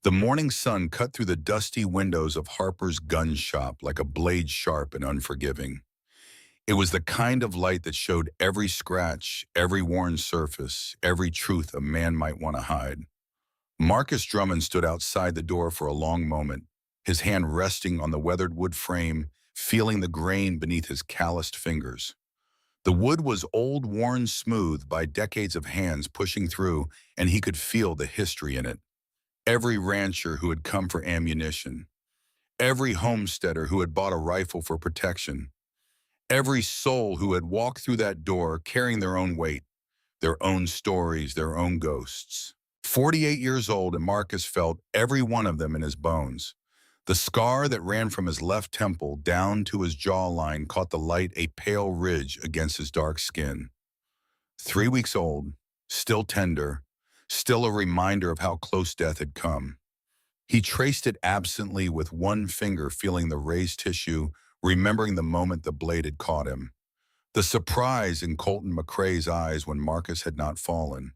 The morning sun cut through the dusty windows of Harper's gun shop like a blade sharp and unforgiving. It was the kind of light that showed every scratch, every worn surface, every truth a man might want to hide. Marcus Drummond stood outside the door for a long moment, his hand resting on the weathered wood frame, feeling the grain beneath his calloused fingers. The wood was old, worn smooth by decades of hands pushing through, and he could feel the history in it. Every rancher who had come for ammunition, every homesteader who had bought a rifle for protection, every soul who had walked through that door carrying their own weight, their own stories, their own ghosts. 48 years old, and Marcus felt every one of them in his bones. The scar that ran from his left temple down to his jawline caught the light a pale ridge against his dark skin. 3 weeks old, still tender, still a reminder of how close death had come. He traced it absently with one finger, feeling the raised tissue, remembering the moment the blade had caught him. The surprise in Colton McCrae's eyes when Marcus had not fallen.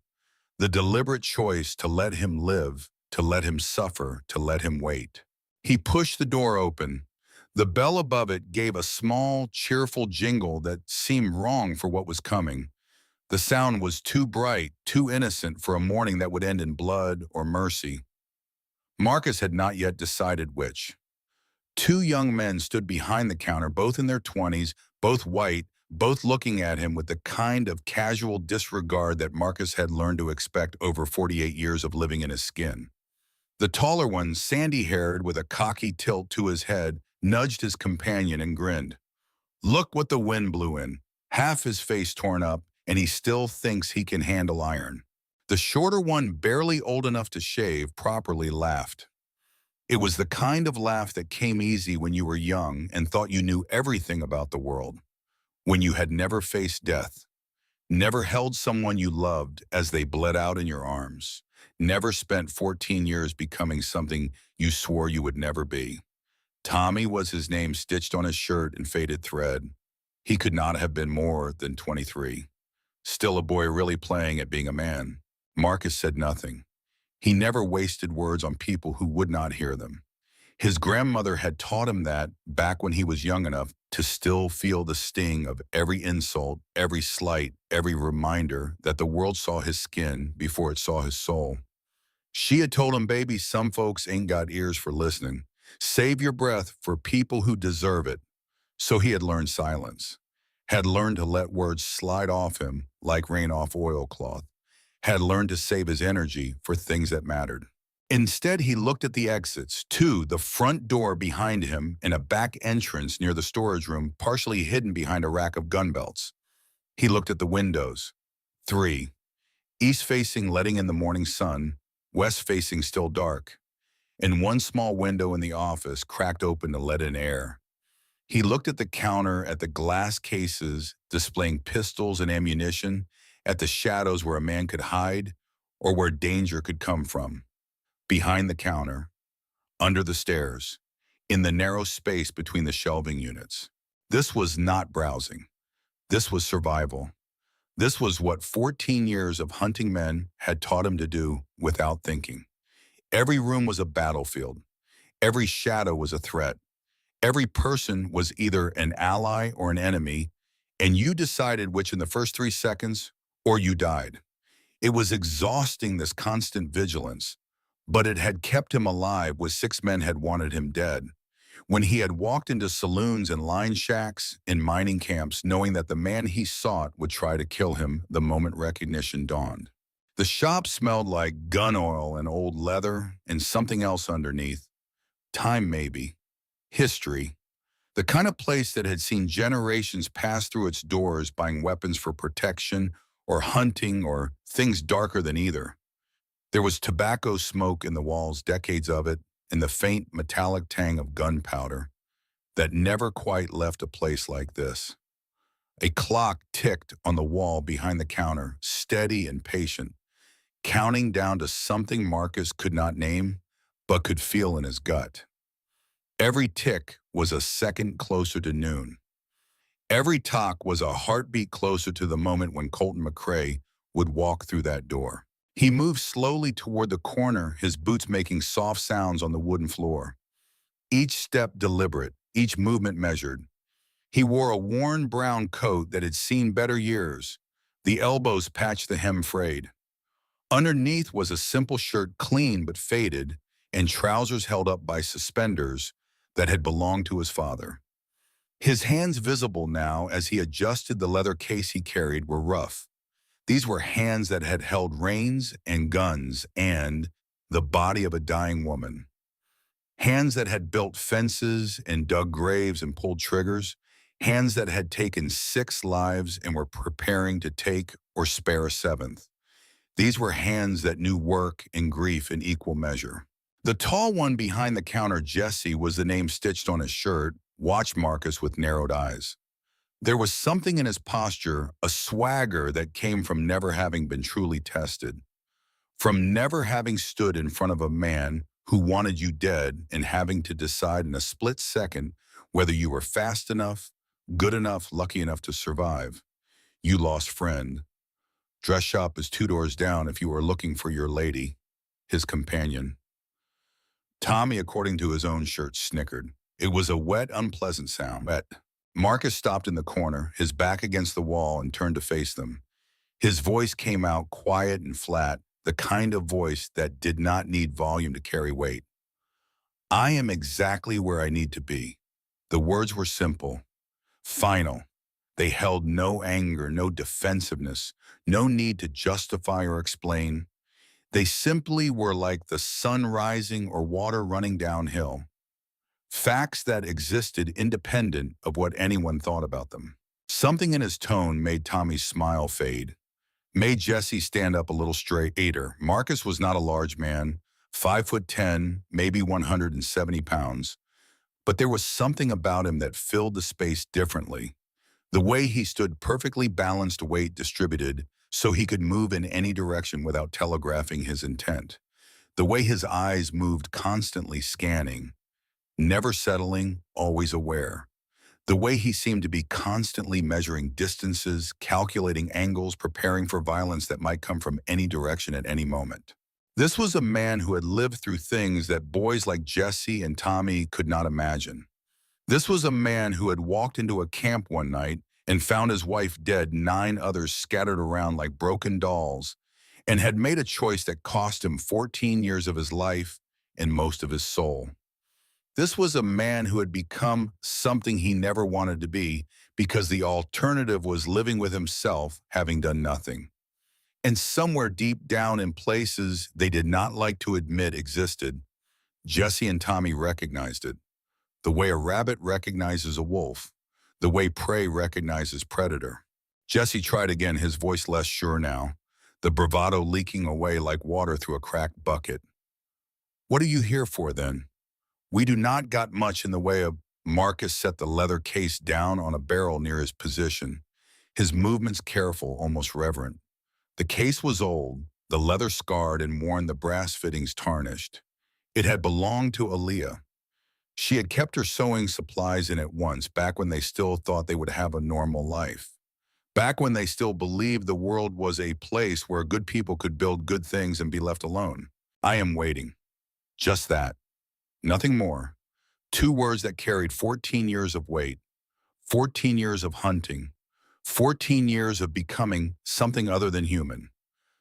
The deliberate choice to let him live, to let him suffer, to let him wait. He pushed the door open. The bell above it gave a small, cheerful jingle that seemed wrong for what was coming. The sound was too bright, too innocent for a morning that would end in blood or mercy. Marcus had not yet decided which. Two young men stood behind the counter, both in their 20s, both white, both looking at him with the kind of casual disregard that Marcus had learned to expect over 48 years of living in his skin. The taller one, sandy-haired with a cocky tilt to his head, nudged his companion and grinned. Look what the wind blew in. Half his face torn up, and he still thinks he can handle iron. The shorter one, barely old enough to shave, properly laughed. It was the kind of laugh that came easy when you were young and thought you knew everything about the world, when you had never faced death, never held someone you loved as they bled out in your arms, never spent 14 years becoming something you swore you would never be. Tommy was his name stitched on his shirt in faded thread. He could not have been more than 23. Still a boy really playing at being a man. Marcus said nothing. He never wasted words on people who would not hear them. His grandmother had taught him that back when he was young enough to still feel the sting of every insult, every slight, every reminder that the world saw his skin before it saw his soul. She had told him, baby, some folks ain't got ears for listening. Save your breath for people who deserve it. So he had learned silence, had learned to let words slide off him like rain off oilcloth, had learned to save his energy for things that mattered. Instead, he looked at the exits, two, the front door behind him and a back entrance near the storage room, partially hidden behind a rack of gun belts. He looked at the windows, three, east-facing letting in the morning sun, west-facing still dark, and one small window in the office cracked open to let in air. He looked at the counter, at the glass cases displaying pistols and ammunition, at the shadows where a man could hide or where danger could come from. Behind the counter, under the stairs, in the narrow space between the shelving units. This was not browsing. This was survival. This was what 14 years of hunting men had taught him to do without thinking. Every room was a battlefield. Every shadow was a threat. Every person was either an ally or an enemy, and you decided which in the first 3 seconds, or you died. It was exhausting, this constant vigilance, but it had kept him alive when 6 men had wanted him dead. When he had walked into saloons and line shacks, in mining camps, knowing that the man he sought would try to kill him the moment recognition dawned. The shop smelled like gun oil and old leather and something else underneath. Time maybe. History. The kind of place that had seen generations pass through its doors buying weapons for protection or hunting or things darker than either. There was tobacco smoke in the walls, decades of it, and the faint metallic tang of gunpowder that never quite left a place like this. A clock ticked on the wall behind the counter, steady and patient, counting down to something Marcus could not name, but could feel in his gut. Every tick was a second closer to noon. Every talk was a heartbeat closer to the moment when Colton McCrae would walk through that door. He moved slowly toward the corner, his boots making soft sounds on the wooden floor. Each step deliberate, each movement measured. He wore a worn brown coat that had seen better years, the elbows patched, the hem frayed. Underneath was a simple shirt, clean but faded, and trousers held up by suspenders that had belonged to his father. His hands, visible now as he adjusted the leather case he carried, were rough. These were hands that had held reins and guns and the body of a dying woman. Hands that had built fences and dug graves and pulled triggers. Hands that had taken 6 lives and were preparing to take or spare a 7th. These were hands that knew work and grief in equal measure. The tall one behind the counter, Jesse, was the name stitched on his shirt, watched Marcus with narrowed eyes. There was something in his posture, a swagger that came from never having been truly tested, from never having stood in front of a man who wanted you dead and having to decide in a split second whether you were fast enough, good enough, lucky enough to survive. You lost friend. Dress shop is 2 doors down if you are looking for your lady, his companion. Tommy, according to his own shirt, snickered. It was a wet, unpleasant sound. Wet. Marcus stopped in the corner, his back against the wall, and turned to face them. His voice came out quiet and flat, the kind of voice that did not need volume to carry weight. I am exactly where I need to be. The words were simple, final. They held no anger, no defensiveness, no need to justify or explain. They simply were like the sun rising or water running downhill. Facts that existed independent of what anyone thought about them. Something in his tone made Tommy's smile fade, made Jesse stand up a little straighter. Marcus was not a large man, 5'10", maybe 170 pounds, but there was something about him that filled the space differently. The way he stood, perfectly balanced, weight distributed, so he could move in any direction without telegraphing his intent. The way his eyes moved, constantly scanning, never settling, always aware. The way he seemed to be constantly measuring distances, calculating angles, preparing for violence that might come from any direction at any moment. This was a man who had lived through things that boys like Jesse and Tommy could not imagine. This was a man who had walked into a camp one night and found his wife dead, 9 others scattered around like broken dolls, and had made a choice that cost him 14 years of his life and most of his soul. This was a man who had become something he never wanted to be because the alternative was living with himself, having done nothing. And somewhere deep down, in places they did not like to admit existed, Jesse and Tommy recognized it. The way a rabbit recognizes a wolf, the way prey recognizes predator. Jesse tried again, his voice less sure now, the bravado leaking away like water through a cracked bucket. What are you here for, then? We do not got much in the way of. Marcus set the leather case down on a barrel near his position, his movements careful, almost reverent. The case was old, the leather scarred and worn, the brass fittings tarnished. It had belonged to Aaliyah. She had kept her sewing supplies in it once, back when they still thought they would have a normal life. Back when they still believed the world was a place where good people could build good things and be left alone. I am waiting. Just that. Nothing more. 2 words that carried 14 years of weight, 14 years of hunting, 14 years of becoming something other than human,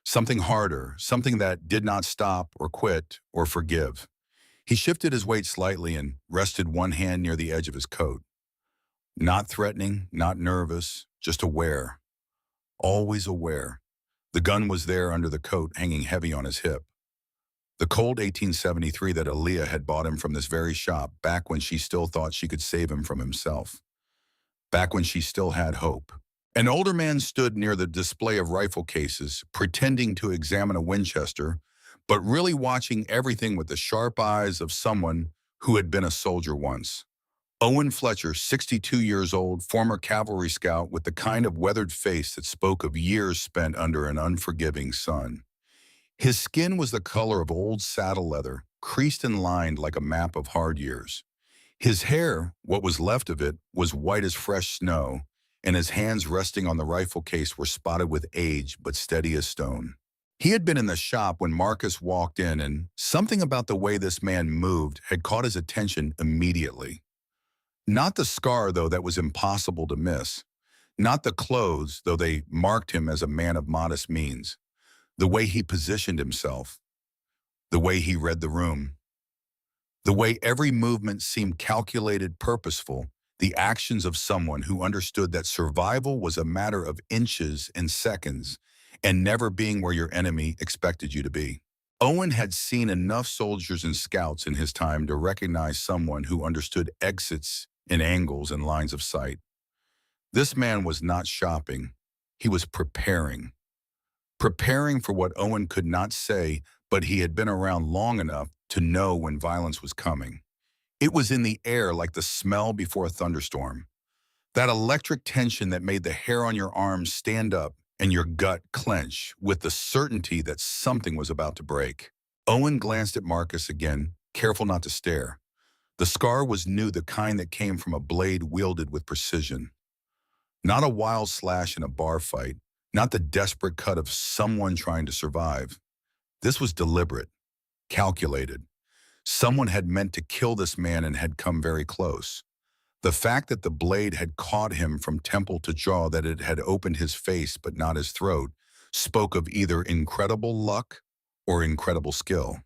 something harder, something that did not stop or quit or forgive. He shifted his weight slightly and rested one hand near the edge of his coat. Not threatening, not nervous, just aware. Always aware. The gun was there under the coat, hanging heavy on his hip. The Colt 1873 that Aaliyah had bought him from this very shop, back when she still thought she could save him from himself. Back when she still had hope. An older man stood near the display of rifle cases, pretending to examine a Winchester, but really watching everything with the sharp eyes of someone who had been a soldier once. Owen Fletcher, 62 years old, former cavalry scout with the kind of weathered face that spoke of years spent under an unforgiving sun. His skin was the color of old saddle leather, creased and lined like a map of hard years. His hair, what was left of it, was white as fresh snow, and his hands resting on the rifle case were spotted with age but steady as stone. He had been in the shop when Marcus walked in, and something about the way this man moved had caught his attention immediately. Not the scar, though, that was impossible to miss. Not the clothes, though they marked him as a man of modest means. The way he positioned himself, the way he read the room, the way every movement seemed calculated, purposeful, the actions of someone who understood that survival was a matter of inches and seconds, and never being where your enemy expected you to be. Owen had seen enough soldiers and scouts in his time to recognize someone who understood exits and angles and lines of sight. This man was not shopping. He was preparing. Preparing for what Owen could not say, but he had been around long enough to know when violence was coming. It was in the air like the smell before a thunderstorm. That electric tension that made the hair on your arms stand up and your gut clench with the certainty that something was about to break. Owen glanced at Marcus again, careful not to stare. The scar was new, the kind that came from a blade wielded with precision. Not a wild slash in a bar fight, not the desperate cut of someone trying to survive. This was deliberate, calculated. Someone had meant to kill this man and had come very close. The fact that the blade had caught him from temple to jaw, that it had opened his face but not his throat, spoke of either incredible luck or incredible skill.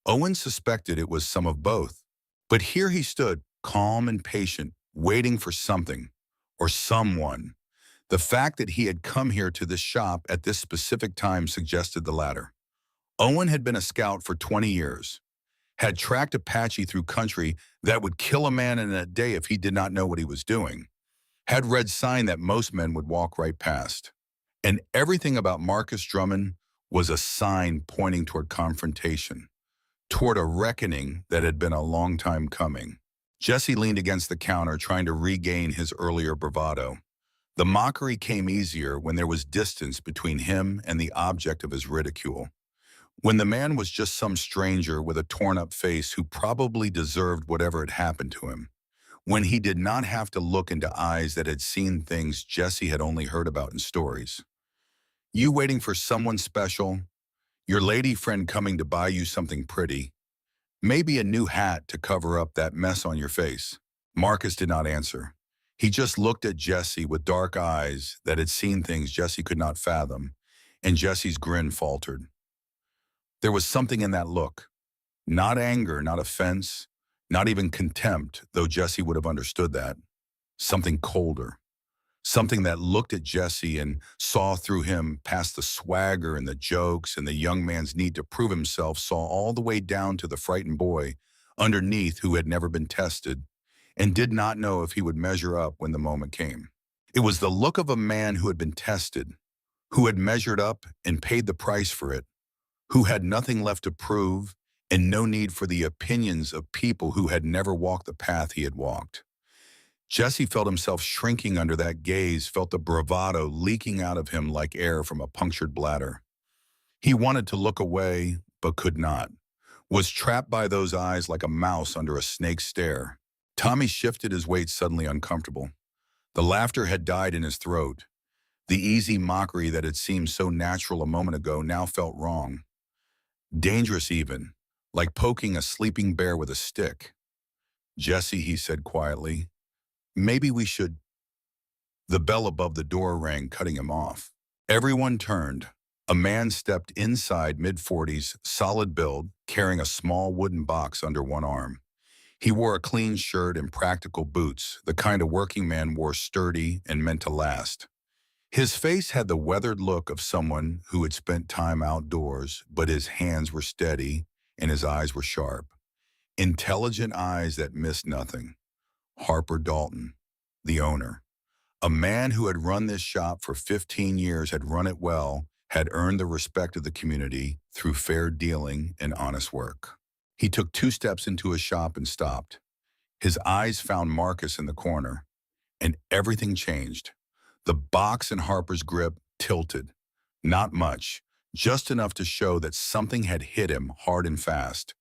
Owen suspected it was some of both. But here he stood, calm and patient, waiting for something or someone. The fact that he had come here to this shop at this specific time suggested the latter. Owen had been a scout for 20 years, had tracked Apache through country that would kill a man in a day if he did not know what he was doing, had read sign that most men would walk right past. And everything about Marcus Drummond was a sign pointing toward confrontation, toward a reckoning that had been a long time coming. Jesse leaned against the counter, trying to regain his earlier bravado. The mockery came easier when there was distance between him and the object of his ridicule. When the man was just some stranger with a torn-up face who probably deserved whatever had happened to him. When he did not have to look into eyes that had seen things Jesse had only heard about in stories. You waiting for someone special? Your lady friend coming to buy you something pretty? Maybe a new hat to cover up that mess on your face? Marcus did not answer. He just looked at Jesse with dark eyes that had seen things Jesse could not fathom, and Jesse's grin faltered. There was something in that look. Not anger, not offense, not even contempt, though Jesse would have understood that. Something colder. Something that looked at Jesse and saw through him past the swagger and the jokes and the young man's need to prove himself, saw all the way down to the frightened boy underneath who had never been tested and did not know if he would measure up when the moment came. It was the look of a man who had been tested, who had measured up and paid the price for it, who had nothing left to prove and no need for the opinions of people who had never walked the path he had walked. Jesse felt himself shrinking under that gaze, felt the bravado leaking out of him like air from a punctured bladder. He wanted to look away, but could not, was trapped by those eyes like a mouse under a snake's stare. Tommy shifted his weight, suddenly uncomfortable. The laughter had died in his throat. The easy mockery that had seemed so natural a moment ago now felt wrong. Dangerous even, like poking a sleeping bear with a stick. Jesse, he said quietly, maybe we should. The bell above the door rang, cutting him off. Everyone turned. A man stepped inside, mid-40s, solid build, carrying a small wooden box under one arm. He wore a clean shirt and practical boots, the kind a working man wore, sturdy and meant to last. His face had the weathered look of someone who had spent time outdoors, but his hands were steady and his eyes were sharp. Intelligent eyes that missed nothing. Harper Dalton, the owner. A man who had run this shop for 15 years, had run it well, had earned the respect of the community through fair dealing and honest work. He took 2 steps into his shop and stopped. His eyes found Marcus in the corner, and everything changed. The box in Harper's grip tilted. Not much, just enough to show that something had hit him hard and fast.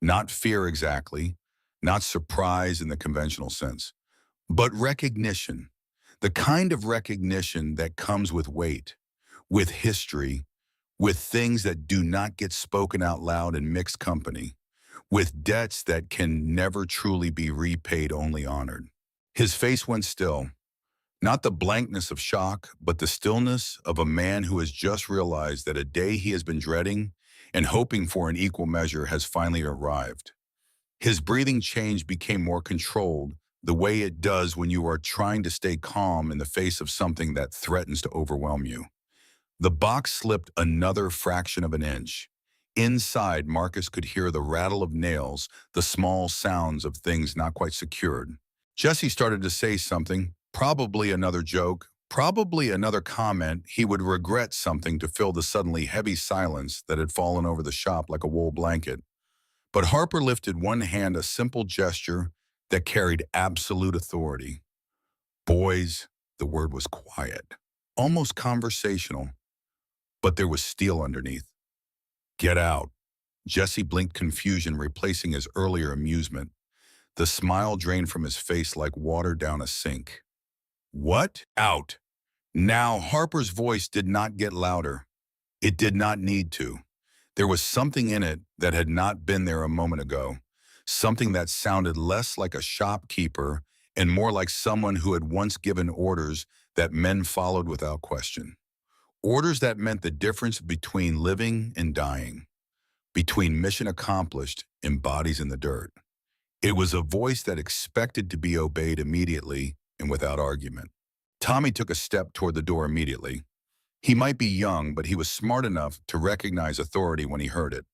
Not fear exactly, not surprise in the conventional sense, but recognition. The kind of recognition that comes with weight, with history, with things that do not get spoken out loud in mixed company, with debts that can never truly be repaid, only honored. His face went still, not the blankness of shock, but the stillness of a man who has just realized that a day he has been dreading and hoping for in equal measure has finally arrived. His breathing change became more controlled, the way it does when you are trying to stay calm in the face of something that threatens to overwhelm you. The box slipped another fraction of an inch. Inside, Marcus could hear the rattle of nails, the small sounds of things not quite secured. Jesse started to say something, probably another joke, probably another comment he would regret, something to fill the suddenly heavy silence that had fallen over the shop like a wool blanket. But Harper lifted one hand, a simple gesture that carried absolute authority. Boys, the word was quiet, almost conversational, but there was steel underneath. Get out. Jesse blinked confusion, replacing his earlier amusement. The smile drained from his face like water down a sink. What? Out. Now, Harper's voice did not get louder. It did not need to. There was something in it that had not been there a moment ago, something that sounded less like a shopkeeper and more like someone who had once given orders that men followed without question. Orders that meant the difference between living and dying, between mission accomplished and bodies in the dirt. It was a voice that expected to be obeyed immediately and without argument. Tommy took a step toward the door immediately. He might be young, but he was smart enough to recognize authority when he heard it.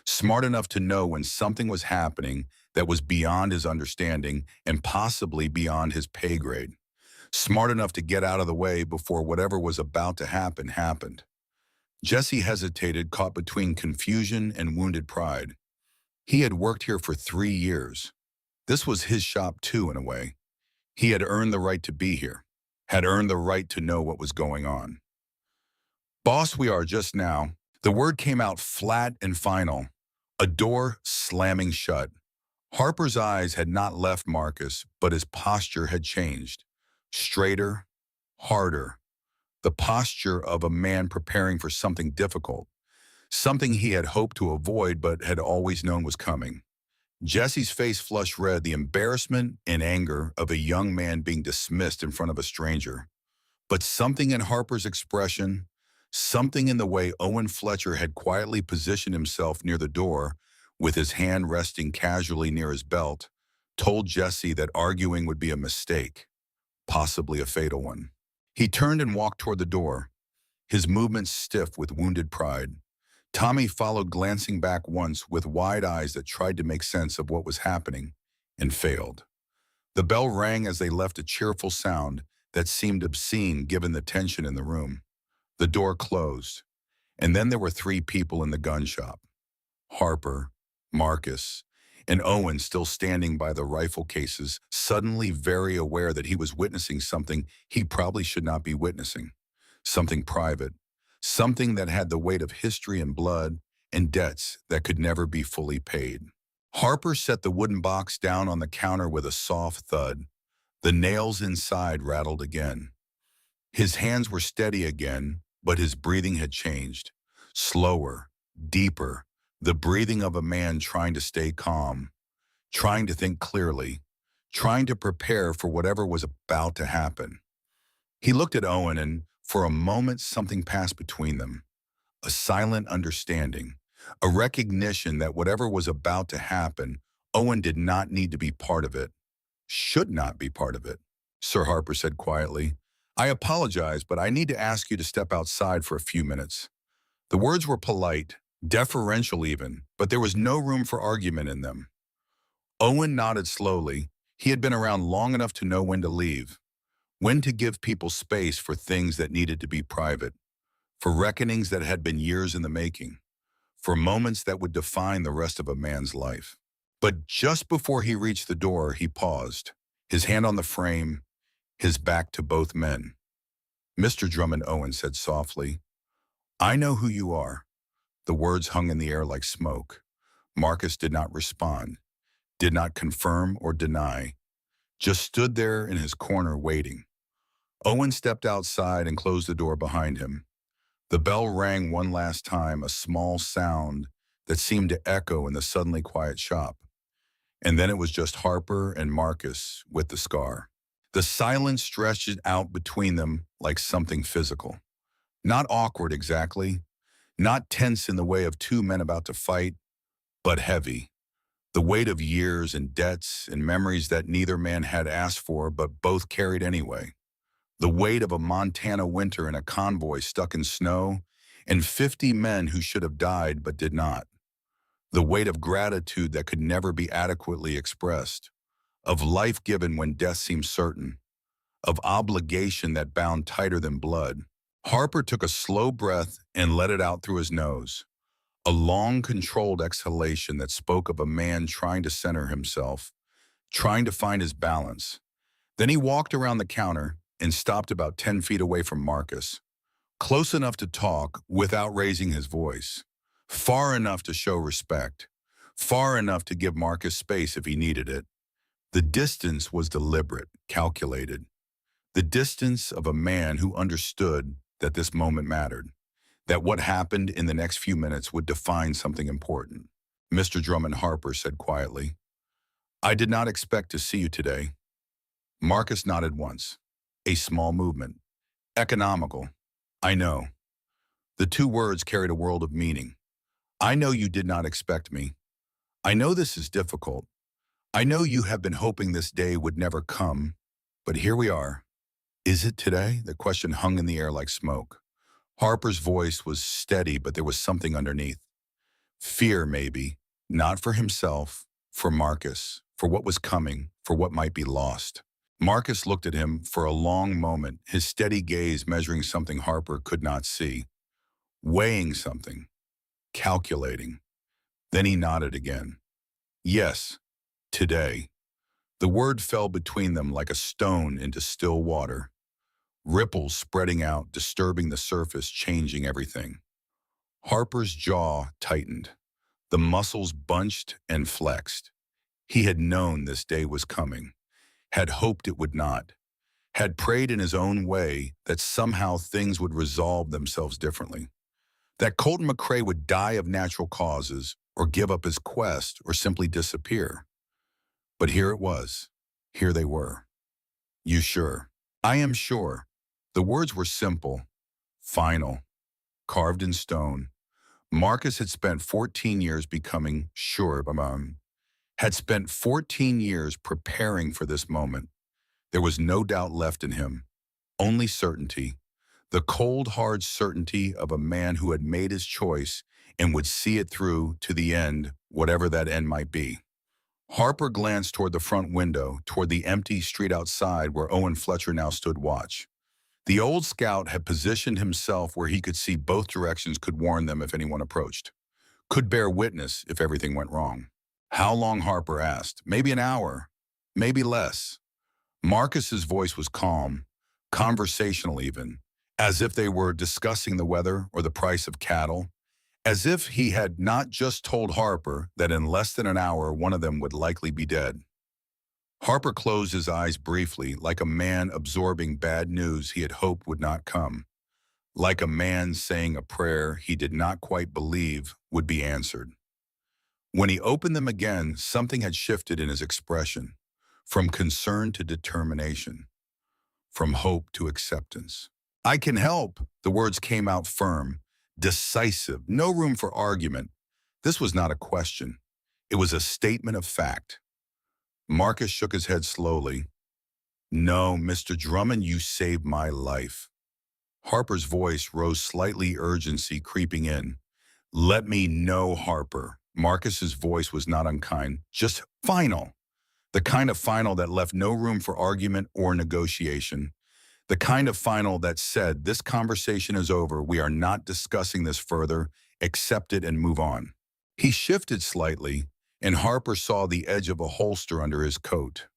Smart enough to know when something was happening that was beyond his understanding and possibly beyond his pay grade. Smart enough to get out of the way before whatever was about to happen happened. Jesse hesitated, caught between confusion and wounded pride. He had worked here for 3 years. This was his shop too, in a way. He had earned the right to be here, had earned the right to know what was going on. Boss, we are just now. The word came out flat and final, a door slamming shut. Harper's eyes had not left Marcus, but his posture had changed. Straighter, harder. The posture of a man preparing for something difficult, something he had hoped to avoid but had always known was coming. Jesse's face flushed red, the embarrassment and anger of a young man being dismissed in front of a stranger. But something in Harper's expression, something in the way Owen Fletcher had quietly positioned himself near the door, with his hand resting casually near his belt, told Jesse that arguing would be a mistake, possibly a fatal one. He turned and walked toward the door, his movements stiff with wounded pride. Tommy followed, glancing back once with wide eyes that tried to make sense of what was happening, and failed. The bell rang as they left, a cheerful sound that seemed obscene given the tension in the room. The door closed, and then there were 3 people in the gun shop. Harper, Marcus, and Owen still standing by the rifle cases, suddenly very aware that he was witnessing something he probably should not be witnessing. Something private, something that had the weight of history and blood and debts that could never be fully paid. Harper set the wooden box down on the counter with a soft thud. The nails inside rattled again. His hands were steady again, but his breathing had changed. Slower, deeper, the breathing of a man trying to stay calm, trying to think clearly, trying to prepare for whatever was about to happen. He looked at Owen, and for a moment something passed between them. A silent understanding, a recognition that whatever was about to happen, Owen did not need to be part of it, should not be part of it. Sir, Harper said quietly, I apologize, but I need to ask you to step outside for a few minutes. The words were polite, deferential even, but there was no room for argument in them. Owen nodded slowly. He had been around long enough to know when to leave, when to give people space for things that needed to be private, for reckonings that had been years in the making, for moments that would define the rest of a man's life. But just before he reached the door, he paused, his hand on the frame, his back to both men. Mr. Drummond, Owen said softly, I know who you are. The words hung in the air like smoke. Marcus did not respond, did not confirm or deny, just stood there in his corner waiting. Owen stepped outside and closed the door behind him. The bell rang one last time, a small sound that seemed to echo in the suddenly quiet shop. And then it was just Harper and Marcus with the scar. The silence stretched out between them like something physical. Not awkward exactly, not tense in the way of two men about to fight, but heavy. The weight of years and debts and memories that neither man had asked for but both carried anyway. The weight of a Montana winter in a convoy stuck in snow and 50 men who should have died but did not. The weight of gratitude that could never be adequately expressed, of life given when death seemed certain, of obligation that bound tighter than blood. Harper took a slow breath and let it out through his nose, a long, controlled exhalation that spoke of a man trying to center himself, trying to find his balance. Then he walked around the counter and stopped about 10 feet away from Marcus, close enough to talk without raising his voice, far enough to show respect, far enough to give Marcus space if he needed it. The distance was deliberate, calculated. The distance of a man who understood that this moment mattered, that what happened in the next few minutes would define something important. Mr. Drummond, Harper said quietly, "I did not expect to see you today." Marcus nodded once. A small movement. Economical. I know. The two words carried a world of meaning. I know you did not expect me. I know this is difficult. I know you have been hoping this day would never come, but here we are. Is it today? The question hung in the air like smoke. Harper's voice was steady, but there was something underneath. Fear, maybe. Not for himself, for Marcus, for what was coming, for what might be lost. Marcus looked at him for a long moment, his steady gaze measuring something Harper could not see, weighing something, calculating. Then he nodded again. Yes, today. The word fell between them like a stone into still water, ripples spreading out, disturbing the surface, changing everything. Harper's jaw tightened. The muscles bunched and flexed. He had known this day was coming, had hoped it would not, had prayed in his own way that somehow things would resolve themselves differently, that Colton McRae would die of natural causes or give up his quest or simply disappear. But here it was. Here they were. You sure? I am sure. The words were simple, final, carved in stone. Marcus had spent 14 years becoming sure of him, had spent 14 years preparing for this moment. There was no doubt left in him, only certainty, the cold, hard certainty of a man who had made his choice and would see it through to the end, whatever that end might be. Harper glanced toward the front window, toward the empty street outside where Owen Fletcher now stood watch. The old scout had positioned himself where he could see both directions, could warn them if anyone approached, could bear witness if everything went wrong. How long, Harper asked. Maybe an hour, maybe less. Marcus's voice was calm, conversational even, as if they were discussing the weather or the price of cattle, as if he had not just told Harper that in less than an hour one of them would likely be dead. Harper closed his eyes briefly, like a man absorbing bad news he had hoped would not come, like a man saying a prayer he did not quite believe would be answered. When he opened them again, something had shifted in his expression, from concern to determination, from hope to acceptance. I can help. The words came out firm, decisive, no room for argument. This was not a question. It was a statement of fact. Marcus shook his head slowly. No, Mr. Drummond, you saved my life. Harper's voice rose slightly, urgency creeping in. Let me know, Harper. Marcus's voice was not unkind, just final. The kind of final that left no room for argument or negotiation. The kind of final that said, this conversation is over, we are not discussing this further, accept it and move on. He shifted slightly, and Harper saw the edge of a holster under his coat.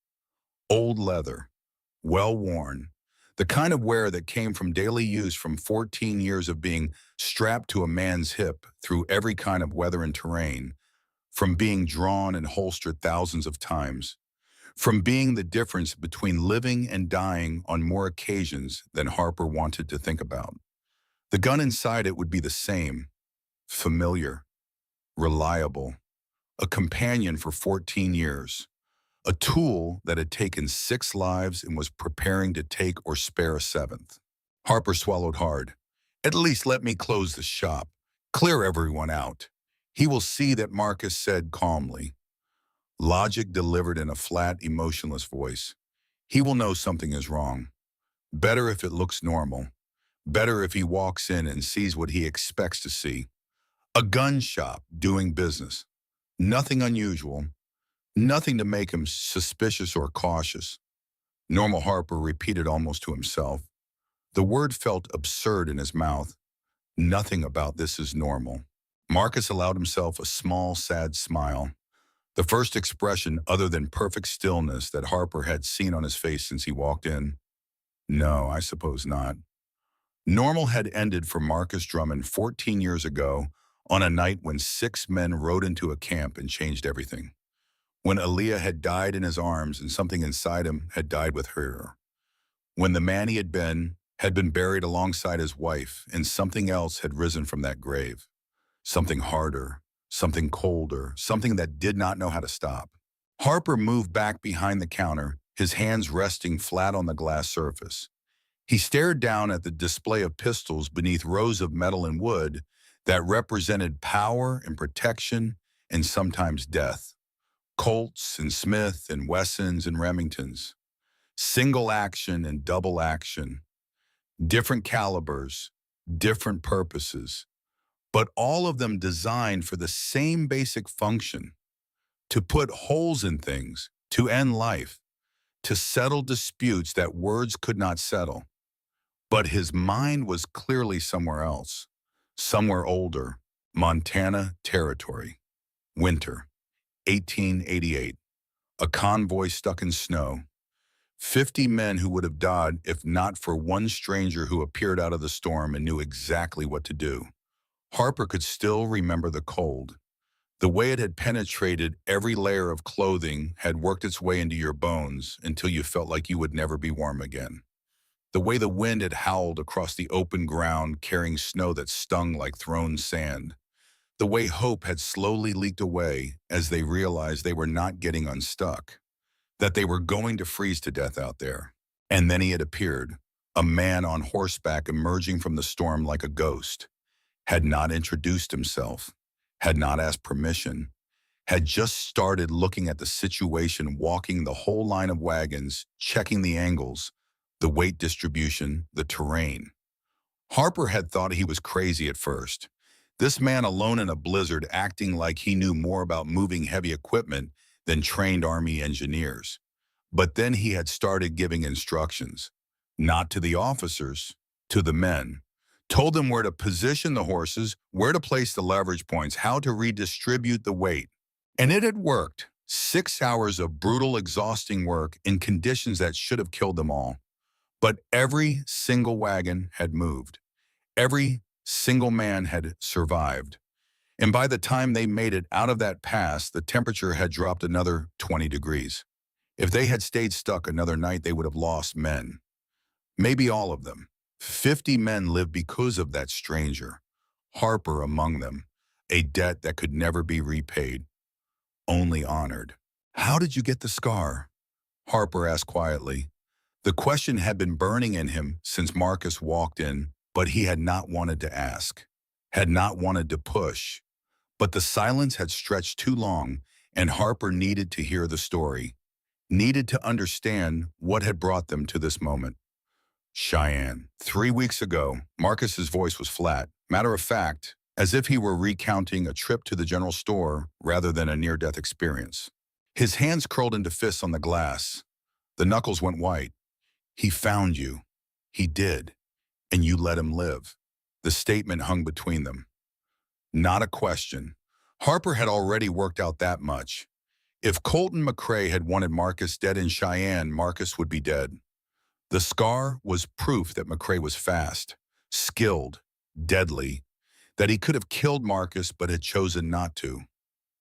Old leather, well worn, the kind of wear that came from daily use from 14 years of being strapped to a man's hip through every kind of weather and terrain, from being drawn and holstered thousands of times, from being the difference between living and dying on more occasions than Harper wanted to think about. The gun inside it would be the same, familiar, reliable, a companion for 14 years, a tool that had taken 6 lives and was preparing to take or spare a seventh. Harper swallowed hard. At least let me close the shop. Clear everyone out. He will see that, Marcus said calmly. Logic delivered in a flat, emotionless voice. He will know something is wrong. Better if it looks normal. Better if he walks in and sees what he expects to see. A gun shop doing business. Nothing unusual. Nothing to make him suspicious or cautious. Normal, Harper repeated almost to himself. The word felt absurd in his mouth. Nothing about this is normal. Marcus allowed himself a small, sad smile. The first expression other than perfect stillness that Harper had seen on his face since he walked in. No, I suppose not. Normal had ended for Marcus Drummond 14 years ago on a night when 6 men rode into a camp and changed everything. When Aaliyah had died in his arms and something inside him had died with her. When the man he had been buried alongside his wife and something else had risen from that grave. Something harder, something colder, something that did not know how to stop. Harper moved back behind the counter, his hands resting flat on the glass surface. He stared down at the display of pistols beneath rows of metal and wood that represented power and protection and sometimes death. Colts and Smith and Wessons and Remingtons. Single action and double action. Different calibers, different purposes, but all of them designed for the same basic function: to put holes in things, to end life, to settle disputes that words could not settle. But his mind was clearly somewhere else, somewhere older, Montana territory. Winter, 1888. A convoy stuck in snow. 50 men who would have died if not for one stranger who appeared out of the storm and knew exactly what to do. Harper could still remember the cold. The way it had penetrated every layer of clothing, had worked its way into your bones until you felt like you would never be warm again. The way the wind had howled across the open ground carrying snow that stung like thrown sand. The way hope had slowly leaked away as they realized they were not getting unstuck, that they were going to freeze to death out there. And then he had appeared, a man on horseback emerging from the storm like a ghost, had not introduced himself, had not asked permission, had just started looking at the situation, walking the whole line of wagons, checking the angles, the weight distribution, the terrain. Harper had thought he was crazy at first. This man alone in a blizzard acting like he knew more about moving heavy equipment than trained Army engineers. But then he had started giving instructions, not to the officers, to the men. Told them where to position the horses, where to place the leverage points, how to redistribute the weight. And it had worked. 6 hours of brutal, exhausting work in conditions that should have killed them all. But every single wagon had moved. Every single man had survived. And by the time they made it out of that pass, the temperature had dropped another 20 degrees. If they had stayed stuck another night, they would have lost men. Maybe all of them. 50 men lived because of that stranger, Harper among them, a debt that could never be repaid, only honored. How did you get the scar? Harper asked quietly. The question had been burning in him since Marcus walked in, but he had not wanted to ask, had not wanted to push. But the silence had stretched too long, and Harper needed to hear the story, needed to understand what had brought them to this moment. Cheyenne. 3 weeks ago, Marcus's voice was flat, matter of fact, as if he were recounting a trip to the general store rather than a near-death experience. His hands curled into fists on the glass. The knuckles went white. He found you. He did. And you let him live. The statement hung between them. Not a question. Harper had already worked out that much. If Colton McCrae had wanted Marcus dead in Cheyenne, Marcus would be dead. The scar was proof that McCrae was fast, skilled, deadly, that he could have killed Marcus but had chosen not to.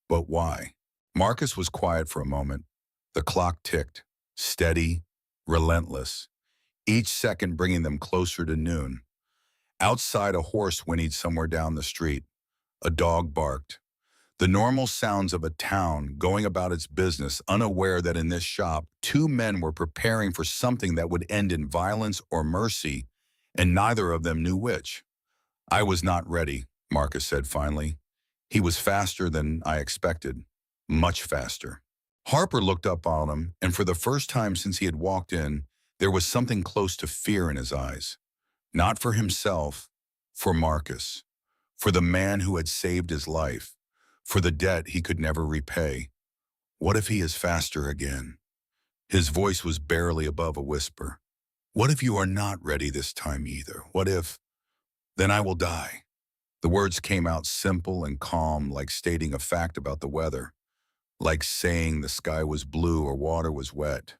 But why? Marcus was quiet for a moment. The clock ticked, steady, relentless, each second bringing them closer to noon. Outside, a horse whinnied somewhere down the street. A dog barked. The normal sounds of a town going about its business, unaware that in this shop, two men were preparing for something that would end in violence or mercy, and neither of them knew which. I was not ready, Marcus said finally. He was faster than I expected, much faster. Harper looked up on him, and for the first time since he had walked in, there was something close to fear in his eyes. Not for himself, for Marcus, for the man who had saved his life, for the debt he could never repay. What if he is faster again? His voice was barely above a whisper. What if you are not ready this time either? What if, then I will die? The words came out simple and calm, like stating a fact about the weather, like saying the sky was blue or water was wet,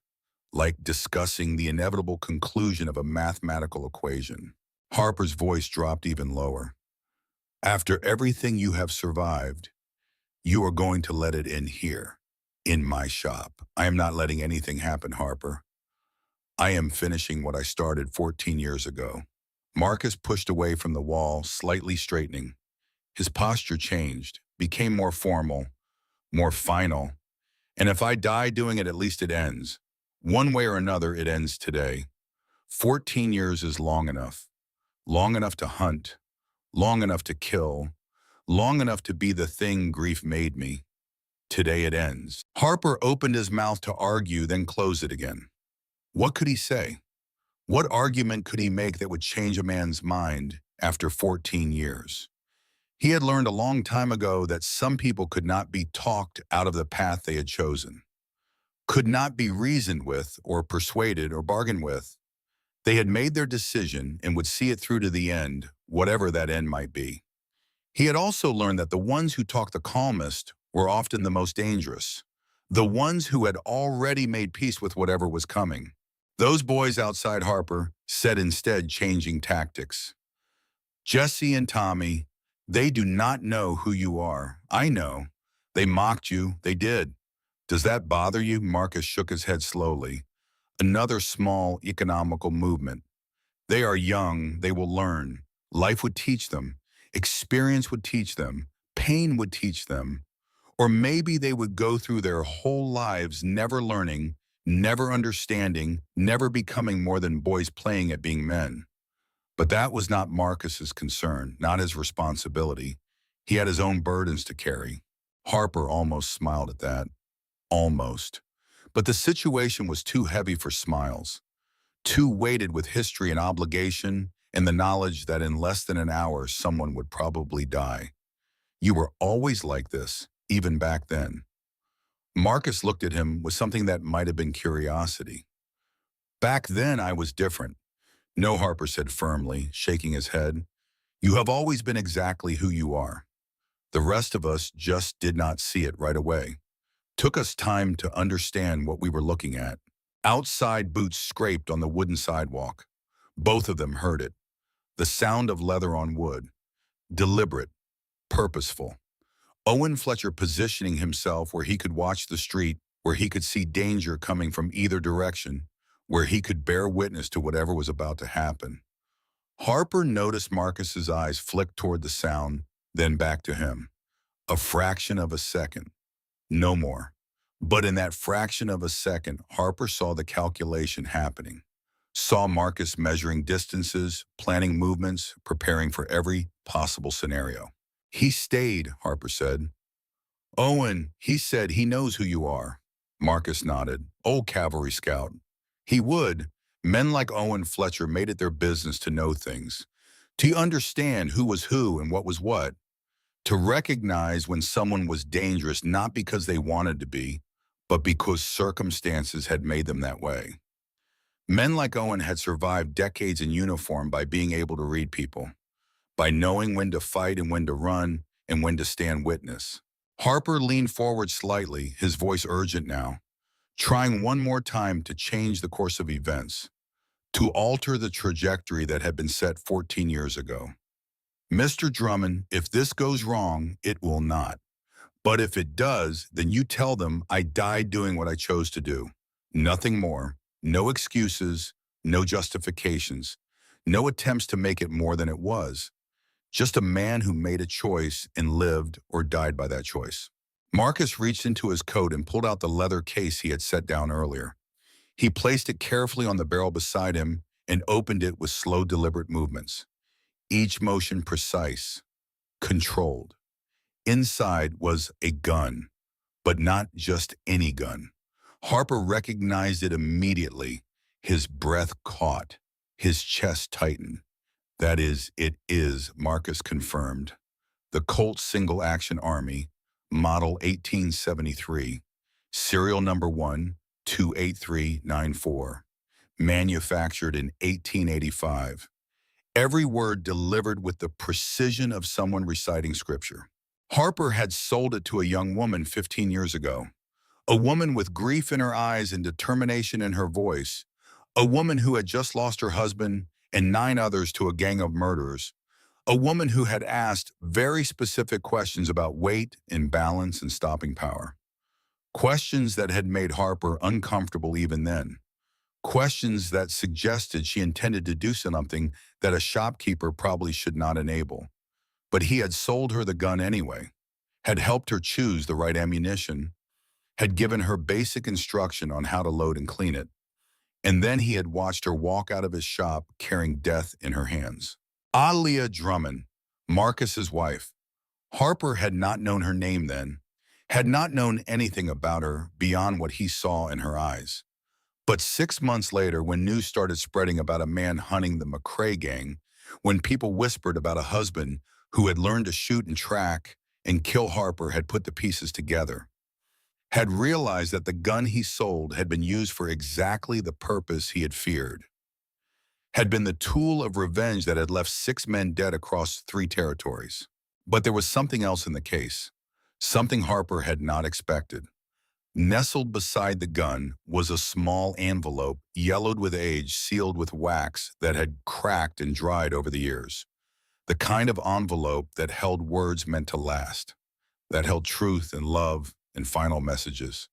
like discussing the inevitable conclusion of a mathematical equation. Harper's voice dropped even lower. After everything you have survived, you are going to let it in here, in my shop. I am not letting anything happen, Harper. I am finishing what I started 14 years ago. Marcus pushed away from the wall, slightly straightening. His posture changed, became more formal, more final. And if I die doing it, at least it ends. One way or another, it ends today. 14 years is long enough. Long enough to hunt, long enough to kill, long enough to be the thing grief made me. Today it ends. Harper opened his mouth to argue, then closed it again. What could he say? What argument could he make that would change a man's mind after 14 years? He had learned a long time ago that some people could not be talked out of the path they had chosen, could not be reasoned with or persuaded or bargained with. They had made their decision and would see it through to the end, whatever that end might be. He had also learned that the ones who talked the calmest were often the most dangerous, the ones who had already made peace with whatever was coming. Those boys outside Harper said instead changing tactics. Jesse and Tommy, they do not know who you are. I know. They mocked you. They did. Does that bother you? Marcus shook his head slowly. Another small economical movement. They are young. They will learn. Life would teach them. Experience would teach them. Pain would teach them. Or maybe they would go through their whole lives never learning, never understanding, never becoming more than boys playing at being men. But that was not Marcus's concern, not his responsibility. He had his own burdens to carry. Harper almost smiled at that. Almost. But the situation was too heavy for smiles, too weighted with history and obligation and the knowledge that in less than an hour someone would probably die. You were always like this, even back then. Marcus looked at him with something that might have been curiosity. Back then I was different. No, Harper said firmly, shaking his head. You have always been exactly who you are. The rest of us just did not see it right away. Took us time to understand what we were looking at. Outside boots scraped on the wooden sidewalk. Both of them heard it. The sound of leather on wood. Deliberate, purposeful. Owen Fletcher positioning himself where he could watch the street, where he could see danger coming from either direction, where he could bear witness to whatever was about to happen. Harper noticed Marcus's eyes flick toward the sound, then back to him. A fraction of a second. No more. But in that fraction of a second, Harper saw the calculation happening. Saw Marcus measuring distances, planning movements, preparing for every possible scenario. He stayed, Harper said. Owen, he said he knows who you are. Marcus nodded. Old cavalry scout. He would. Men like Owen Fletcher made it their business to know things, to understand who was who and what was what, to recognize when someone was dangerous not because they wanted to be, but because circumstances had made them that way. Men like Owen had survived decades in uniform by being able to read people, by knowing when to fight and when to run and when to stand witness. Harper leaned forward slightly, his voice urgent now, trying one more time to change the course of events, to alter the trajectory that had been set 14 years ago. Mr. Drummond, if this goes wrong, it will not. But if it does, then you tell them I died doing what I chose to do. Nothing more. No excuses, no justifications. No attempts to make it more than it was. Just a man who made a choice and lived or died by that choice. Marcus reached into his coat and pulled out the leather case he had set down earlier. He placed it carefully on the barrel beside him and opened it with slow, deliberate movements, each motion precise, controlled. Inside was a gun, but not just any gun. Harper recognized it immediately. His breath caught, his chest tightened. That is, it is, Marcus confirmed. The Colt Single Action Army, Model 1873, serial number 1 28394, manufactured in 1885. Every word delivered with the precision of someone reciting scripture. Harper had sold it to a young woman 15 years ago, a woman with grief in her eyes and determination in her voice, a woman who had just lost her husband and 9 others to a gang of murderers, a woman who had asked very specific questions about weight, imbalance, and stopping power. Questions that had made Harper uncomfortable even then. Questions that suggested she intended to do something that a shopkeeper probably should not enable. But he had sold her the gun anyway, had helped her choose the right ammunition, had given her basic instruction on how to load and clean it, and then he had watched her walk out of his shop carrying death in her hands. Alia Drummond, Marcus's wife. Harper had not known her name then, had not known anything about her beyond what he saw in her eyes. But 6 months later, when news started spreading about a man hunting the McCrae gang, when people whispered about a husband who had learned to shoot and track and kill Harper, had put the pieces together, had realized that the gun he sold had been used for exactly the purpose he had feared, had been the tool of revenge that had left 6 men dead across 3 territories. But there was something else in the case, something Harper had not expected. Nestled beside the gun was a small envelope, yellowed with age, sealed with wax that had cracked and dried over the years. The kind of envelope that held words meant to last, that held truth and love and final messages,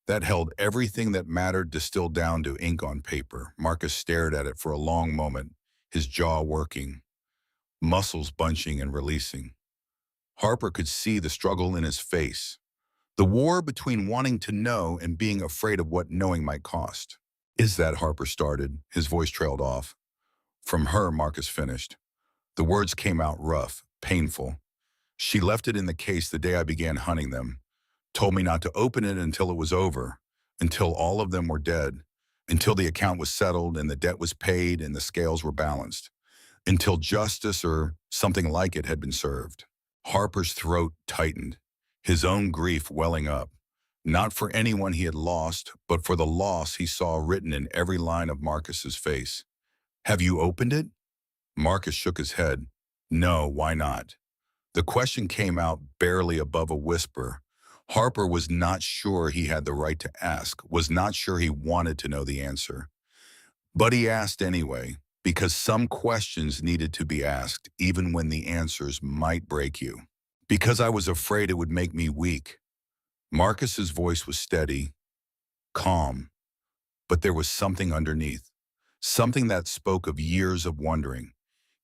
that held everything that mattered distilled down to ink on paper. Marcus stared at it for a long moment, his jaw working, muscles bunching and releasing. Harper could see the struggle in his face, the war between wanting to know and being afraid of what knowing might cost. Is that, Harper started? His voice trailed off. From her, Marcus finished. The words came out rough, painful. She left it in the case the day I began hunting them. Told me not to open it until it was over, until all of them were dead, until the account was settled and the debt was paid and the scales were balanced, until justice or something like it had been served. Harper's throat tightened, his own grief welling up, not for anyone he had lost, but for the loss he saw written in every line of Marcus's face. Have you opened it? Marcus shook his head. No, why not? The question came out barely above a whisper. Harper was not sure he had the right to ask, was not sure he wanted to know the answer. But he asked anyway, because some questions needed to be asked, even when the answers might break you. Because I was afraid it would make me weak. Marcus's voice was steady, calm, but there was something underneath, something that spoke of years of wondering,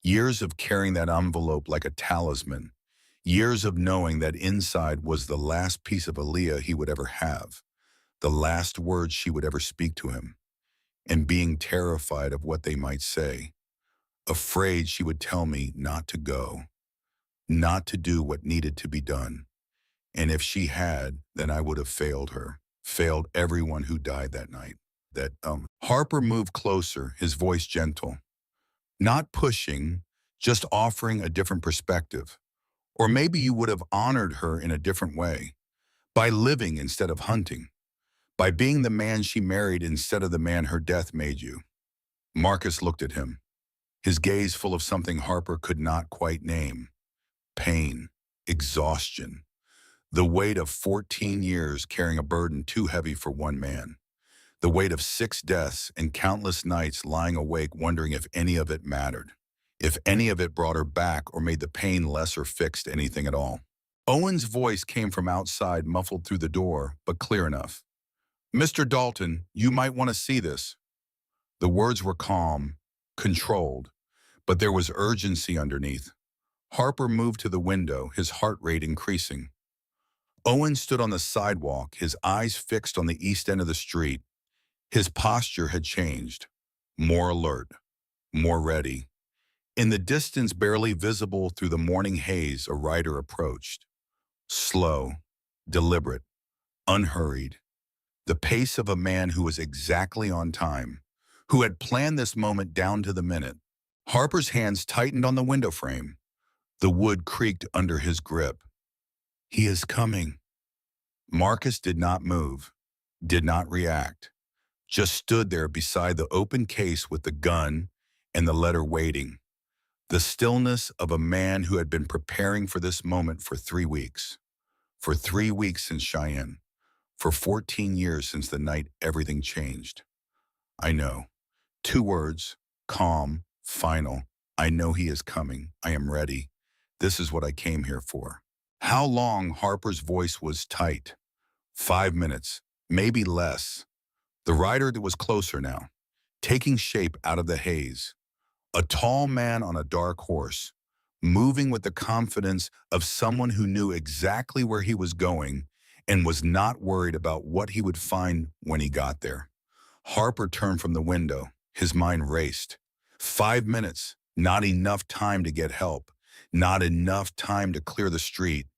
years of carrying that envelope like a talisman, years of knowing that inside was the last piece of Aaliyah he would ever have, the last words she would ever speak to him, and being terrified of what they might say, afraid she would tell me not to go, not to do what needed to be done. And if she had, then I would have failed her, failed everyone who died that night. Harper moved closer, his voice gentle, not pushing, just offering a different perspective. Or maybe you would have honored her in a different way, by living instead of hunting, by being the man she married instead of the man her death made you. Marcus looked at him, his gaze full of something Harper could not quite name. Pain, exhaustion, the weight of 14 years carrying a burden too heavy for one man, the weight of 6 deaths and countless nights lying awake wondering if any of it mattered, if any of it brought her back or made the pain less or fixed anything at all. Owen's voice came from outside, muffled through the door, but clear enough. Mr. Dalton, you might want to see this. The words were calm, controlled, But there was urgency underneath. Harper moved to the window, his heart rate increasing. Owen stood on the sidewalk, his eyes fixed on the east end of the street. His posture had changed. More alert, more ready. In the distance, barely visible through the morning haze, a rider approached. Slow, deliberate, unhurried. The pace of a man who was exactly on time, who had planned this moment down to the minute. Harper's hands tightened on the window frame. The wood creaked under his grip. He is coming. Marcus did not move, did not react, just stood there beside the open case with the gun and the letter waiting. The stillness of a man who had been preparing for this moment for 3 weeks. For 3 weeks since Cheyenne. For 14 years since the night everything changed. I know. 2 words, calm, final. I know he is coming. I am ready. This is what I came here for. How long? Harper's voice was tight. 5 minutes, maybe less. The rider was closer now, taking shape out of the haze. A tall man on a dark horse, moving with the confidence of someone who knew exactly where he was going and was not worried about what he would find when he got there. Harper turned from the window. His mind raced. 5 minutes, not enough time to get help, not enough time to clear the street,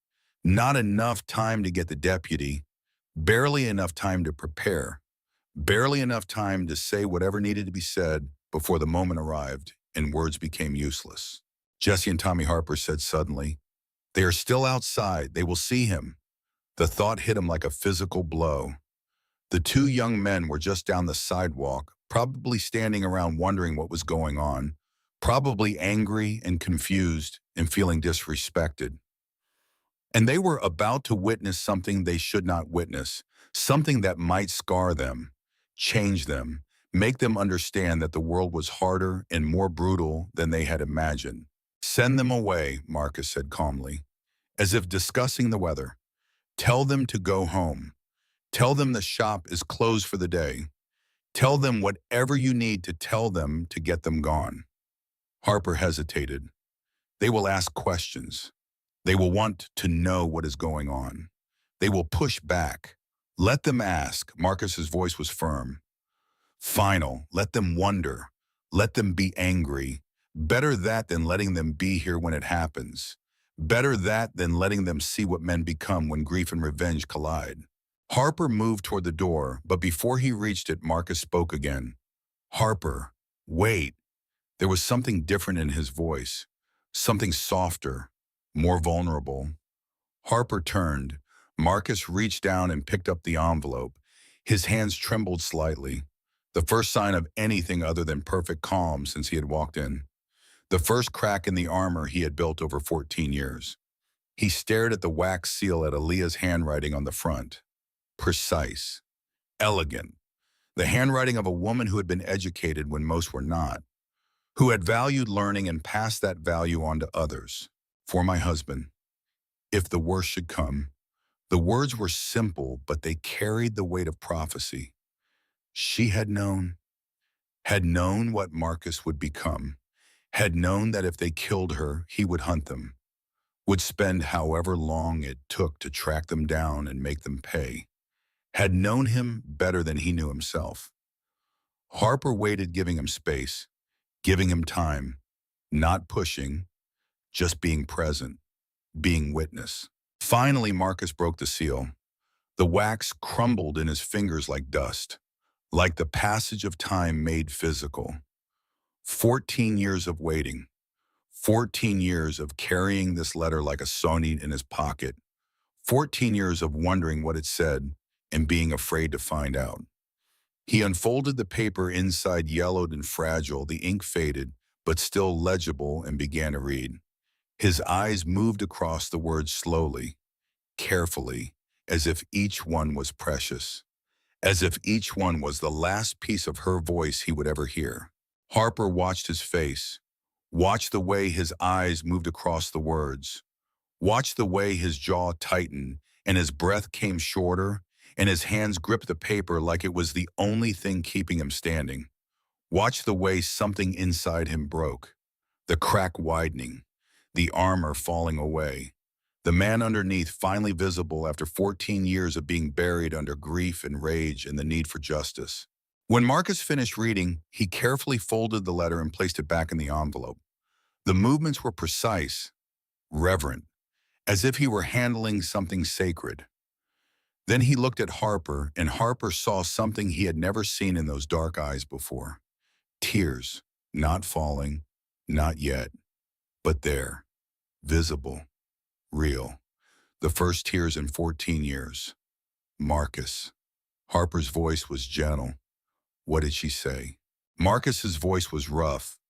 not enough time to get the deputy, barely enough time to prepare, barely enough time to say whatever needed to be said before the moment arrived and words became useless. Jesse and Tommy Harper said suddenly, "They are still outside. They will see him." The thought hit him like a physical blow. The two young men were just down the sidewalk, probably standing around wondering what was going on, probably angry and confused and feeling disrespected. And they were about to witness something they should not witness, something that might scar them, change them, make them understand that the world was harder and more brutal than they had imagined. "Send them away," Marcus said calmly, as if discussing the weather. "Tell them to go home. Tell them the shop is closed for the day. Tell them whatever you need to tell them to get them gone." Harper hesitated. They will ask questions. They will want to know what is going on. They will push back. Let them ask. Marcus's voice was firm. Final. Let them wonder. Let them be angry. Better that than letting them be here when it happens. Better that than letting them see what men become when grief and revenge collide. Harper moved toward the door, but before he reached it, Marcus spoke again. "Harper, wait." There was something different in his voice, something softer, more vulnerable. Harper turned. Marcus reached down and picked up the envelope. His hands trembled slightly, the first sign of anything other than perfect calm since he had walked in. The first crack in the armor he had built over 14 years. He stared at the wax seal at Aaliyah's handwriting on the front. Precise, elegant, the handwriting of a woman who had been educated when most were not, who had valued learning and passed that value on to others. "For my husband, if the worst should come." The words were simple, but they carried the weight of prophecy. She had known what Marcus would become, had known that if they killed her, he would hunt them, would spend however long it took to track them down and make them pay, had known him better than he knew himself. Harper waited, giving him space, giving him time, not pushing, just being present, being witness. Finally, Marcus broke the seal. The wax crumbled in his fingers like dust, like the passage of time made physical. 14 years of waiting, 14 years of carrying this letter like a sony in his pocket, 14 years of wondering what it said and being afraid to find out. He unfolded the paper, inside yellowed and fragile, the ink faded, but still legible, and began to read. His eyes moved across the words slowly, carefully, as if each one was precious, as if each one was the last piece of her voice he would ever hear. Harper watched his face, watched the way his eyes moved across the words, watched the way his jaw tightened and his breath came shorter and his hands gripped the paper like it was the only thing keeping him standing. Watched the way something inside him broke. the crack widening, the armor falling away. The man underneath finally visible after 14 years of being buried under grief and rage and the need for justice. When Marcus finished reading, he carefully folded the letter and placed it back in the envelope. The movements were precise, reverent, as if he were handling something sacred. Then he looked at Harper, and Harper saw something he had never seen in those dark eyes before. Tears, not falling, not yet, but there, visible, real. The first tears in 14 years. Marcus. Harper's voice was gentle. What did she say? Marcus's voice was rough,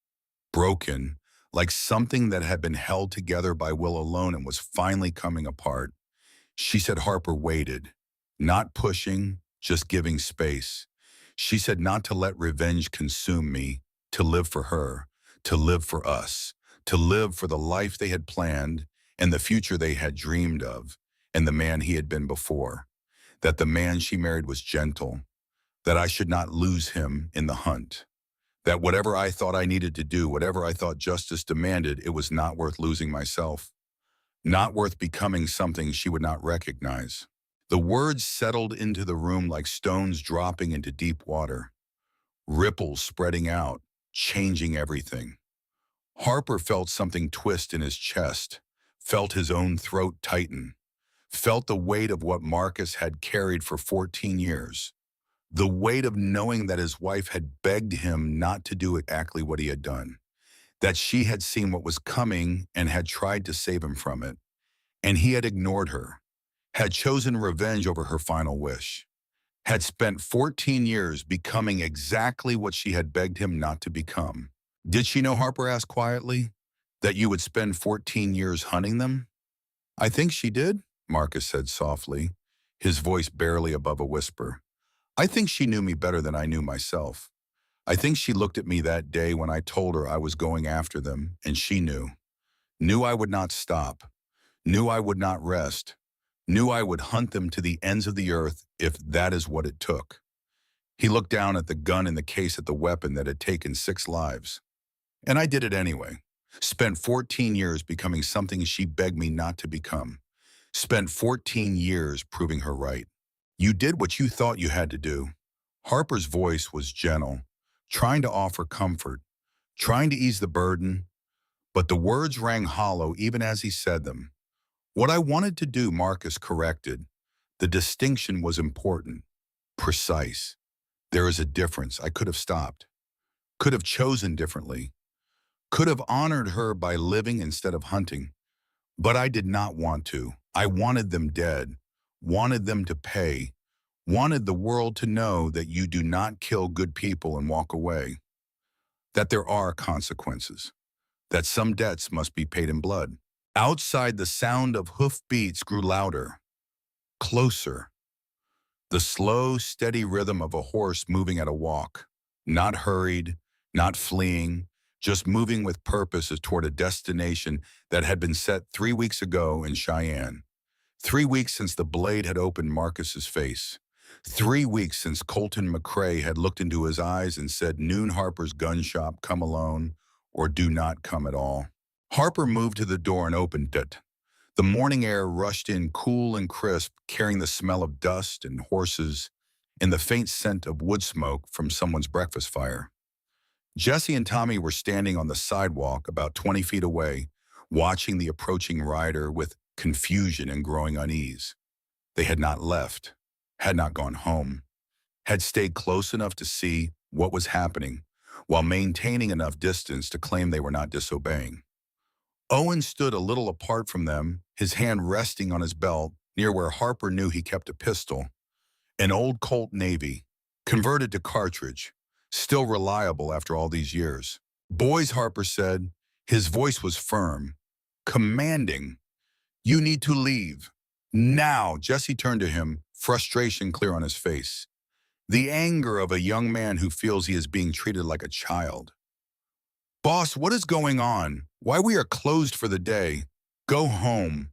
broken, like something that had been held together by will alone and was finally coming apart. She said Harper waited, not pushing, just giving space. She said not to let revenge consume me, to live for her, to live for us, to live for the life they had planned and the future they had dreamed of, and the man he had been before. That the man she married was gentle, that I should not lose him in the hunt. That whatever I thought I needed to do, whatever I thought justice demanded, it was not worth losing myself, not worth becoming something she would not recognize. The words settled into the room like stones dropping into deep water, ripples spreading out, changing everything. Harper felt something twist in his chest, felt his own throat tighten, felt the weight of what Marcus had carried for 14 years. The weight of knowing that his wife had begged him not to do exactly what he had done, that she had seen what was coming and had tried to save him from it, and he had ignored her, had chosen revenge over her final wish, had spent 14 years becoming exactly what she had begged him not to become. Did she know, Harper asked quietly, that you would spend 14 years hunting them? I think she did, Marcus said softly, his voice barely above a whisper. I think she knew me better than I knew myself. I think she looked at me that day when I told her I was going after them, and she knew I would not stop, knew I would not rest, knew I would hunt them to the ends of the earth if that is what it took. He looked down at the gun in the case at the weapon that had taken 6 lives. And I did it anyway. Spent 14 years becoming something she begged me not to become. Spent 14 years proving her right. You did what you thought you had to do. Harper's voice was gentle, trying to offer comfort, trying to ease the burden, but the words rang hollow even as he said them. What I wanted to do, Marcus corrected. The distinction was important, precise. There is a difference. I could have stopped, could have chosen differently, could have honored her by living instead of hunting. But I did not want to. I wanted them dead, wanted them to pay, wanted the world to know that you do not kill good people and walk away, that there are consequences, that some debts must be paid in blood. Outside, the sound of hoof beats grew louder, closer, the slow, steady rhythm of a horse moving at a walk, not hurried, not fleeing, just moving with purpose toward a destination that had been set 3 weeks ago in Cheyenne. 3 weeks since the blade had opened Marcus's face. 3 weeks since Colton McCrae had looked into his eyes and said, "Noon Harper's gun shop, come alone, or do not come at all." Harper moved to the door and opened it. The morning air rushed in cool and crisp, carrying the smell of dust and horses and the faint scent of wood smoke from someone's breakfast fire. Jesse and Tommy were standing on the sidewalk about 20 feet away, watching the approaching rider with confusion and growing unease. They had not left, had not gone home, had stayed close enough to see what was happening, while maintaining enough distance to claim they were not disobeying. Owen stood a little apart from them, his hand resting on his belt, near where Harper knew he kept a pistol, an old Colt Navy, converted to cartridge, still reliable after all these years. "Boys," Harper said, his voice was firm, commanding, "you need to leave. Now." Jesse turned to him, frustration clear on his face. The anger of a young man who feels he is being treated like a child. "Boss, what is going on? Why we are closed for the day? Go home."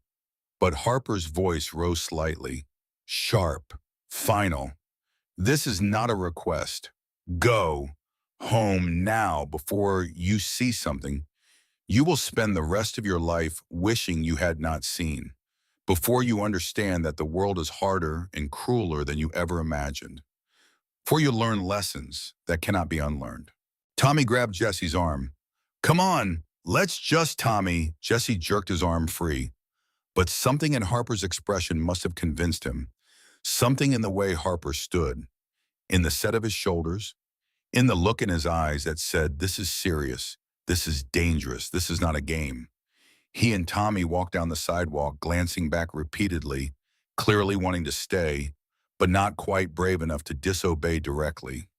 But Harper's voice rose slightly, sharp, final. "This is not a request. Go home now before you see something. You will spend the rest of your life wishing you had not seen, before you understand that the world is harder and crueler than you ever imagined, before you learn lessons that cannot be unlearned. Tommy grabbed Jesse's arm. Come on, let's just, Tommy. Jesse jerked his arm free, but something in Harper's expression must have convinced him. Something in the way Harper stood, in the set of his shoulders, in the look in his eyes that said, this is serious, this is dangerous, this is not a game. He and Tommy walked down the sidewalk, glancing back repeatedly, clearly wanting to stay, but not quite brave enough to disobey directly,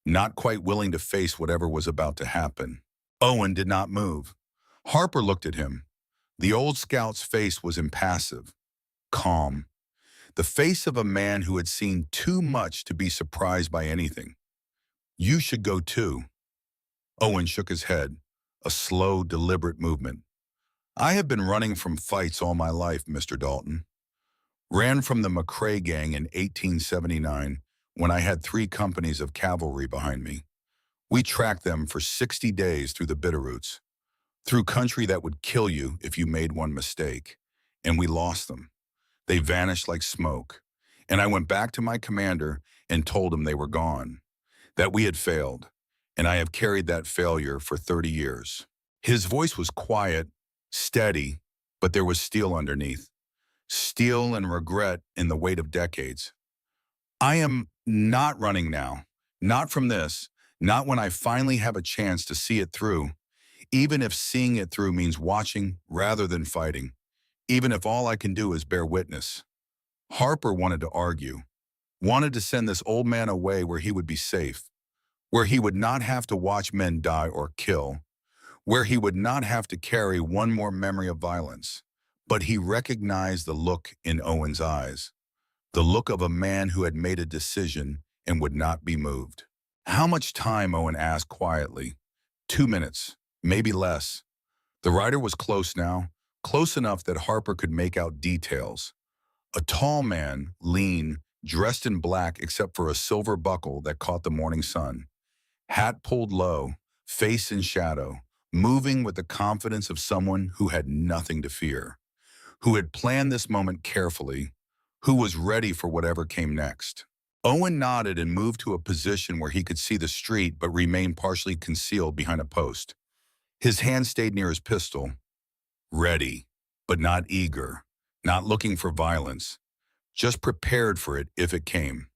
not quite willing to face whatever was about to happen. Owen did not move. Harper looked at him. The old scout's face was impassive, calm, the face of a man who had seen too much to be surprised by anything. You should go too. Owen shook his head, a slow, deliberate movement. I have been running from fights all my life, Mr. Dalton. Ran from the McCrae gang in 1879 when I had 3 companies of cavalry behind me. We tracked them for 60 days through the Bitterroots, through country that would kill you if you made one mistake, and we lost them. They vanished like smoke, and I went back to my commander and told him they were gone, that we had failed, and I have carried that failure for 30 years. His voice was quiet, steady, but there was steel underneath. Steel and regret in the weight of decades. I am not running now. Not from this. Not when I finally have a chance to see it through. Even if seeing it through means watching rather than fighting. Even if all I can do is bear witness. Harper wanted to argue. Wanted to send this old man away where he would be safe. Where he would not have to watch men die or kill. Where he would not have to carry one more memory of violence. But he recognized the look in Owen's eyes, the look of a man who had made a decision and would not be moved. How much time, Owen asked quietly. 2 minutes, maybe less. The rider was close now, close enough that Harper could make out details. A tall man, lean, dressed in black except for a silver buckle that caught the morning sun. Hat pulled low, face in shadow, moving with the confidence of someone who had nothing to fear, who had planned this moment carefully, who was ready for whatever came next. Owen nodded and moved to a position where he could see the street but remained partially concealed behind a post. His hand stayed near his pistol, ready, but not eager, not looking for violence, just prepared for it if it came.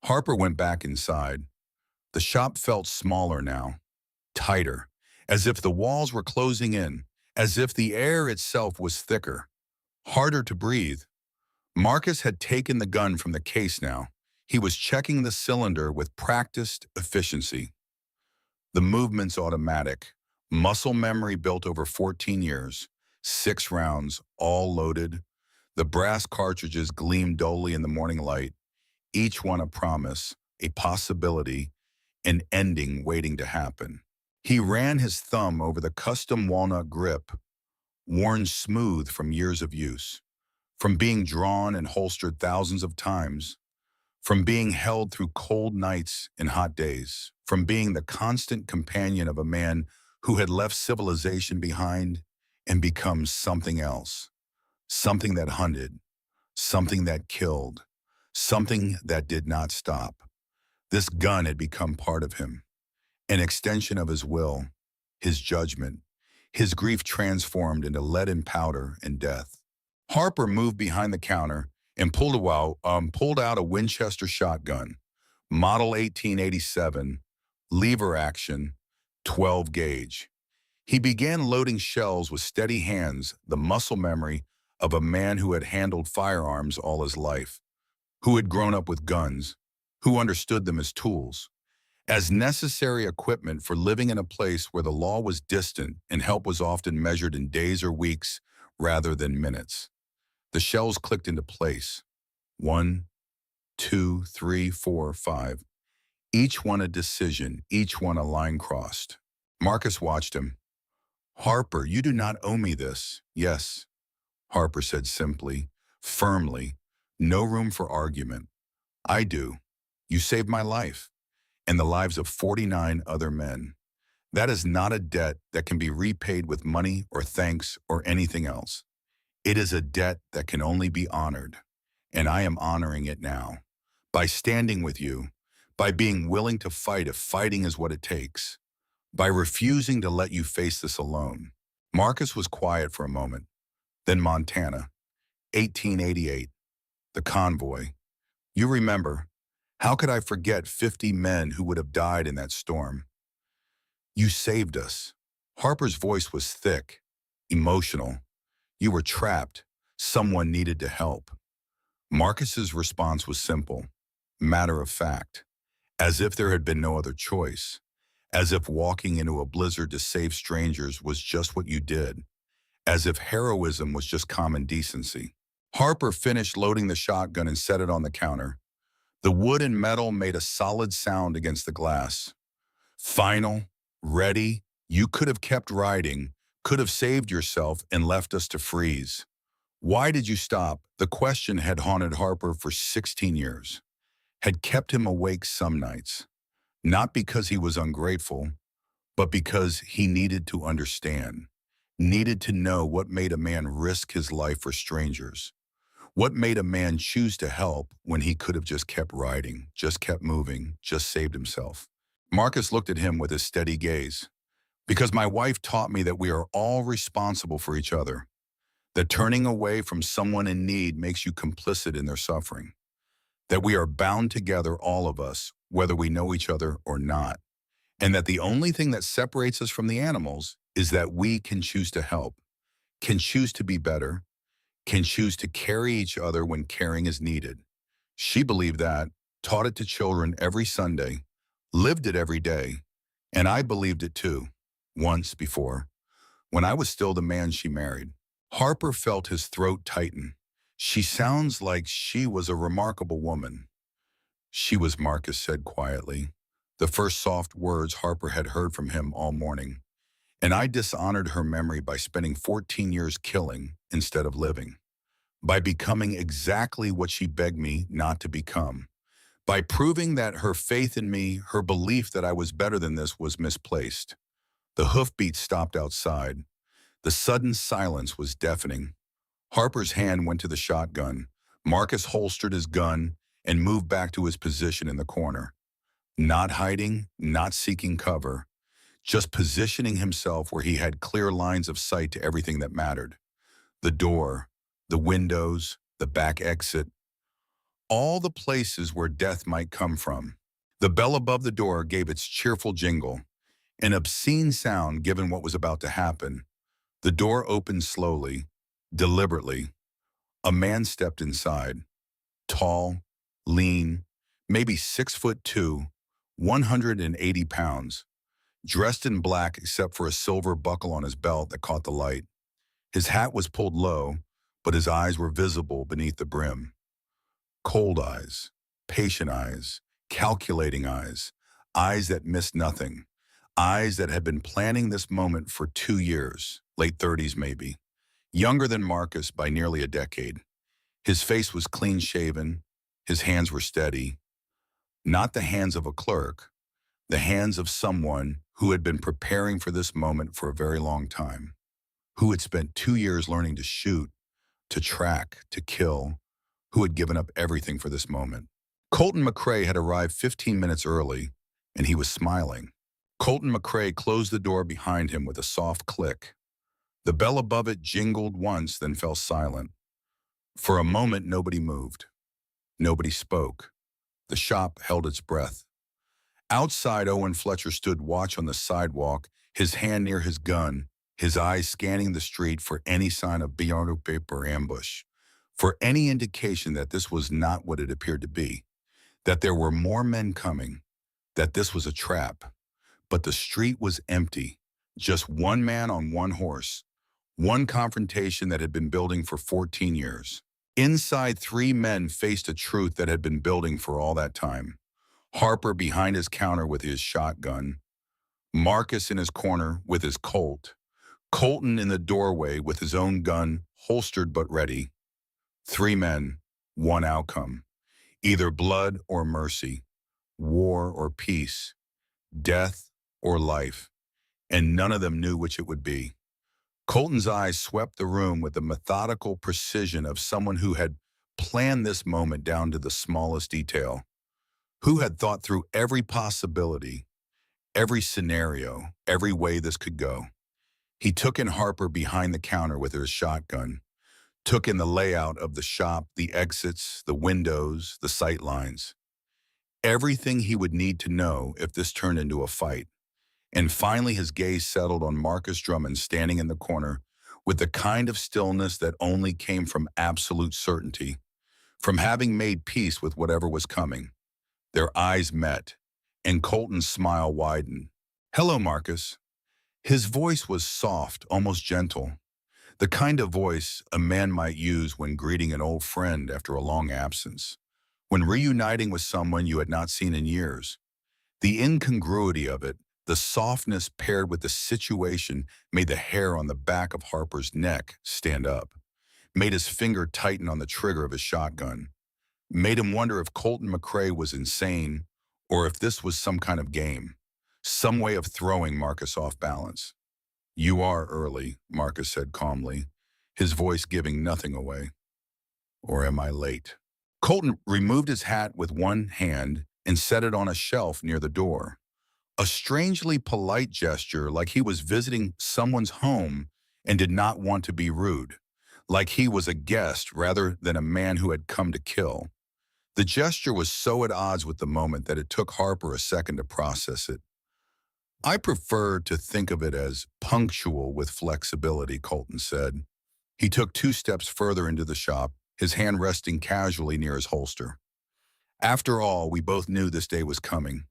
Harper went back inside. The shop felt smaller now, tighter, as if the walls were closing in, as if the air itself was thicker, harder to breathe. Marcus had taken the gun from the case now. He was checking the cylinder with practiced efficiency. The movement's automatic, muscle memory built over 14 years, 6 rounds, all loaded. The brass cartridges gleamed dully in the morning light, each one a promise, a possibility, an ending waiting to happen. He ran his thumb over the custom walnut grip, worn smooth from years of use, from being drawn and holstered thousands of times, from being held through cold nights and hot days, from being the constant companion of a man who had left civilization behind and become something else, something that hunted, something that killed, something that did not stop. This gun had become part of him, an extension of his will, his judgment, his grief transformed into leaden powder and death. Harper moved behind the counter and pulled out a Winchester shotgun, model 1887, lever action, 12 gauge. He began loading shells with steady hands, the muscle memory of a man who had handled firearms all his life, who had grown up with guns, who understood them as tools, as necessary equipment for living in a place where the law was distant and help was often measured in days or weeks rather than minutes. The shells clicked into place. 1, 2, 3, 4, 5. Each one a decision, each one a line crossed. Marcus watched him. Harper, you do not owe me this. Yes, Harper said simply, firmly, no room for argument. I do. You saved my life, and the lives of 49 other men. That is not a debt that can be repaid with money or thanks or anything else. It is a debt that can only be honored, and I am honoring it now. By standing with you, by being willing to fight if fighting is what it takes, by refusing to let you face this alone. Marcus was quiet for a moment. Then Montana, 1888, the convoy. You remember, how could I forget 50 men who would have died in that storm? You saved us. Harper's voice was thick, emotional. You were trapped. Someone needed to help. Marcus's response was simple, matter of fact, as if there had been no other choice, as if walking into a blizzard to save strangers was just what you did, as if heroism was just common decency. Harper finished loading the shotgun and set it on the counter. The wood and metal made a solid sound against the glass. Final, ready, you could have kept riding, could have saved yourself and left us to freeze. Why did you stop? The question had haunted Harper for 16 years, had kept him awake some nights. Not because he was ungrateful, but because he needed to understand, needed to know what made a man risk his life for strangers, what made a man choose to help when he could have just kept riding, just kept moving, just saved himself. Marcus looked at him with his steady gaze. Because my wife taught me that we are all responsible for each other, that turning away from someone in need makes you complicit in their suffering, that we are bound together, all of us, whether we know each other or not, and that the only thing that separates us from the animals is that we can choose to help, can choose to be better, can choose to carry each other when caring is needed. She believed that, taught it to children every Sunday, lived it every day, and I believed it too, once before, when I was still the man she married. Harper felt his throat tighten. She sounds like she was a remarkable woman. She was, Marcus said quietly, the first soft words Harper had heard from him all morning. And I dishonored her memory by spending 14 years killing instead of living, by becoming exactly what she begged me not to become, by proving that her faith in me, her belief that I was better than this was misplaced. The hoofbeats stopped outside. The sudden silence was deafening. Harper's hand went to the shotgun. Marcus holstered his gun and moved back to his position in the corner. Not hiding, not seeking cover, just positioning himself where he had clear lines of sight to everything that mattered. The door, the windows, the back exit, all the places where death might come from. The bell above the door gave its cheerful jingle, an obscene sound given what was about to happen. The door opened slowly, deliberately. A man stepped inside, tall, lean, maybe 6'2", 180 pounds, dressed in black except for a silver buckle on his belt that caught the light. His hat was pulled low, but his eyes were visible beneath the brim. Cold eyes, patient eyes, calculating eyes, eyes that missed nothing, eyes that had been planning this moment for 2 years, late 30s maybe, younger than Marcus by nearly a decade. His face was clean-shaven, his hands were steady, not the hands of a clerk, the hands of someone who had been preparing for this moment for a very long time, who had spent 2 years learning to shoot, to track, to kill, who had given up everything for this moment. Colton McCrae had arrived 15 minutes early, and he was smiling. Colton McCrae closed the door behind him with a soft click. The bell above it jingled once, then fell silent. For a moment, nobody moved. Nobody spoke. The shop held its breath. Outside, Owen Fletcher stood watch on the sidewalk, his hand near his gun, his eyes scanning the street for any sign of beyond paper ambush, for any indication that this was not what it appeared to be, that there were more men coming, that this was a trap. But the street was empty, just one man on one horse, one confrontation that had been building for 14 years. Inside, 3 men faced a truth that had been building for all that time. Harper behind his counter with his shotgun, Marcus in his corner with his Colt, Colton in the doorway with his own gun, holstered but ready. 3 men, one outcome, either blood or mercy, war or peace, death or life. and none of them knew which it would be. Colton's eyes swept the room with the methodical precision of someone who had planned this moment down to the smallest detail, who had thought through every possibility, every scenario, every way this could go. He took in Harper behind the counter with his shotgun, took in the layout of the shop, the exits, the windows, the sight lines, everything he would need to know if this turned into a fight. And finally his gaze settled on Marcus Drummond standing in the corner with the kind of stillness that only came from absolute certainty, from having made peace with whatever was coming. Their eyes met, and Colton's smile widened. "Hello, Marcus." His voice was soft, almost gentle, the kind of voice a man might use when greeting an old friend after a long absence, when reuniting with someone you had not seen in years. The incongruity of it, the softness paired with the situation, made the hair on the back of Harper's neck stand up, made his finger tighten on the trigger of his shotgun, made him wonder if Colton McRae was insane or if this was some kind of game, some way of throwing Marcus off balance. "You are early," Marcus said calmly, his voice giving nothing away. "Or am I late?" Colton removed his hat with one hand and set it on a shelf near the door. A strangely polite gesture, like he was visiting someone's home and did not want to be rude, like he was a guest rather than a man who had come to kill. The gesture was so at odds with the moment that it took Harper a second to process it. "I prefer to think of it as punctual with flexibility," Colton said. He took 2 steps further into the shop, his hand resting casually near his holster. "After all, we both knew this day was coming.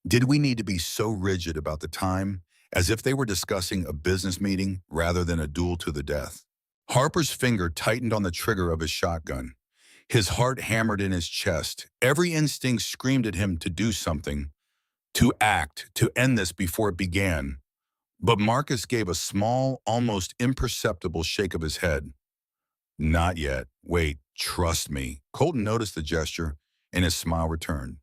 Did we need to be so rigid about the time, as if they were discussing a business meeting rather than a duel to the death?" Harper's finger tightened on the trigger of his shotgun. His heart hammered in his chest. Every instinct screamed at him to do something, to act, to end this before it began. But Marcus gave a small, almost imperceptible shake of his head. "Not yet. Wait, trust me." Colton noticed the gesture, and his smile returned.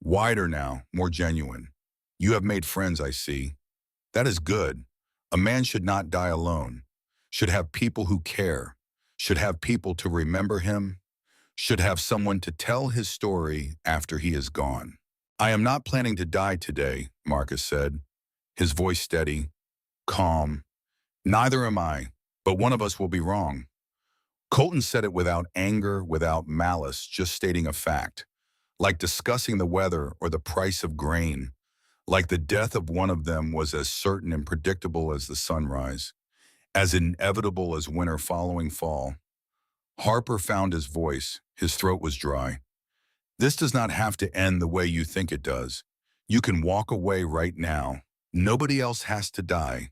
"Wider now, more genuine. You have made friends, I see. That is good. A man should not die alone. Should have people who care. Should have people to remember him. Should have someone to tell his story after he is gone." "I am not planning to die today," Marcus said, his voice steady, calm. "Neither am I, but one of us will be wrong." Colton said it without anger, without malice, just stating a fact, like discussing the weather or the price of grain, like the death of one of them was as certain and predictable as the sunrise, as inevitable as winter following fall. Harper found his voice. His throat was dry. "This does not have to end the way you think it does. You can walk away right now. Nobody else has to die.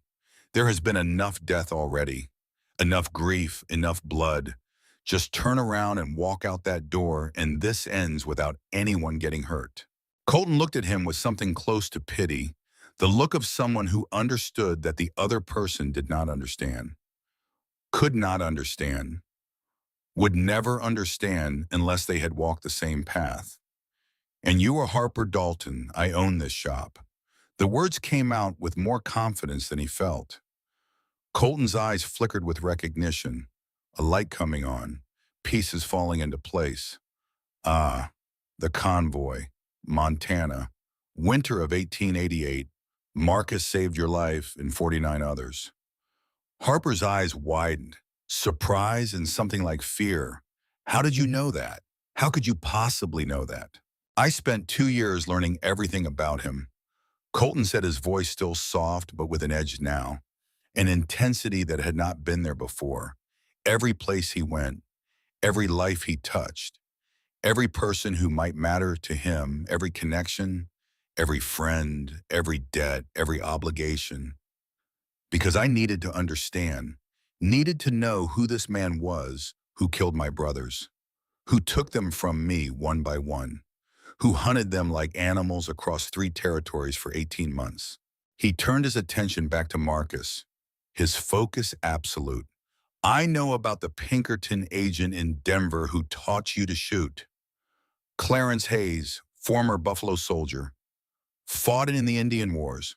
There has been enough death already, enough grief, enough blood. Just turn around and walk out that door, and this ends without anyone getting hurt." Colton looked at him with something close to pity, the look of someone who understood that the other person did not understand, could not understand, would never understand unless they had walked the same path. "And you are Harper Dalton. I own this shop." The words came out with more confidence than he felt. Colton's eyes flickered with recognition, a light coming on, pieces falling into place. Ah, the convoy, Montana, winter of 1888. Marcus saved your life and 49 others. Harper's eyes widened, surprise and something like fear. "How did you know that? How could you possibly know that?" "I spent 2 years learning everything about him." Colton said, his voice still soft but with an edge now, an intensity that had not been there before. Every place he went, every life he touched, every person who might matter to him, every connection, every friend, every debt, every obligation. Because I needed to understand, needed to know who this man was who killed my brothers, who took them from me one by one, who hunted them like animals across 3 territories for 18 months. He turned his attention back to Marcus, his focus absolute. "I know about the Pinkerton agent in Denver who taught you to shoot. Clarence Hayes, former Buffalo soldier, fought in the Indian Wars.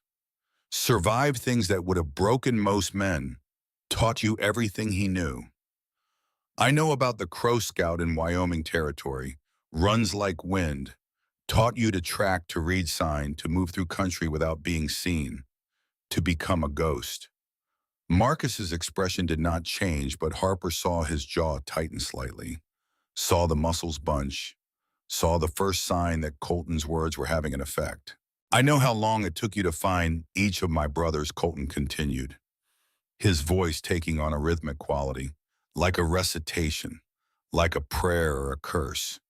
survived things that would have broken most men, taught you everything he knew. I know about the Crow Scout in Wyoming Territory, runs like wind, taught you to track, to read sign, to move through country without being seen, to become a ghost. Marcus's expression did not change, but Harper saw his jaw tighten slightly, saw the muscles bunch, saw the first sign that Colton's words were having an effect. I know how long it took you to find each of my brothers, Colton continued, his voice taking on a rhythmic quality, like a recitation, like a prayer or a curse.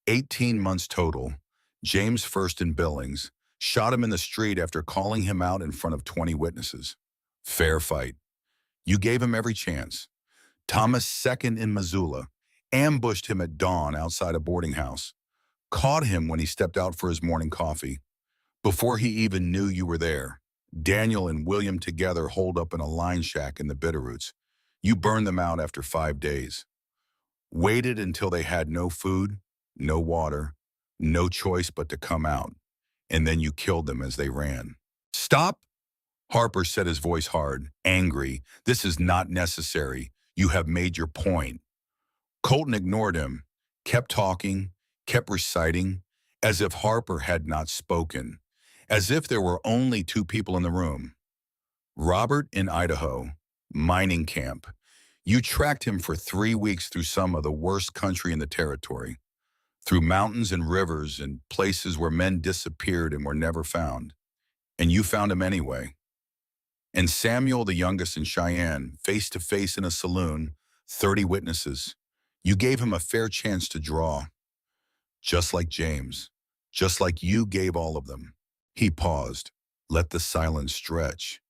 18 months total. James first in Billings shot him in the street after calling him out in front of 20 witnesses. Fair fight. You gave him every chance. Thomas second in Missoula ambushed him at dawn outside a boarding house, caught him when he stepped out for his morning coffee, before he even knew you were there. Daniel and William together holed up in a line shack in the Bitterroots. You burned them out after 5 days. Waited until they had no food, no water, no choice but to come out. And then you killed them as they ran. Stop! Harper said, his voice hard, angry. This is not necessary. You have made your point. Colton ignored him, kept talking, kept reciting, as if Harper had not spoken, as if there were only two people in the room. Robert in Idaho, mining camp. You tracked him for 3 weeks through some of the worst country in the territory, through mountains and rivers and places where men disappeared and were never found. And you found him anyway. And Samuel, the youngest in Cheyenne, face to face in a saloon, 30 witnesses. You gave him a fair chance to draw, just like James, just like you gave all of them. He paused, let the silence stretch.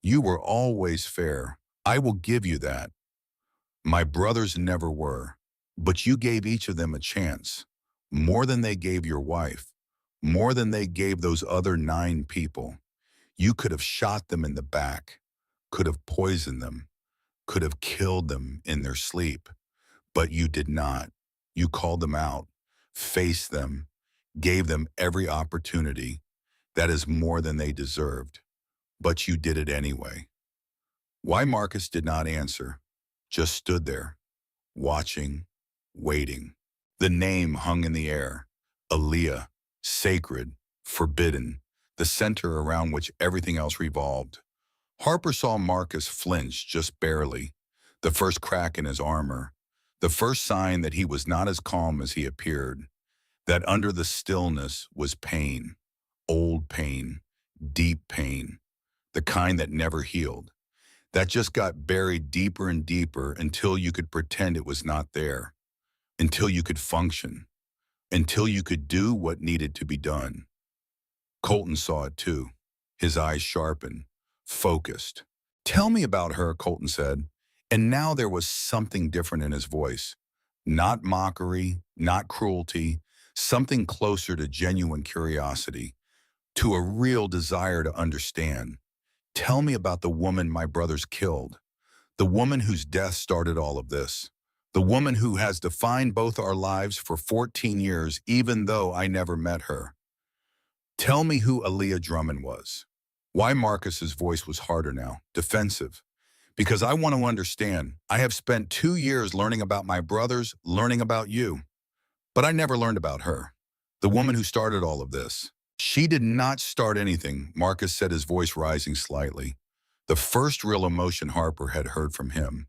You were always fair. I will give you that. My brothers never were, but you gave each of them a chance, more than they gave your wife, more than they gave those other 9 people. You could have shot them in the back, could have poisoned them, could have killed them in their sleep, but you did not. You called them out, faced them, gave them every opportunity. That is more than they deserved, but you did it anyway. Why Marcus did not answer, just stood there, watching, waiting. The name hung in the air, Aaliyah, sacred, forbidden, the center around which everything else revolved. Harper saw Marcus flinch just barely, the first crack in his armor, the first sign that he was not as calm as he appeared, that under the stillness was pain, old pain, deep pain, the kind that never healed, that just got buried deeper and deeper until you could pretend it was not there, until you could function, until you could do what needed to be done. Colton saw it too, his eyes sharpened, focused. Tell me about her, Colton said, and now there was something different in his voice. Not mockery, not cruelty, something closer to genuine curiosity, to a real desire to understand. Tell me about the woman my brothers killed, the woman whose death started all of this, the woman who has defined both our lives for 14 years, even though I never met her. Tell me who Aaliyah Drummond was. Why Marcus's voice was harder now, defensive. Because I want to understand. I have spent 2 years learning about my brothers, learning about you. But I never learned about her, the woman who started all of this. She did not start anything, Marcus said, his voice rising slightly. The first real emotion Harper had heard from him.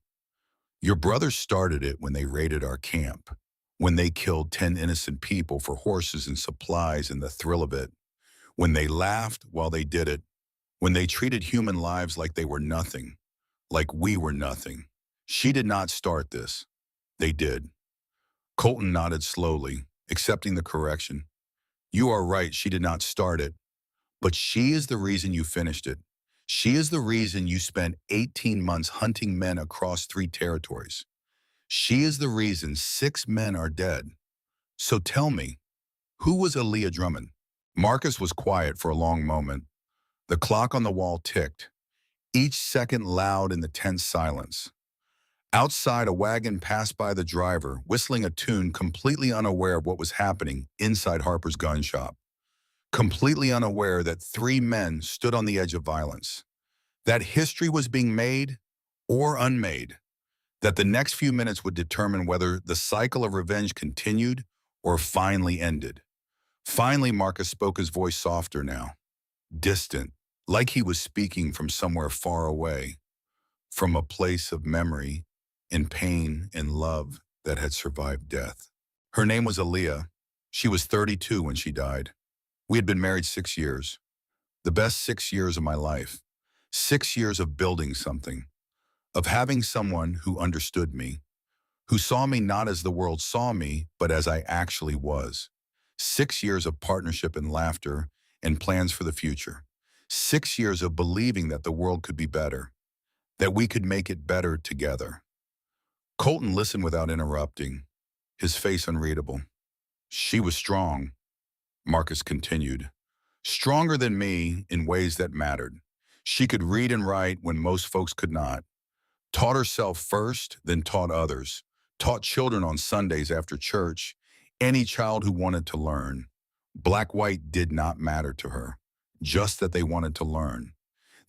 Your brothers started it when they raided our camp, when they killed 10 innocent people for horses and supplies and the thrill of it, when they laughed while they did it, when they treated human lives like they were nothing, like we were nothing. She did not start this. They did. Colton nodded slowly, accepting the correction. You are right, she did not start it, but she is the reason you finished it. She is the reason you spent 18 months hunting men across 3 territories. She is the reason 6 men are dead. So tell me, who was Aaliyah Drummond? Marcus was quiet for a long moment. The clock on the wall ticked, each second loud in the tense silence. Outside, a wagon passed by the driver, whistling a tune, completely unaware of what was happening inside Harper's gun shop. completely unaware that three men stood on the edge of violence, that history was being made or unmade, that the next few minutes would determine whether the cycle of revenge continued or finally ended. Finally, Marcus spoke, his voice softer now, distant, like he was speaking from somewhere far away, from a place of memory and pain and love that had survived death. Her name was Aaliyah. She was 32 when she died. We had been married 6 years, the best 6 years of my life. 6 years of building something, of having someone who understood me, who saw me not as the world saw me, but as I actually was. 6 years of partnership and laughter and plans for the future. 6 years of believing that the world could be better, that we could make it better together. Colton listened without interrupting, his face unreadable. She was strong, Marcus continued. Stronger than me in ways that mattered. She could read and write when most folks could not. Taught herself first, then taught others. Taught children on Sundays after church, any child who wanted to learn. Black-white did not matter to her, just that they wanted to learn,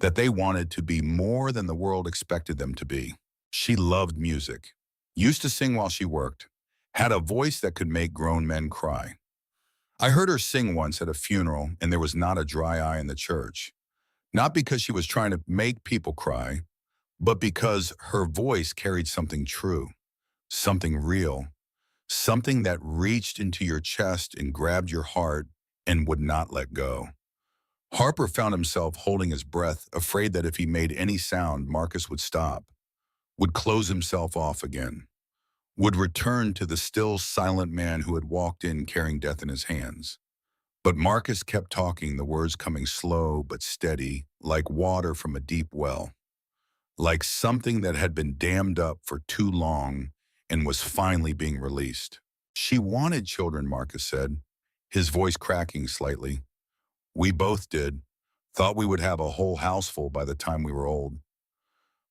that they wanted to be more than the world expected them to be. She loved music, used to sing while she worked, had a voice that could make grown men cry. I heard her sing once at a funeral, and there was not a dry eye in the church. Not because she was trying to make people cry, but because her voice carried something true, something real, something that reached into your chest and grabbed your heart and would not let go. Harper found himself holding his breath, afraid that if he made any sound, Marcus would stop, would close himself off again, would return to the still, silent man who had walked in carrying death in his hands. But Marcus kept talking, the words coming slow but steady, like water from a deep well, like something that had been dammed up for too long and was finally being released. She wanted children, Marcus said, his voice cracking slightly. We both did. Thought we would have a whole house full by the time we were old.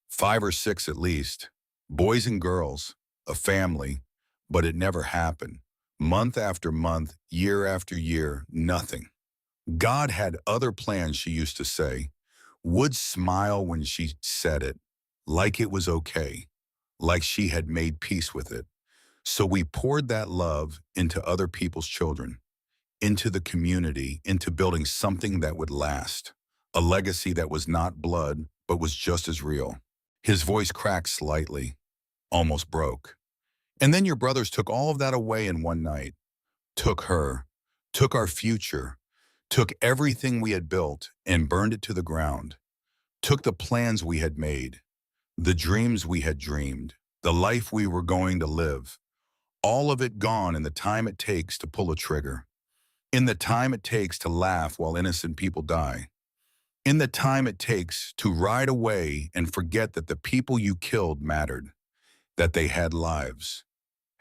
5 or 6 at least. Boys and girls, a family, but it never happened. Month after month, year after year, nothing. God had other plans, she used to say, would smile when she said it, like it was okay, like she had made peace with it. So we poured that love into other people's children, into the community, into building something that would last, a legacy that was not blood, but was just as real. His voice cracked slightly, almost broke. And then your brothers took all of that away in one night, took her, took our future, took everything we had built and burned it to the ground, took the plans we had made, the dreams we had dreamed, the life we were going to live, all of it gone in the time it takes to pull a trigger, in the time it takes to laugh while innocent people die, in the time it takes to ride away and forget that the people you killed mattered, that they had lives,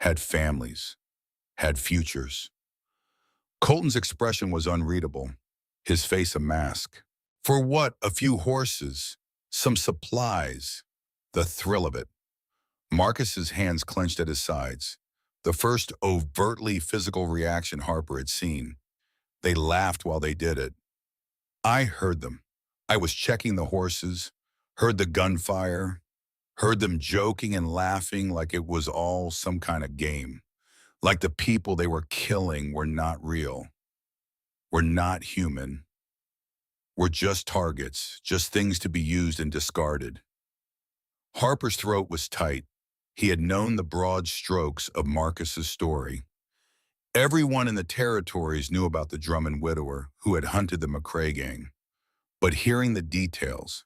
had families, had futures. Colton's expression was unreadable, his face a mask. For what? A few horses, some supplies, the thrill of it. Marcus's hands clenched at his sides, the first overtly physical reaction Harper had seen. They laughed while they did it. I heard them. I was checking the horses, heard the gunfire, heard them joking and laughing like it was all some kind of game, like the people they were killing were not real, were not human, were just targets, just things to be used and discarded. Harper's throat was tight. He had known the broad strokes of Marcus's story. Everyone in the territories knew about the Drummond widower who had hunted the McCrae gang. But hearing the details,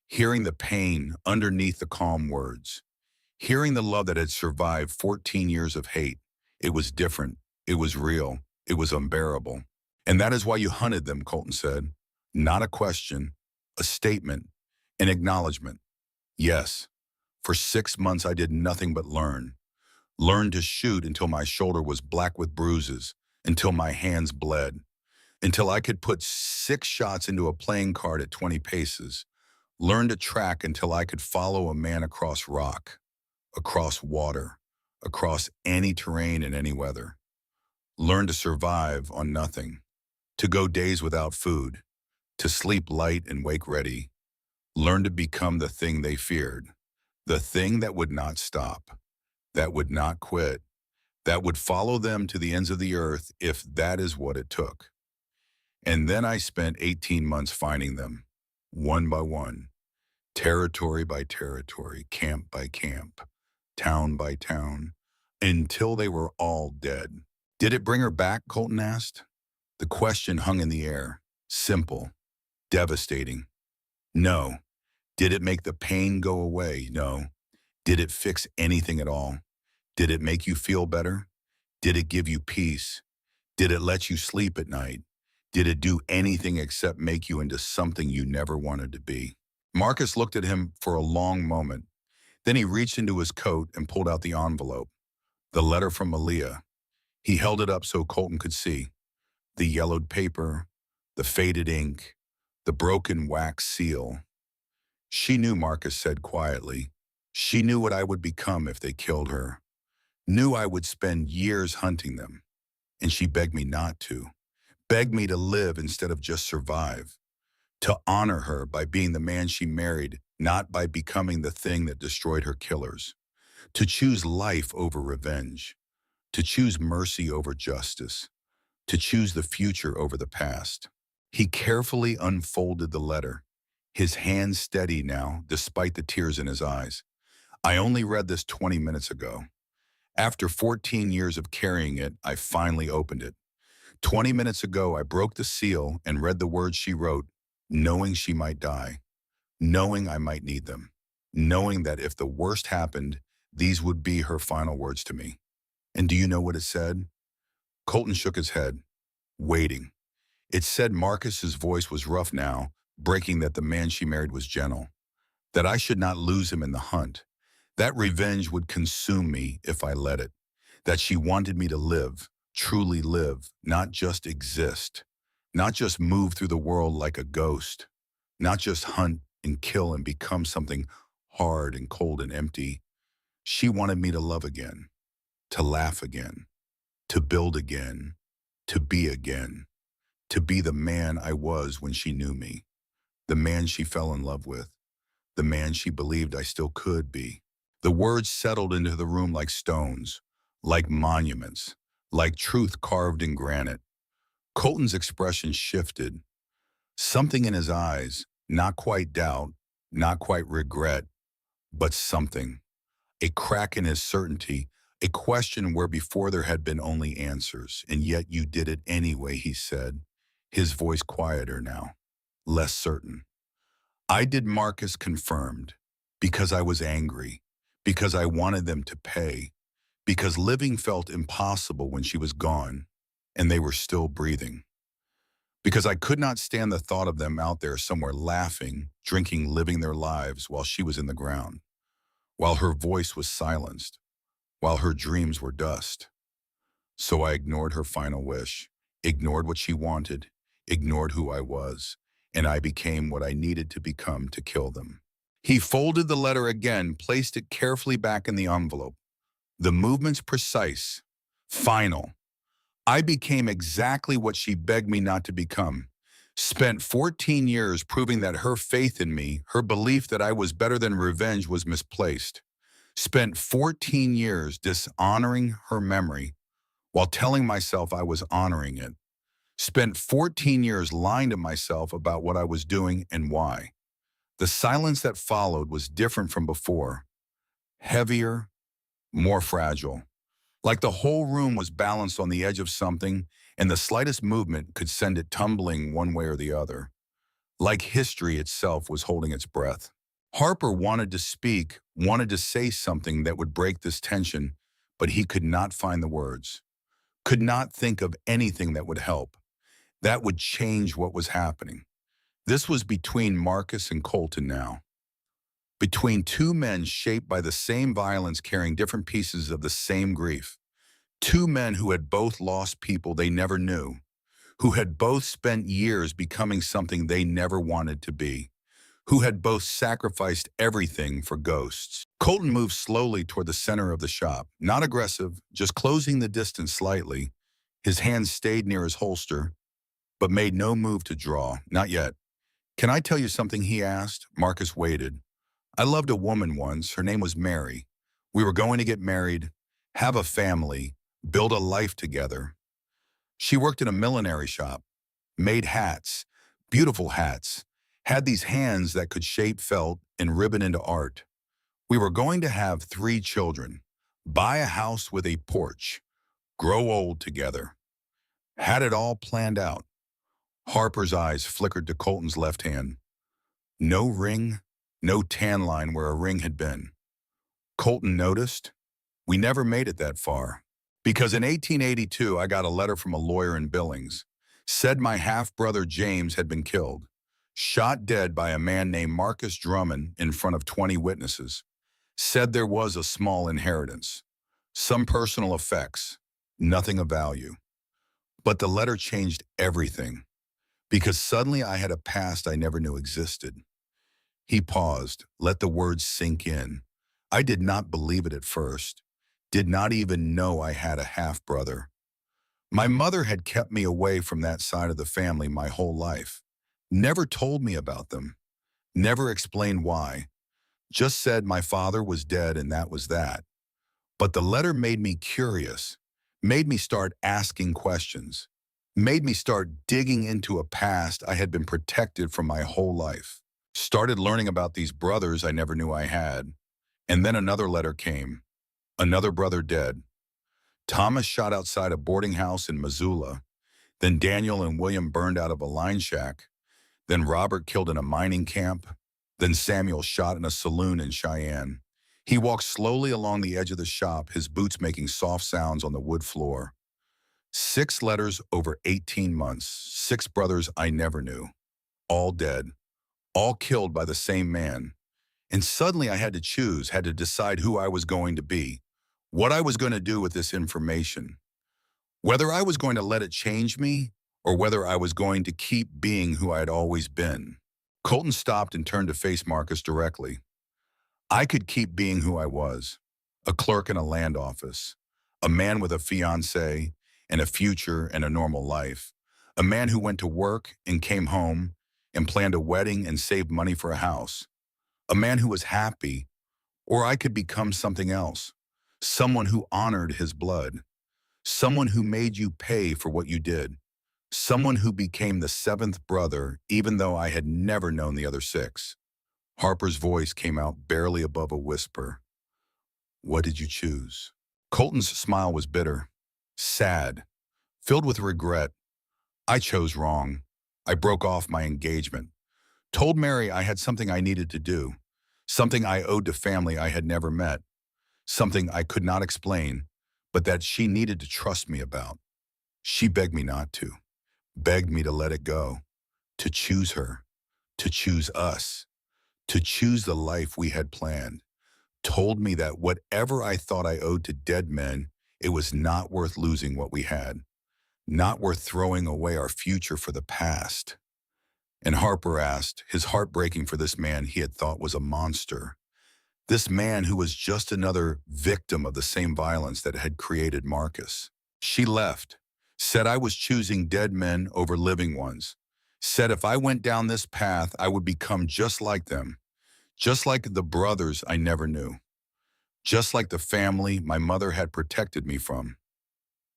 hearing the pain underneath the calm words, hearing the love that had survived 14 years of hate, it was different, it was real, it was unbearable. And that is why you hunted them, Colton said. Not a question, a statement, an acknowledgement. Yes, for 6 months I did nothing but learn. Learned to shoot until my shoulder was black with bruises, until my hands bled, until I could put 6 shots into a playing card at 20 paces. Learned to track until I could follow a man across rock, across water, across any terrain in any weather. Learned to survive on nothing, to go days without food, to sleep light and wake ready, learn to become the thing they feared, the thing that would not stop, that would not quit, that would follow them to the ends of the earth if that is what it took. And then I spent 18 months finding them, one by one, territory by territory, camp by camp, town by town, until they were all dead. Did it bring her back, Colton asked. The question hung in the air, simple, devastating. No. Did it make the pain go away? No. Did it fix anything at all? Did it make you feel better? Did it give you peace? Did it let you sleep at night? Did it do anything except make you into something you never wanted to be? Marcus looked at him for a long moment. Then he reached into his coat and pulled out the envelope. The letter from Malia. He held it up so Colton could see. The yellowed paper, the faded ink, the broken wax seal. She knew, Marcus said quietly. She knew what I would become if they killed her. Knew I would spend years hunting them. And she begged me not to. Begged me to live instead of just survive. To honor her by being the man she married, not by becoming the thing that destroyed her killers. To choose life over revenge. To choose mercy over justice. To choose the future over the past. He carefully unfolded the letter, his hands steady now, despite the tears in his eyes. I only read this 20 minutes ago. After 14 years of carrying it, I finally opened it. 20 minutes ago, I broke the seal and read the words she wrote, knowing she might die, knowing I might need them, knowing that if the worst happened, these would be her final words to me. And do you know what it said? Colton shook his head, waiting. It said Marcus's voice was rough now, breaking that the man she married was gentle, that I should not lose him in the hunt, that revenge would consume me if I let it, that she wanted me to live, truly live, not just exist, not just move through the world like a ghost, not just hunt and kill and become something hard and cold and empty. She wanted me to love again, to laugh again, to build again, to be again, to be the man I was when she knew me, the man she fell in love with, the man she believed I still could be. The words settled into the room like stones, like monuments, like truth carved in granite. Colton's expression shifted. Something in his eyes, not quite doubt, not quite regret, but something. A crack in his certainty, a question where before there had been only answers, and yet you did it anyway, he said, his voice quieter now, less certain. I did, Marcus confirmed, because I was angry, because I wanted them to pay, because living felt impossible when she was gone, and they were still breathing. Because I could not stand the thought of them out there somewhere laughing, drinking, living their lives while she was in the ground, while her voice was silenced, while her dreams were dust. So I ignored her final wish, ignored what she wanted, ignored who I was, and I became what I needed to become to kill them. He folded the letter again, placed it carefully back in the envelope. The movements precise, final. I became exactly what she begged me not to become. Spent 14 years proving that her faith in me, her belief that I was better than revenge was misplaced. Spent 14 years dishonoring her memory while telling myself I was honoring it. Spent 14 years lying to myself about what I was doing and why. The silence that followed was different from before, heavier, more fragile. Like the whole room was balanced on the edge of something, and the slightest movement could send it tumbling one way or the other. Like history itself was holding its breath. Harper wanted to speak, wanted to say something that would break this tension, but he could not find the words, could not think of anything that would help, that would change what was happening. This was between Marcus and Colton now. Between two men shaped by the same violence carrying different pieces of the same grief. Two men who had both lost people they never knew, who had both spent years becoming something they never wanted to be, who had both sacrificed everything for ghosts. Colton moved slowly toward the center of the shop, not aggressive, just closing the distance slightly. His hands stayed near his holster. but made no move to draw. Not yet. Can I tell you something, he asked. Marcus waited. I loved a woman once. Her name was Mary. We were going to get married, have a family, build a life together. She worked in a millinery shop, made hats, beautiful hats, had these hands that could shape felt and ribbon into art. We were going to have 3 children, buy a house with a porch, grow old together. Had it all planned out. Harper's eyes flickered to Colton's left hand. No ring, no tan line where a ring had been. Colton noticed. We never made it that far. Because in 1882, I got a letter from a lawyer in Billings. Said my half-brother James had been killed. Shot dead by a man named Marcus Drummond in front of 20 witnesses. Said there was a small inheritance. Some personal effects. Nothing of value. But the letter changed everything. Because suddenly I had a past I never knew existed. He paused, let the words sink in. I did not believe it at first. Did not even know I had a half-brother. My mother had kept me away from that side of the family my whole life. Never told me about them. Never explained why. Just said my father was dead and that was that. But the letter made me curious, made me start asking questions, made me start digging into a past I had been protected from my whole life. Started learning about these brothers I never knew I had. And then another letter came. Another brother dead. Thomas shot outside a boarding house in Missoula. Then Daniel and William burned out of a line shack. Then Robert killed in a mining camp. Then Samuel shot in a saloon in Cheyenne. He walked slowly along the edge of the shop, his boots making soft sounds on the wood floor. 6 letters over 18 months. 6 brothers I never knew. All dead. All killed by the same man. And suddenly I had to choose, had to decide who I was going to be, what I was going to do with this information, whether I was going to let it change me or whether I was going to keep being who I had always been. Colton stopped and turned to face Marcus directly. I could keep being who I was, a clerk in a land office, a man with a fiancée and a future and a normal life, a man who went to work and came home and planned a wedding and saved money for a house, a man who was happy, or I could become something else, someone who honored his blood, someone who made you pay for what you did, someone who became the 7th brother even though I had never known the other 6. Harper's voice came out barely above a whisper. What did you choose? Colton's smile was bitter, sad, filled with regret. I chose wrong. I broke off my engagement. Told Mary I had something I needed to do, something I owed to family I had never met, something I could not explain, but that she needed to trust me about. She begged me not to, begged me to let it go, to choose her, to choose us, to choose the life we had planned. Told me that whatever I thought I owed to dead men, it was not worth losing what we had, not worth throwing away our future for the past. And Harper asked, his heart breaking for this man he had thought was a monster. This man who was just another victim of the same violence that had created Marcus. She left, said I was choosing dead men over living ones, said if I went down this path, I would become just like them, just like the brothers I never knew, just like the family my mother had protected me from.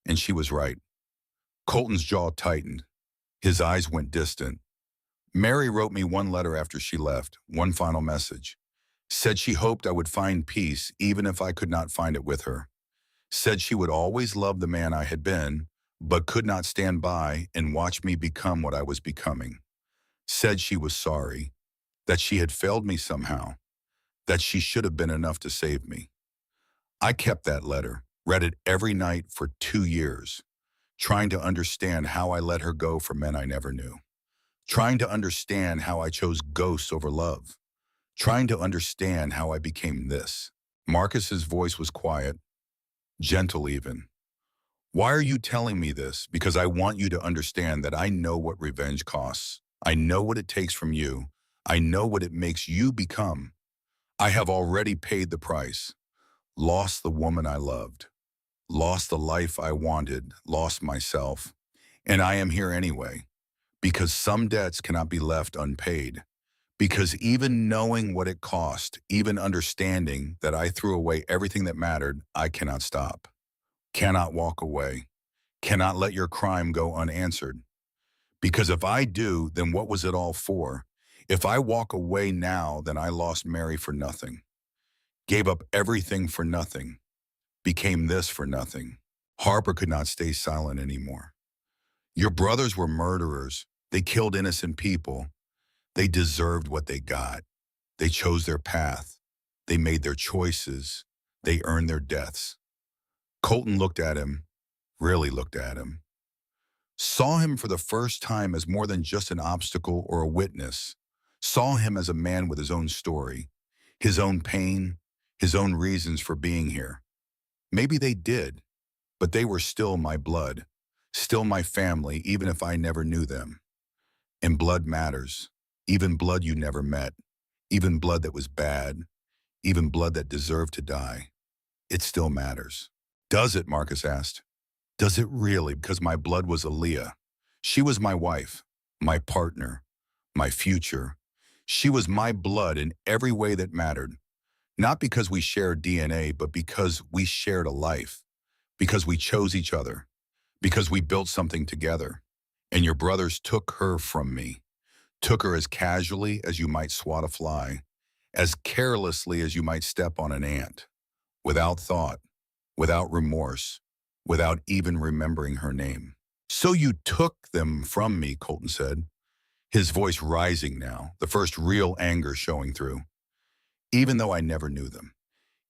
And she was right. Colton's jaw tightened. His eyes went distant. Mary wrote me one letter after she left, one final message. Said she hoped I would find peace even if I could not find it with her. Said she would always love the man I had been, but could not stand by and watch me become what I was becoming. Said she was sorry, that she had failed me somehow, that she should have been enough to save me. I kept that letter, read it every night for 2 years, trying to understand how I let her go for men I never knew, trying to understand how I chose ghosts over love, trying to understand how I became this. Marcus's voice was quiet, gentle even. Why are you telling me this? Because I want you to understand that I know what revenge costs. I know what it takes from you. I know what it makes you become. I have already paid the price. Lost the woman I loved. Lost the life I wanted. Lost myself. And I am here anyway. because some debts cannot be left unpaid. Because even knowing what it cost, even understanding that I threw away everything that mattered, I cannot stop, cannot walk away, cannot let your crime go unanswered. Because if I do, then what was it all for? If I walk away now, then I lost Mary for nothing, gave up everything for nothing, became this for nothing. Harper could not stay silent anymore. Your brothers were murderers. They killed innocent people. They deserved what they got. They chose their path. They made their choices. They earned their deaths. Colton looked at him, really looked at him, saw him for the first time as more than just an obstacle or a witness, saw him as a man with his own story, his own pain, his own reasons for being here. Maybe they did, but they were still my blood, still my family, even if I never knew them. And blood matters, even blood you never met, even blood that was bad, even blood that deserved to die. It still matters. Does it? Marcus asked. Does it really? Because my blood was Aaliyah. She was my wife, my partner, my future. She was my blood in every way that mattered. Not because we shared DNA, but because we shared a life, because we chose each other, because we built something together. And your brothers took her from me, took her as casually as you might swat a fly, as carelessly as you might step on an ant, without thought, without remorse, without even remembering her name. So you took them from me, Colton said, his voice rising now, the first real anger showing through. Even though I never knew them,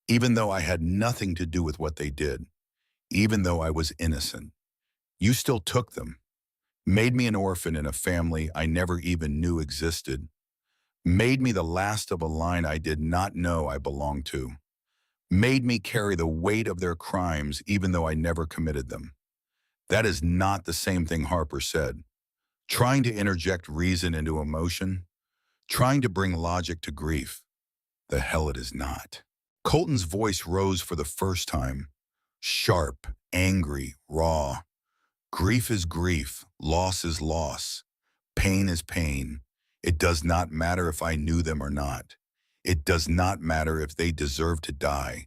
even though I had nothing to do with what they did, even though I was innocent, you still took them, made me an orphan in a family I never even knew existed, made me the last of a line I did not know I belonged to, made me carry the weight of their crimes even though I never committed them. That is not the same thing Harper said. Trying to interject reason into emotion, trying to bring logic to grief. The hell it is not. Colton's voice rose for the first time, sharp, angry, raw. Grief is grief, loss is loss, pain is pain. It does not matter if I knew them or not. It does not matter if they deserve to die.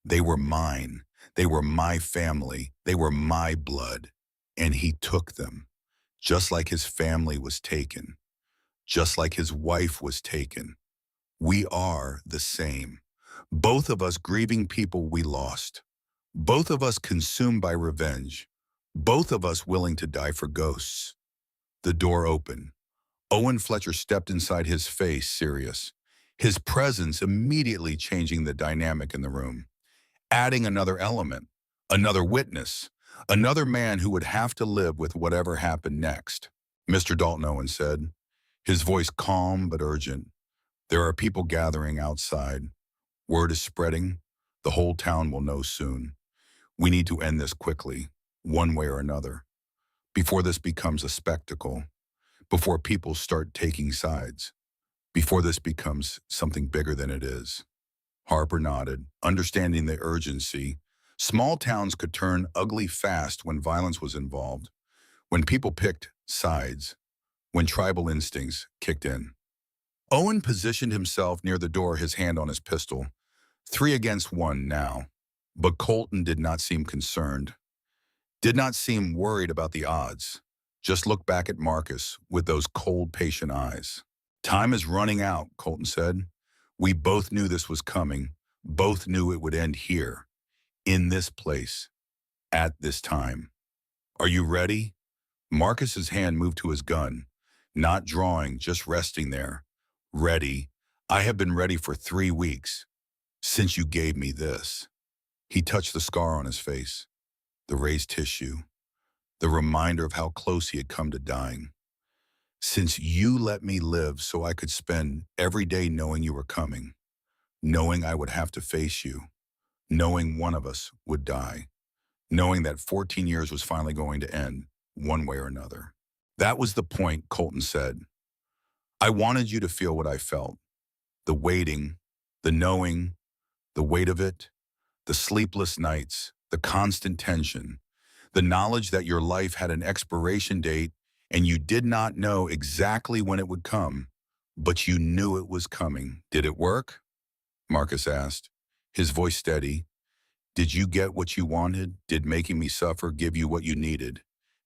They were mine. They were my family. They were my blood. And he took them, just like his family was taken, just like his wife was taken. We are the same. Both of us grieving people we lost. Both of us consumed by revenge. Both of us willing to die for ghosts. The door opened. Owen Fletcher stepped inside, his face serious, his presence immediately changing the dynamic in the room, adding another element, another witness, another man who would have to live with whatever happened next. Mr. Dalton, Owen said, his voice calm but urgent. There are people gathering outside. Word is spreading. The whole town will know soon. We need to end this quickly, one way or another, before this becomes a spectacle, before people start taking sides, before this becomes something bigger than it is. Harper nodded, understanding the urgency. Small towns could turn ugly fast when violence was involved, when people picked sides, when tribal instincts kicked in. Owen positioned himself near the door, his hand on his pistol. 3 against 1 now. But Colton did not seem concerned, did not seem worried about the odds. Just looked back at Marcus with those cold, patient eyes. Time is running out, Colton said. We both knew this was coming, both knew it would end here, in this place, at this time. Are you ready? Marcus's hand moved to his gun, not drawing, just resting there. Ready. I have been ready for 3 weeks, since you gave me this. He touched the scar on his face, the raised tissue, the reminder of how close he had come to dying. Since you let me live so I could spend every day knowing you were coming, knowing I would have to face you, knowing one of us would die, knowing that 14 years was finally going to end, one way or another. That was the point, Colton said. I wanted you to feel what I felt, the waiting, the knowing, the weight of it, the sleepless nights, the constant tension, the knowledge that your life had an expiration date and you did not know exactly when it would come, but you knew it was coming. Did it work? Marcus asked, his voice steady. Did you get what you wanted? Did making me suffer give you what you needed?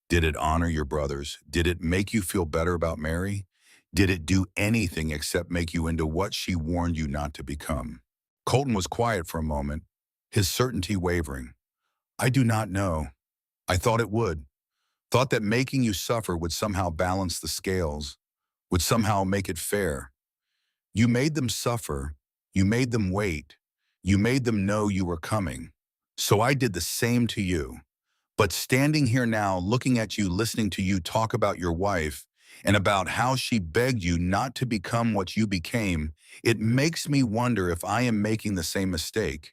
Did it honor your brothers? Did it make you feel better about Mary? Did it do anything except make you into what she warned you not to become? Colton was quiet for a moment, his certainty wavering. I do not know. I thought it would. Thought that making you suffer would somehow balance the scales, would somehow make it fair. You made them suffer. You made them wait. You made them know you were coming. So I did the same to you. But standing here now, looking at you, listening to you talk about your wife and about how she begged you not to become what you became, it makes me wonder if I am making the same mistake.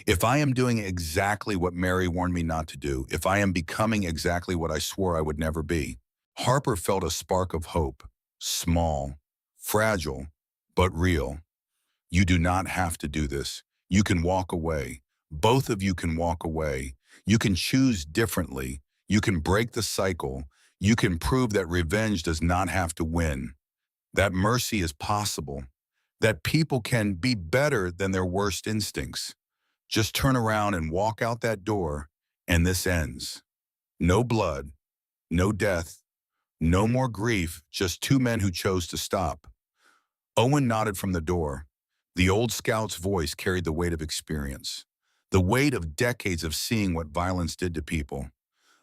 If I am doing exactly what Mary warned me not to do, if I am becoming exactly what I swore I would never be. Harper felt a spark of hope, small, fragile, but real. You do not have to do this. You can walk away. Both of you can walk away. You can choose differently. You can break the cycle. You can prove that revenge does not have to win, that mercy is possible, that people can be better than their worst instincts. Just turn around and walk out that door, and this ends. No blood, no death, no more grief, just two men who chose to stop. Owen nodded from the door. The old scout's voice carried the weight of experience, the weight of decades of seeing what violence did to people,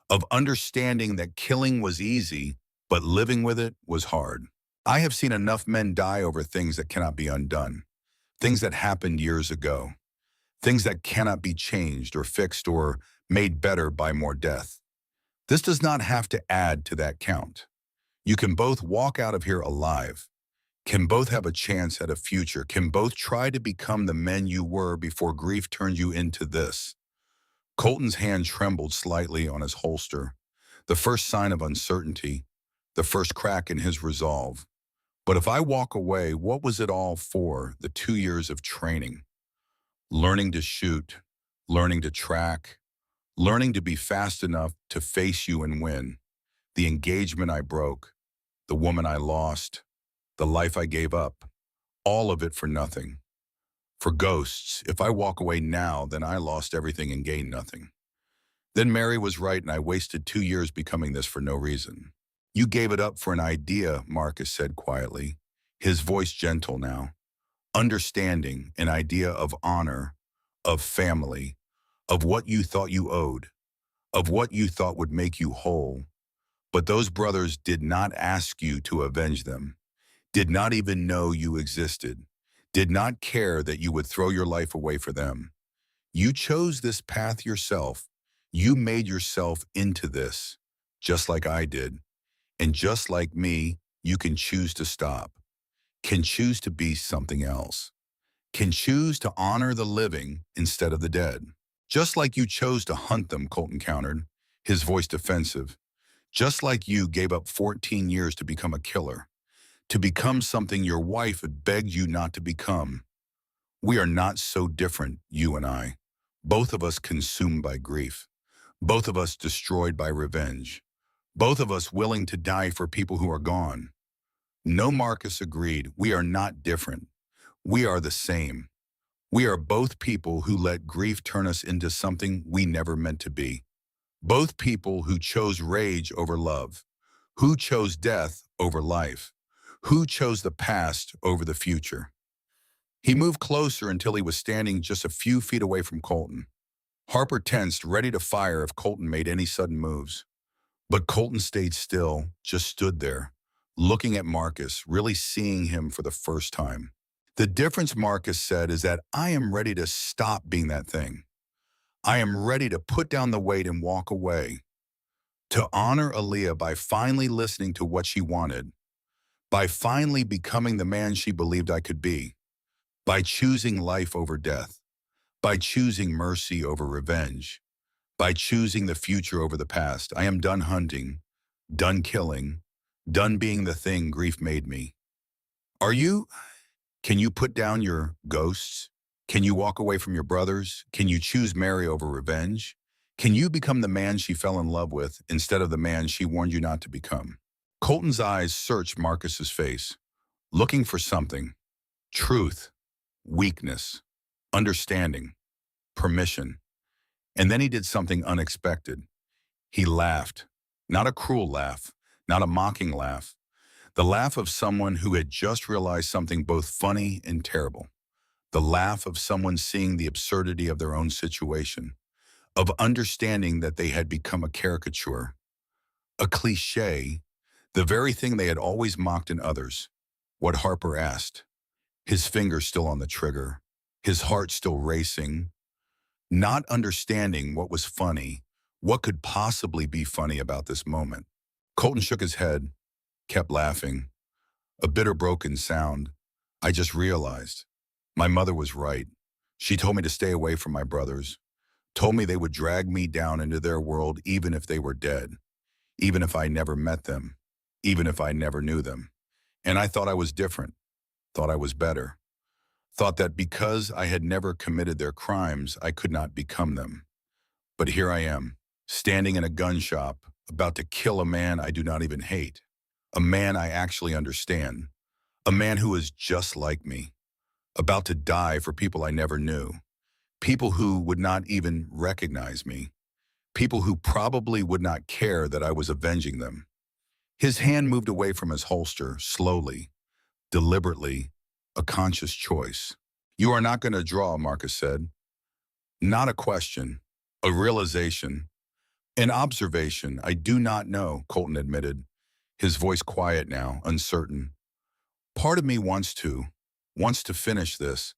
of understanding that killing was easy, but living with it was hard. I have seen enough men die over things that cannot be undone, things that happened years ago, things that cannot be changed or fixed or made better by more death. This does not have to add to that count. You can both walk out of here alive, can both have a chance at a future, can both try to become the men you were before grief turned you into this. Colton's hand trembled slightly on his holster, the first sign of uncertainty, the first crack in his resolve. But if I walk away, what was it all for, the 2 years of training? Learning to shoot, learning to track, learning to be fast enough to face you and win. The engagement I broke, the woman I lost, the life I gave up, all of it for nothing. For ghosts, if I walk away now, then I lost everything and gained nothing. Then Mary was right and I wasted 2 years becoming this for no reason. You gave it up for an idea, Marcus said quietly, his voice gentle now. Understanding, an idea of honor, of family, of what you thought you owed, of what you thought would make you whole. But those brothers did not ask you to avenge them, did not even know you existed, did not care that you would throw your life away for them. You chose this path yourself. You made yourself into this, just like I did. And just like me, you can choose to stop, can choose to be something else, can choose to honor the living instead of the dead. Just like you chose to hunt them, Colton countered, his voice defensive. Just like you gave up 14 years to become a killer, to become something your wife had begged you not to become. We are not so different, you and I. Both of us consumed by grief. Both of us destroyed by revenge. Both of us willing to die for people who are gone. No, Marcus agreed, we are not different. We are the same. We are both people who let grief turn us into something we never meant to be. Both people who chose rage over love, who chose death over life, who chose the past over the future. He moved closer until he was standing just a few feet away from Colton. Harper tensed, ready to fire if Colton made any sudden moves. But Colton stayed still, just stood there, looking at Marcus, really seeing him for the first time. The difference, Marcus said, is that I am ready to stop being that thing. I am ready to put down the weight and walk away. To honor Aaliyah by finally listening to what she wanted, by finally becoming the man she believed I could be, by choosing life over death, by choosing mercy over revenge, by choosing the future over the past. I am done hunting, done killing, done being the thing grief made me. Are you? Can you put down your ghosts? Can you walk away from your brothers? Can you choose Mary over revenge? Can you become the man she fell in love with instead of the man she warned you not to become? Colton's eyes searched Marcus's face, looking for something: truth, weakness, understanding, permission. And then he did something unexpected. He laughed. Not a cruel laugh, not a mocking laugh. The laugh of someone who had just realized something both funny and terrible. The laugh of someone seeing the absurdity of their own situation, of understanding that they had become a caricature, a cliche, the very thing they had always mocked in others. What Harper asked, his finger still on the trigger, his heart still racing, not understanding what was funny, what could possibly be funny about this moment. Colton shook his head, kept laughing, a bitter broken sound. I just realized. My mother was right. She told me to stay away from my brothers, told me they would drag me down into their world even if they were dead, even if I never met them, even if I never knew them. And I thought I was different, thought I was better, thought that because I had never committed their crimes, I could not become them. But here I am, standing in a gun shop, about to kill a man I do not even hate, a man I actually understand, a man who is just like me, about to die for people I never knew, people who would not even recognize me, people who probably would not care that I was avenging them. His hand moved away from his holster, slowly, deliberately, a conscious choice. You are not going to draw, Marcus said. Not a question, a realization, an observation. I do not know, Colton admitted, his voice quiet now, uncertain. Part of me wants to finish this,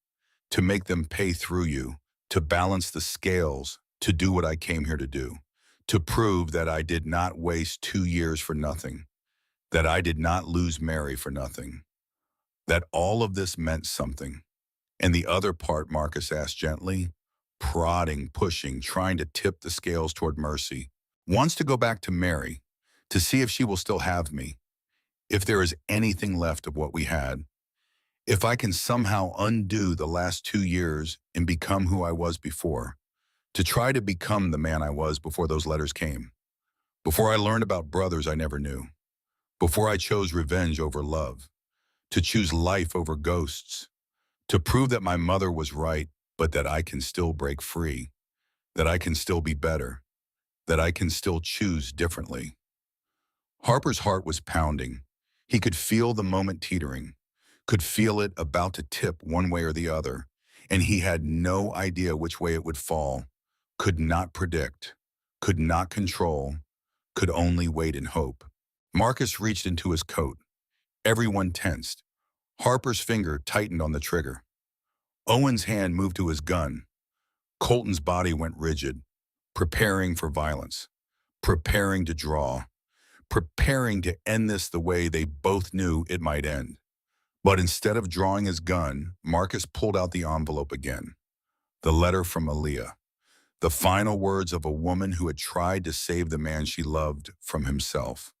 to make them pay through you, to balance the scales, to do what I came here to do, to prove that I did not waste 2 years for nothing, that I did not lose Mary for nothing, that all of this meant something. And the other part, Marcus asked gently, prodding, pushing, trying to tip the scales toward mercy, wants to go back to Mary, to see if she will still have me, if there is anything left of what we had, if I can somehow undo the last 2 years and become who I was before, to try to become the man I was before those letters came, before I learned about brothers I never knew, before I chose revenge over love, to choose life over ghosts, to prove that my mother was right, but that I can still break free, that I can still be better, that I can still choose differently. Harper's heart was pounding. He could feel the moment teetering, could feel it about to tip one way or the other, and he had no idea which way it would fall, could not predict, could not control, could only wait and hope. Marcus reached into his coat. Everyone tensed. Harper's finger tightened on the trigger. Owen's hand moved to his gun. Colton's body went rigid, preparing for violence, preparing to draw, preparing to end this the way they both knew it might end. But instead of drawing his gun, Marcus pulled out the envelope again. The letter from Aaliyah. The final words of a woman who had tried to save the man she loved from himself.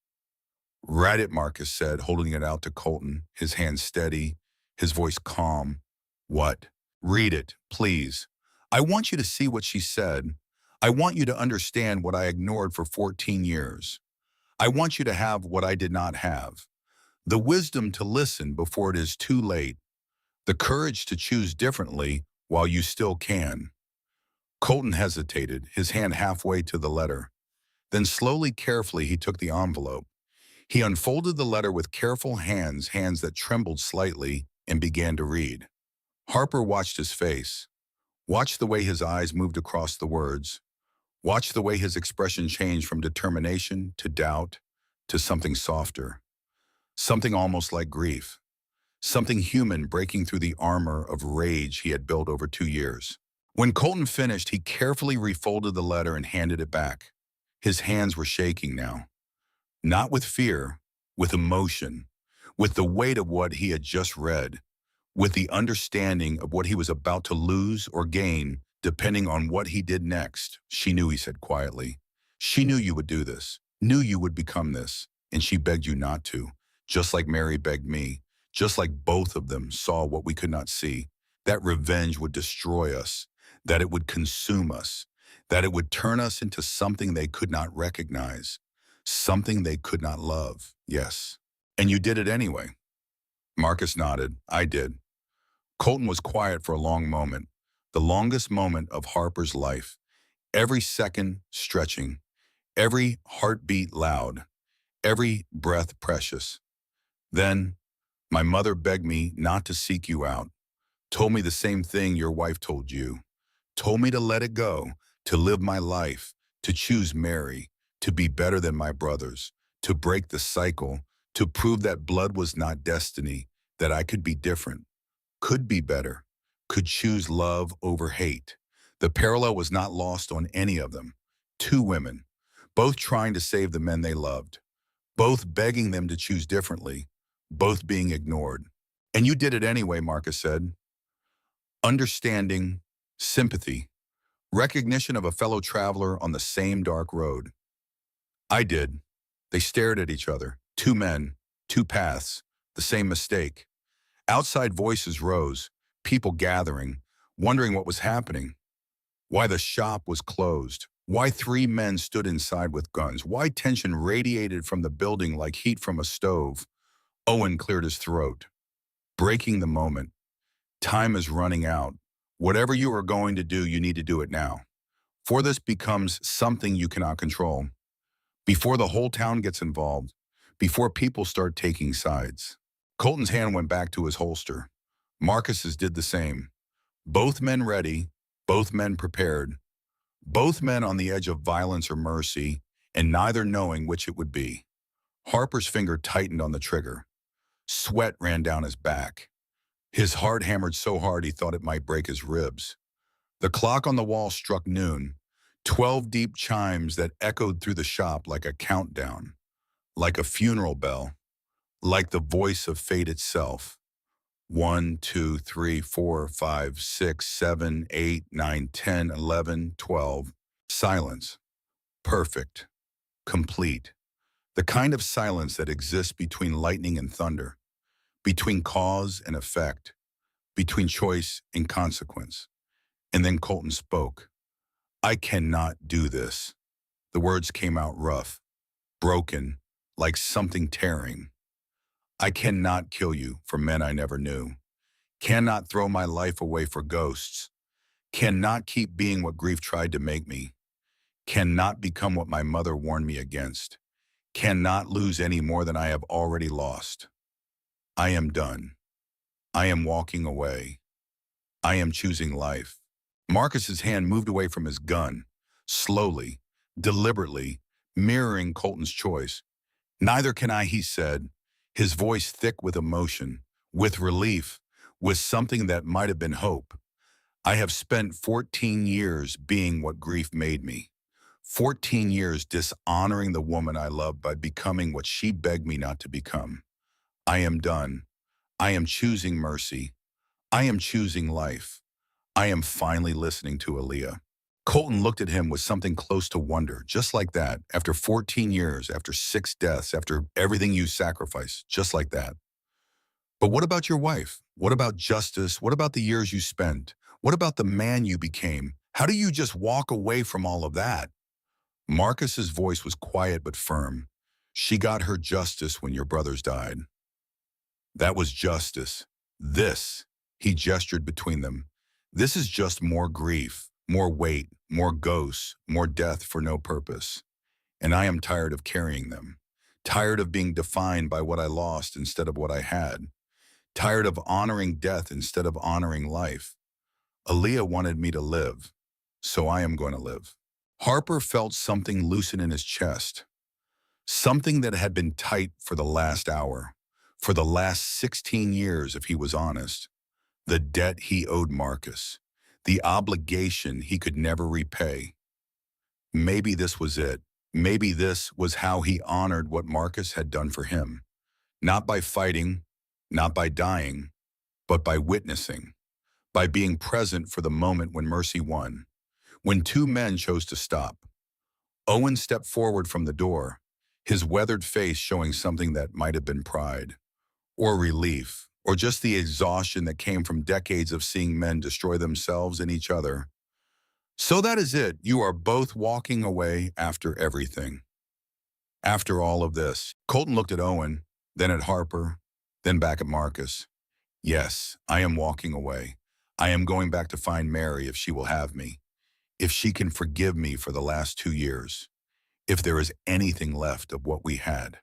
Read it, Marcus said, holding it out to Colton, his hand steady, his voice calm. What? Read it, please. I want you to see what she said. I want you to understand what I ignored for 14 years. I want you to have what I did not have. The wisdom to listen before it is too late. The courage to choose differently while you still can. Colton hesitated, his hand halfway to the letter. Then slowly, carefully, he took the envelope. He unfolded the letter with careful hands, hands that trembled slightly, and began to read. Harper watched his face, watched the way his eyes moved across the words, watched the way his expression changed from determination to doubt to something softer, something almost like grief, something human breaking through the armor of rage he had built over 2 years. When Colton finished, he carefully refolded the letter and handed it back. His hands were shaking now. Not with fear, with emotion, with the weight of what he had just read, with the understanding of what he was about to lose or gain, depending on what he did next. She knew, he said quietly. She knew you would do this, knew you would become this, and she begged you not to, just like Mary begged me, just like both of them saw what we could not see, that revenge would destroy us, that it would consume us, that it would turn us into something they could not recognize, something they could not love, yes. And you did it anyway. Marcus nodded. I did. Colton was quiet for a long moment, the longest moment of Harper's life, every second stretching, every heartbeat loud, every breath precious. Then, my mother begged me not to seek you out, told me the same thing your wife told you, told me to let it go, to live my life, to choose Mary, to be better than my brothers, to break the cycle, to prove that blood was not destiny, that I could be different, could be better, could choose love over hate. The parallel was not lost on any of them. Two women, both trying to save the men they loved, both begging them to choose differently, both being ignored. And you did it anyway, Marcus said. Understanding, sympathy, recognition of a fellow traveler on the same dark road. I did. They stared at each other. Two men, two paths, the same mistake. Outside voices rose, people gathering, wondering what was happening, why the shop was closed, why three men stood inside with guns, why tension radiated from the building like heat from a stove. Owen cleared his throat, breaking the moment. Time is running out. Whatever you are going to do, you need to do it now. For this becomes something you cannot control. Before the whole town gets involved, before people start taking sides. Colton's hand went back to his holster. Marcus's did the same. Both men ready, both men prepared, both men on the edge of violence or mercy, and neither knowing which it would be. Harper's finger tightened on the trigger. Sweat ran down his back. His heart hammered so hard he thought it might break his ribs. The clock on the wall struck noon, 12 deep chimes that echoed through the shop like a countdown, like a funeral bell, like the voice of fate itself. 1, 2, 3, 4, 5, 6, 7, 8, 9, 10, 11, 12. Silence. Perfect. Complete. The kind of silence that exists between lightning and thunder, between cause and effect, between choice and consequence. And then Colton spoke. I cannot do this. The words came out rough, broken, like something tearing. I cannot kill you for men I never knew. Cannot throw my life away for ghosts. Cannot keep being what grief tried to make me. Cannot become what my mother warned me against. Cannot lose any more than I have already lost. I am done. I am walking away. I am choosing life. Marcus's hand moved away from his gun, slowly, deliberately, mirroring Colton's choice. Neither can I, he said, his voice thick with emotion, with relief, with something that might have been hope. I have spent 14 years being what grief made me. 14 years dishonoring the woman I loved by becoming what she begged me not to become. I am done. I am choosing mercy. I am choosing life. I am finally listening to Aaliyah. Colton looked at him with something close to wonder, just like that, after 14 years, after 6 deaths, after everything you sacrificed, just like that. But what about your wife? What about justice? What about the years you spent? What about the man you became? How do you just walk away from all of that? Marcus's voice was quiet but firm. She got her justice when your brothers died. That was justice. This, he gestured between them. This is just more grief, more weight, more ghosts, more death for no purpose. And I am tired of carrying them. Tired of being defined by what I lost instead of what I had. Tired of honoring death instead of honoring life. Aaliyah wanted me to live, so I am going to live. Harper felt something loosen in his chest. Something that had been tight for the last hour, for the last 16 years if he was honest. The debt he owed Marcus, the obligation he could never repay. Maybe this was it. Maybe this was how he honored what Marcus had done for him. Not by fighting, not by dying, but by witnessing, by being present for the moment when mercy won, when two men chose to stop. Owen stepped forward from the door, his weathered face showing something that might have been pride, or relief, or just the exhaustion that came from decades of seeing men destroy themselves and each other. So that is it. You are both walking away after everything. After all of this, Colton looked at Owen, then at Harper, then back at Marcus. Yes, I am walking away. I am going back to find Mary if she will have me, if she can forgive me for the last 2 years, if there is anything left of what we had.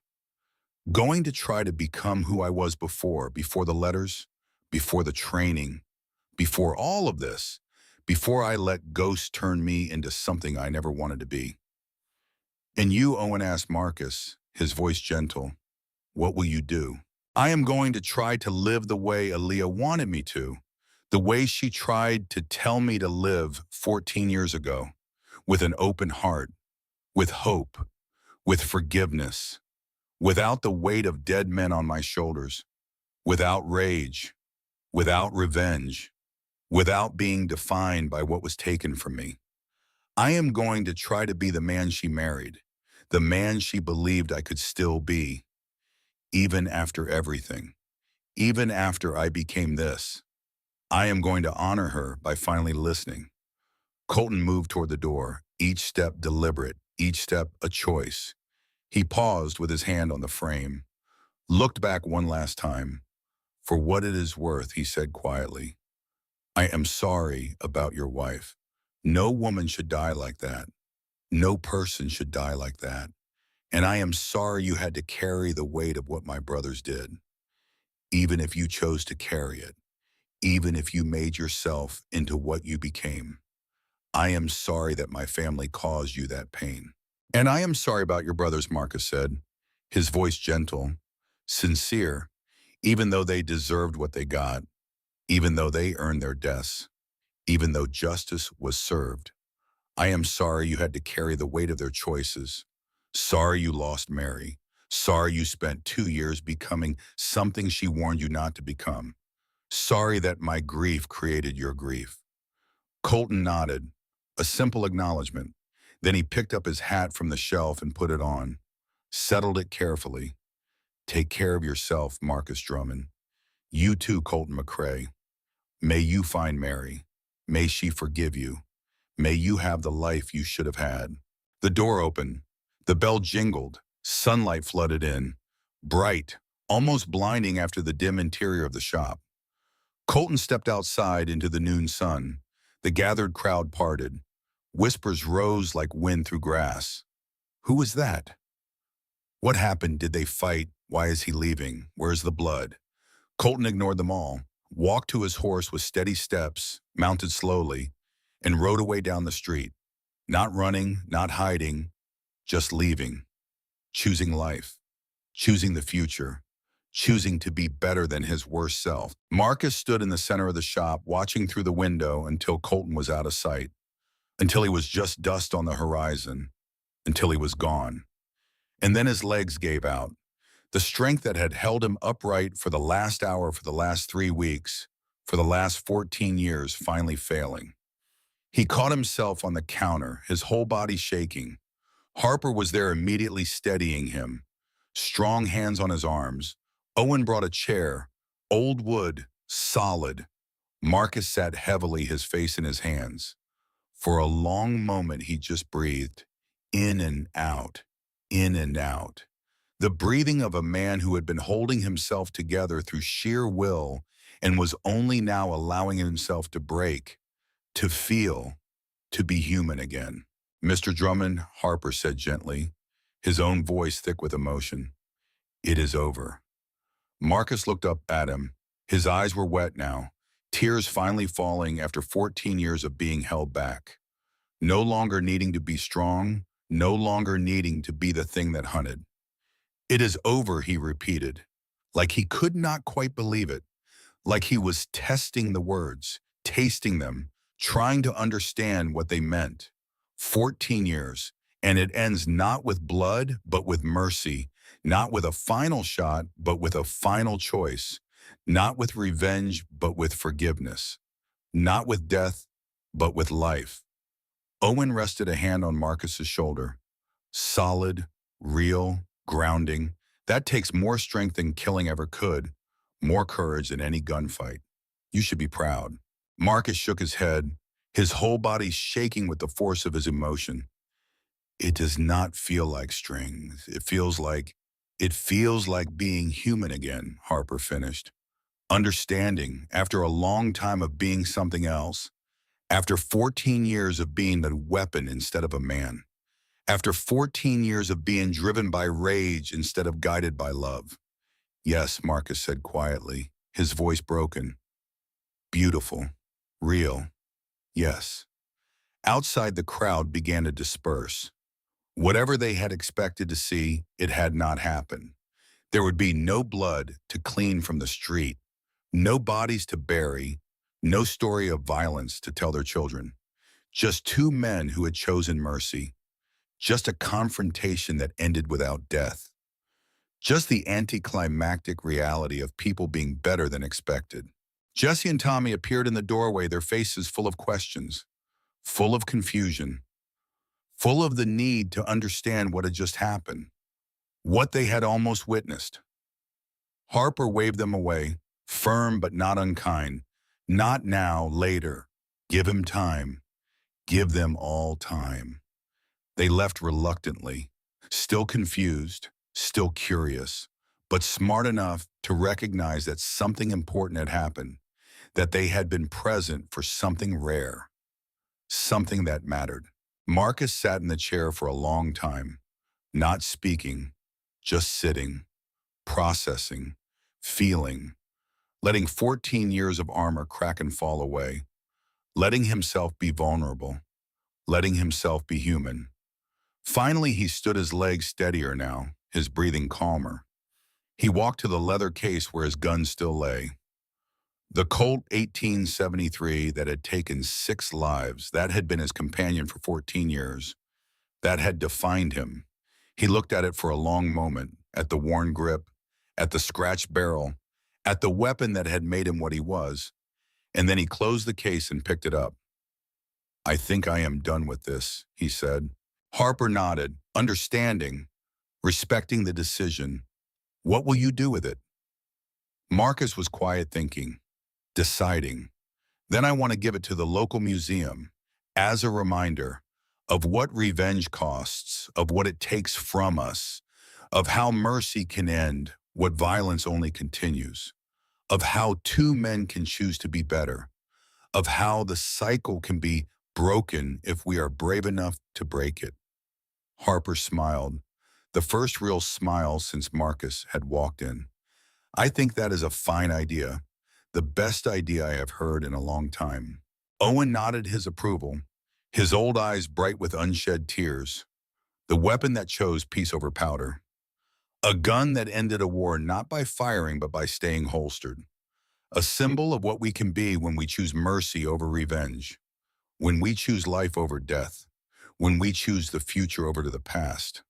Going to try to become who I was before the letters, before the training, before all of this, before I let ghosts turn me into something I never wanted to be. And you, Owen asked Marcus, his voice gentle, what will you do? I am going to try to live the way Aaliyah wanted me to, the way she tried to tell me to live 14 years ago, with an open heart, with hope, with forgiveness, without the weight of dead men on my shoulders, without rage, without revenge, without being defined by what was taken from me. I am going to try to be the man she married, the man she believed I could still be, even after everything, even after I became this. I am going to honor her by finally listening. Colton moved toward the door, each step deliberate, each step a choice. He paused with his hand on the frame, looked back one last time. For what it is worth, he said quietly, I am sorry about your wife. No woman should die like that. No person should die like that. And I am sorry you had to carry the weight of what my brothers did, even if you chose to carry it, even if you made yourself into what you became. I am sorry that my family caused you that pain. And I am sorry about your brothers, Marcus said, his voice gentle, sincere, even though they deserved what they got, even though they earned their deaths, even though justice was served. I am sorry you had to carry the weight of their choices. Sorry you lost Mary. Sorry you spent 2 years becoming something she warned you not to become. Sorry that my grief created your grief. Colton nodded, a simple acknowledgement. Then he picked up his hat from the shelf and put it on, settled it carefully. Take care of yourself, Marcus Drummond. You too, Colton McRae. May you find Mary. May she forgive you. May you have the life you should have had. The door opened. The bell jingled. Sunlight flooded in. Bright, almost blinding after the dim interior of the shop. Colton stepped outside into the noon sun. The gathered crowd parted. Whispers rose like wind through grass. Who was that? What happened? Did they fight? Why is he leaving? Where's the blood? Colton ignored them all, walked to his horse with steady steps, mounted slowly, and rode away down the street. Not running, not hiding, just leaving. Choosing life. Choosing the future. Choosing to be better than his worst self. Marcus stood in the center of the shop, watching through the window until Colton was out of sight, until he was just dust on the horizon, until he was gone. And then his legs gave out. The strength that had held him upright for the last hour, for the last 3 weeks, for the last 14 years, finally failing. He caught himself on the counter, his whole body shaking. Harper was there immediately steadying him, strong hands on his arms. Owen brought a chair, old wood, solid. Marcus sat heavily, his face in his hands. For a long moment, he just breathed, in and out, in and out. The breathing of a man who had been holding himself together through sheer will and was only now allowing himself to break, to feel, to be human again. Mr. Drummond, Harper said gently, his own voice thick with emotion. It is over. Marcus looked up at him. His eyes were wet now, tears finally falling after 14 years of being held back. No longer needing to be strong, no longer needing to be the thing that hunted. It is over, he repeated, like he could not quite believe it, like he was testing the words, tasting them, trying to understand what they meant. 14 years, and it ends not with blood, but with mercy, not with a final shot, but with a final choice, not with revenge, but with forgiveness, not with death, but with life. Owen rested a hand on Marcus's shoulder. Solid, real, grounding. That takes more strength than killing ever could, more courage than any gunfight. You should be proud. Marcus shook his head, his whole body shaking with the force of his emotion. It does not feel like strings. It feels like being human again, Harper finished. Understanding, after a long time of being something else, after 14 years of being a weapon instead of a man, after 14 years of being driven by rage instead of guided by love. Yes, Marcus said quietly, his voice broken. Beautiful. Real. Yes. Outside, the crowd began to disperse. Whatever they had expected to see, it had not happened. There would be no blood to clean from the street, no bodies to bury, no story of violence to tell their children. Just two men who had chosen mercy. Just a confrontation that ended without death. Just the anticlimactic reality of people being better than expected. Jesse and Tommy appeared in the doorway, their faces full of questions, full of confusion, full of the need to understand what had just happened, what they had almost witnessed. Harper waved them away, firm but not unkind. Not now, later. Give him time. Give them all time. They left reluctantly, still confused, still curious, but smart enough to recognize that something important had happened, that they had been present for something rare, something that mattered. Marcus sat in the chair for a long time, not speaking, just sitting, processing, feeling, letting 14 years of armor crack and fall away, letting himself be vulnerable, letting himself be human. Finally, he stood, his legs steadier now, his breathing calmer. He walked to the leather case where his gun still lay. The Colt 1873 that had taken 6 lives, that had been his companion for 14 years, that had defined him. He looked at it for a long moment, at the worn grip, at the scratched barrel, at the weapon that had made him what he was, and then he closed the case and picked it up. I think I am done with this, he said. Harper nodded, understanding, respecting the decision. What will you do with it? Marcus was quiet, thinking, deciding. Then I want to give it to the local museum as a reminder of what revenge costs, of what it takes from us, of how mercy can end, what violence only continues, of how two men can choose to be better, of how the cycle can be broken if we are brave enough to break it. Harper smiled, the first real smile since Marcus had walked in. I think that is a fine idea, the best idea I have heard in a long time. Owen nodded his approval, his old eyes bright with unshed tears. The weapon that chose peace over powder. A gun that ended a war not by firing but by staying holstered. A symbol of what we can be when we choose mercy over revenge, when we choose life over death, when we choose the future over to the past.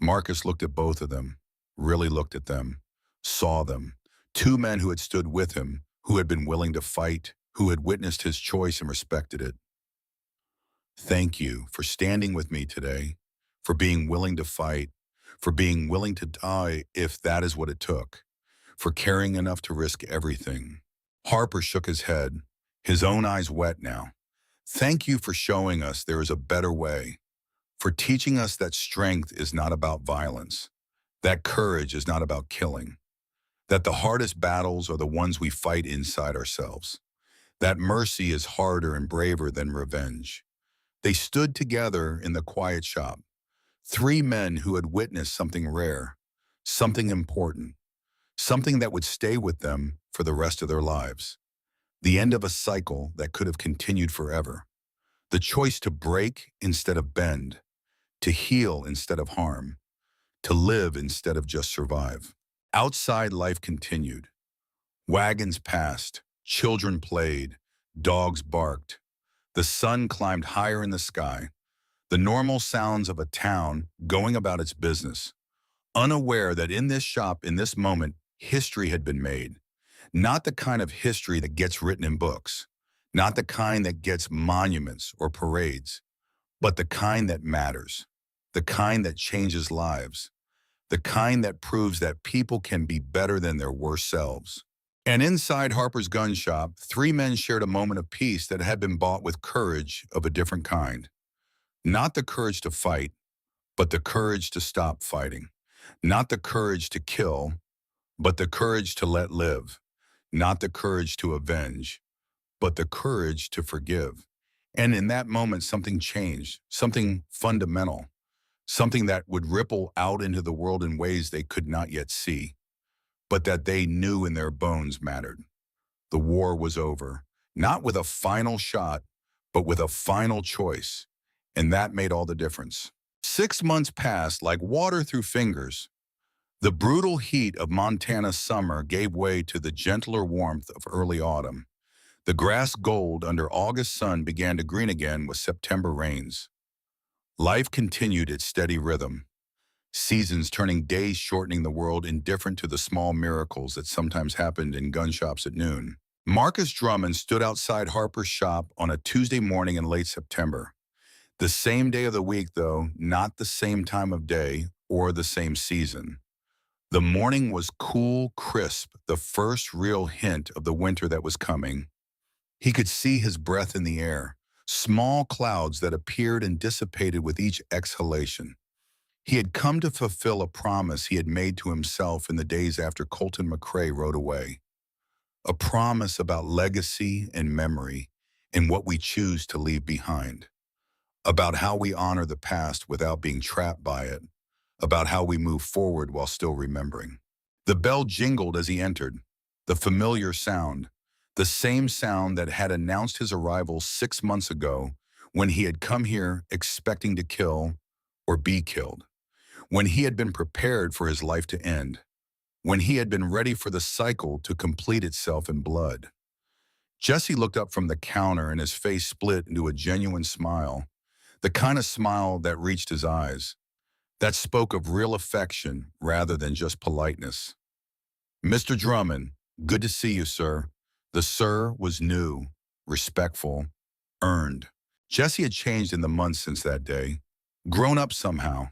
Marcus looked at both of them, really looked at them, saw them. Two men who had stood with him, who had been willing to fight, who had witnessed his choice and respected it. Thank you for standing with me today, for being willing to fight, for being willing to die if that is what it took, for caring enough to risk everything. Harper shook his head, his own eyes wet now. Thank you for showing us there is a better way, for teaching us that strength is not about violence, that courage is not about killing, that the hardest battles are the ones we fight inside ourselves, that mercy is harder and braver than revenge. They stood together in the quiet shop, 3 men who had witnessed something rare, something important, something that would stay with them for the rest of their lives. The end of a cycle that could have continued forever. The choice to break instead of bend, to heal instead of harm, to live instead of just survive. Outside, life continued. Wagons passed, children played, dogs barked. The sun climbed higher in the sky, the normal sounds of a town going about its business, unaware that in this shop, in this moment, history had been made. Not the kind of history that gets written in books, not the kind that gets monuments or parades, but the kind that matters, the kind that changes lives, the kind that proves that people can be better than their worst selves. And inside Harper's gun shop, 3 men shared a moment of peace that had been bought with courage of a different kind. Not the courage to fight, but the courage to stop fighting. Not the courage to kill, but the courage to let live. Not the courage to avenge, but the courage to forgive. And in that moment, something changed, something fundamental, something that would ripple out into the world in ways they could not yet see, but that they knew in their bones mattered. The war was over, not with a final shot, but with a final choice. And that made all the difference. 6 months passed like water through fingers. The brutal heat of Montana's summer gave way to the gentler warmth of early autumn. The grass gold under August sun began to green again with September rains. Life continued its steady rhythm, seasons turning days shortening the world indifferent to the small miracles that sometimes happened in gun shops at noon. Marcus Drummond stood outside Harper's shop on a Tuesday morning in late September. The same day of the week, though, not the same time of day or the same season. The morning was cool, crisp, the first real hint of the winter that was coming. He could see his breath in the air, small clouds that appeared and dissipated with each exhalation. He had come to fulfill a promise he had made to himself in the days after Colton McRae rode away. A promise about legacy and memory and what we choose to leave behind. About how we honor the past without being trapped by it. About how we move forward while still remembering. The bell jingled as he entered, the familiar sound, the same sound that had announced his arrival 6 months ago when he had come here expecting to kill or be killed, when he had been prepared for his life to end, when he had been ready for the cycle to complete itself in blood. Jesse looked up from the counter and his face split into a genuine smile, the kind of smile that reached his eyes, that spoke of real affection rather than just politeness. "Mr. Drummond, good to see you, sir." The sir was new, respectful, earned. Jesse had changed in the months since that day, grown up somehow.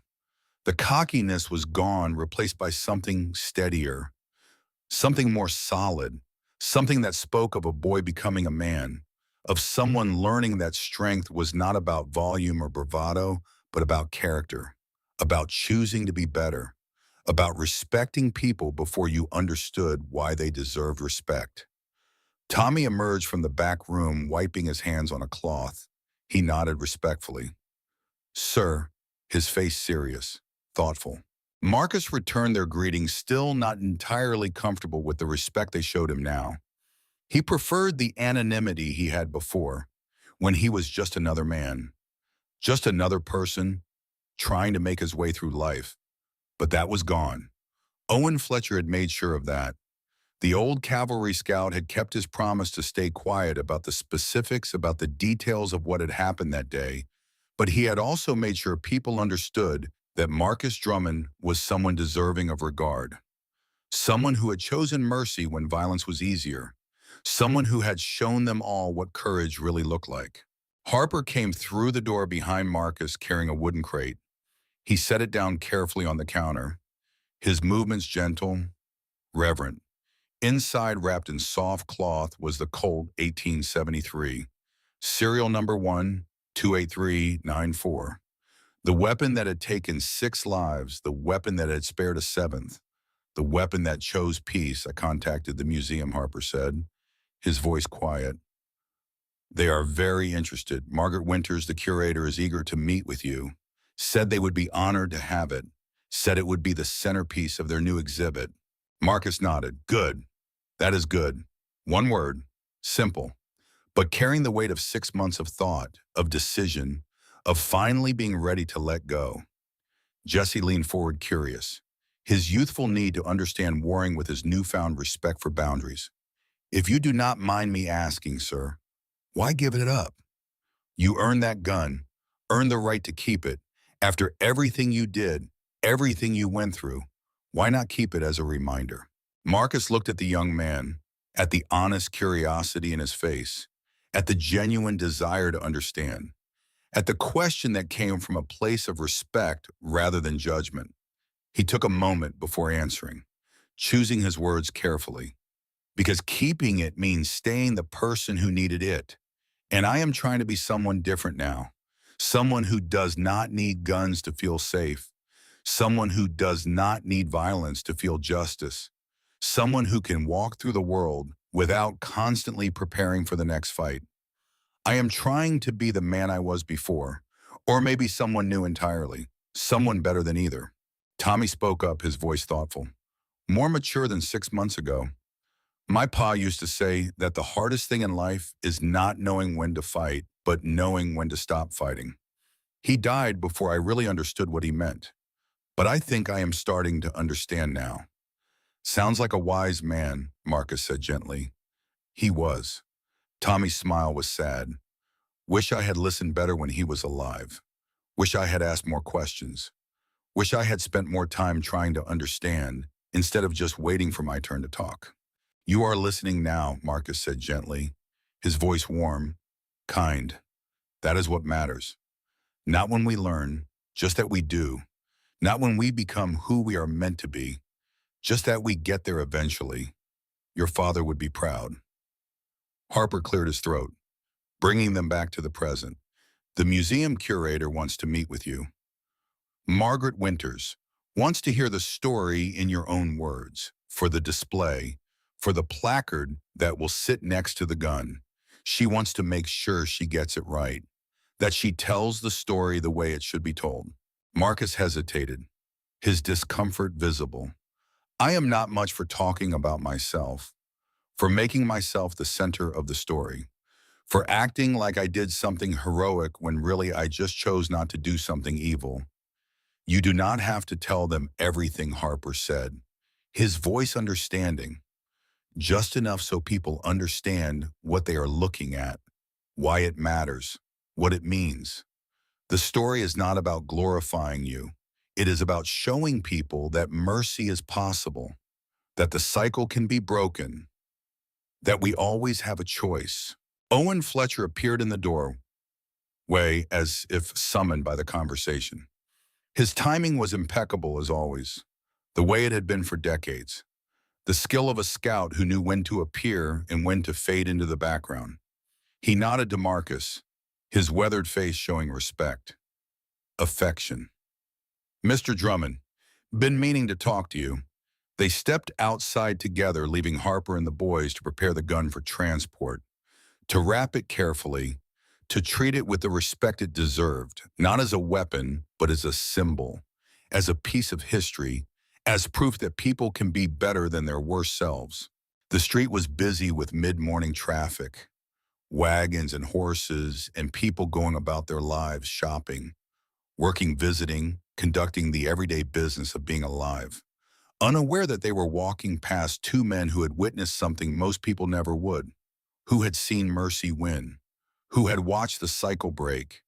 The cockiness was gone, replaced by something steadier, something more solid, something that spoke of a boy becoming a man, of someone learning that strength was not about volume or bravado, but about character, about choosing to be better, about respecting people before you understood why they deserved respect. Tommy emerged from the back room, wiping his hands on a cloth. He nodded respectfully. "Sir," his face serious, thoughtful. Marcus returned their greeting, still not entirely comfortable with the respect they showed him now. He preferred the anonymity he had before, when he was just another man, just another person trying to make his way through life. But that was gone. Owen Fletcher had made sure of that. The old cavalry scout had kept his promise to stay quiet about the specifics, about the details of what had happened that day, but he had also made sure people understood that Marcus Drummond was someone deserving of regard, someone who had chosen mercy when violence was easier, someone who had shown them all what courage really looked like. Harper came through the door behind Marcus carrying a wooden crate. He set it down carefully on the counter, his movements gentle, reverent. Inside, wrapped in soft cloth, was the Colt 1873, serial number 1-28394. The weapon that had taken 6 lives, the weapon that had spared a 7th, the weapon that chose peace. I contacted the museum, Harper said, his voice quiet. "They are very interested. Margaret Winters, the curator, is eager to meet with you. Said they would be honored to have it. Said it would be the centerpiece of their new exhibit." Marcus nodded. "Good. That is good. One word. Simple. But carrying the weight of 6 months of thought, of decision, of finally being ready to let go." Jesse leaned forward, curious, his youthful need to understand warring with his newfound respect for boundaries. "If you do not mind me asking, sir, why give it up? You earned that gun, earned the right to keep it. After everything you did, everything you went through, why not keep it as a reminder?" Marcus looked at the young man, at the honest curiosity in his face, at the genuine desire to understand, at the question that came from a place of respect rather than judgment. He took a moment before answering, choosing his words carefully, because keeping it means staying the person who needed it. "And I am trying to be someone different now, Someone who does not need guns to feel safe. Someone who does not need violence to feel justice. Someone who can walk through the world without constantly preparing for the next fight. I am trying to be the man I was before, or maybe someone new entirely, someone better than either. Tommy spoke up, his voice thoughtful. More mature than 6 months ago. My pa used to say that the hardest thing in life is not knowing when to fight, but knowing when to stop fighting. He died before I really understood what he meant, but I think I am starting to understand now. Sounds like a wise man, Marcus said gently. He was. Tommy's smile was sad. Wish I had listened better when he was alive. Wish I had asked more questions. Wish I had spent more time trying to understand instead of just waiting for my turn to talk. You are listening now, Marcus said gently, his voice warm, kind. That is what matters. Not when we learn, just that we do. Not when we become who we are meant to be, just that we get there eventually. Your father would be proud. Harper cleared his throat, bringing them back to the present. The museum curator wants to meet with you. Margaret Winters wants to hear the story in your own words, for the display, for the placard that will sit next to the gun. She wants to make sure she gets it right, that she tells the story the way it should be told. Marcus hesitated, his discomfort visible. I am not much for talking about myself, for making myself the center of the story, for acting like I did something heroic when really I just chose not to do something evil. You do not have to tell them everything, Harper said, his voice understanding, just enough so people understand what they are looking at, why it matters, what it means. The story is not about glorifying you. It is about showing people that mercy is possible, that the cycle can be broken, that we always have a choice. Owen Fletcher appeared in the doorway as if summoned by the conversation. His timing was impeccable as always, the way it had been for decades. The skill of a scout who knew when to appear and when to fade into the background. He nodded to Marcus, his weathered face showing respect, affection. Mr. Drummond, been meaning to talk to you. They stepped outside together, leaving Harper and the boys to prepare the gun for transport, to wrap it carefully, to treat it with the respect it deserved, not as a weapon, but as a symbol, as a piece of history, as proof that people can be better than their worst selves. The street was busy with mid-morning traffic, wagons and horses, and people going about their lives shopping, working, visiting, conducting the everyday business of being alive, unaware that they were walking past two men who had witnessed something most people never would, who had seen mercy win, who had watched the cycle break,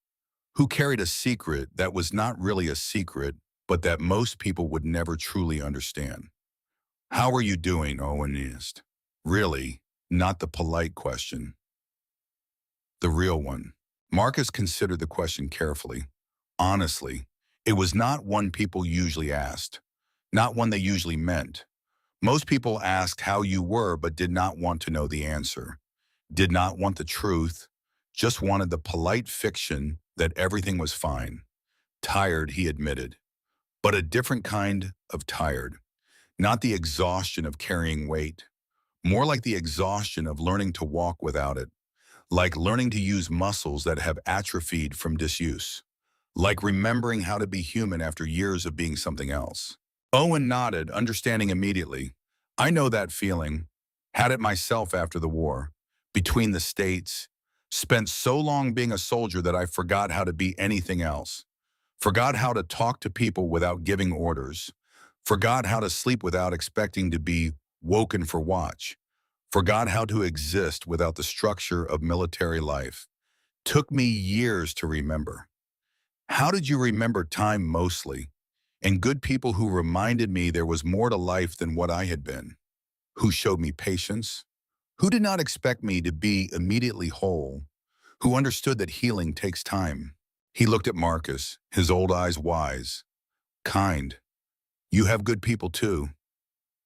who carried a secret that was not really a secret, but that most people would never truly understand. How are you doing, Owen asked. Really, not the polite question. The real one. Marcus considered the question carefully. Honestly, it was not one people usually asked, not one they usually meant. Most people asked how you were but did not want to know the answer, did not want the truth, just wanted the polite fiction that everything was fine. Tired, he admitted, but a different kind of tired. Not the exhaustion of carrying weight, more like the exhaustion of learning to walk without it, like learning to use muscles that have atrophied from disuse, like remembering how to be human after years of being something else. Owen nodded, understanding immediately. I know that feeling. Had it myself after the war, between the states. Spent so long being a soldier that I forgot how to be anything else. Forgot how to talk to people without giving orders. Forgot how to sleep without expecting to be woken for watch. Forgot how to exist without the structure of military life. Took me years to remember. How did you remember time mostly? And good people who reminded me there was more to life than what I had been. Who showed me patience. Who did not expect me to be immediately whole. Who understood that healing takes time. He looked at Marcus, his old eyes wise, kind. You have good people too.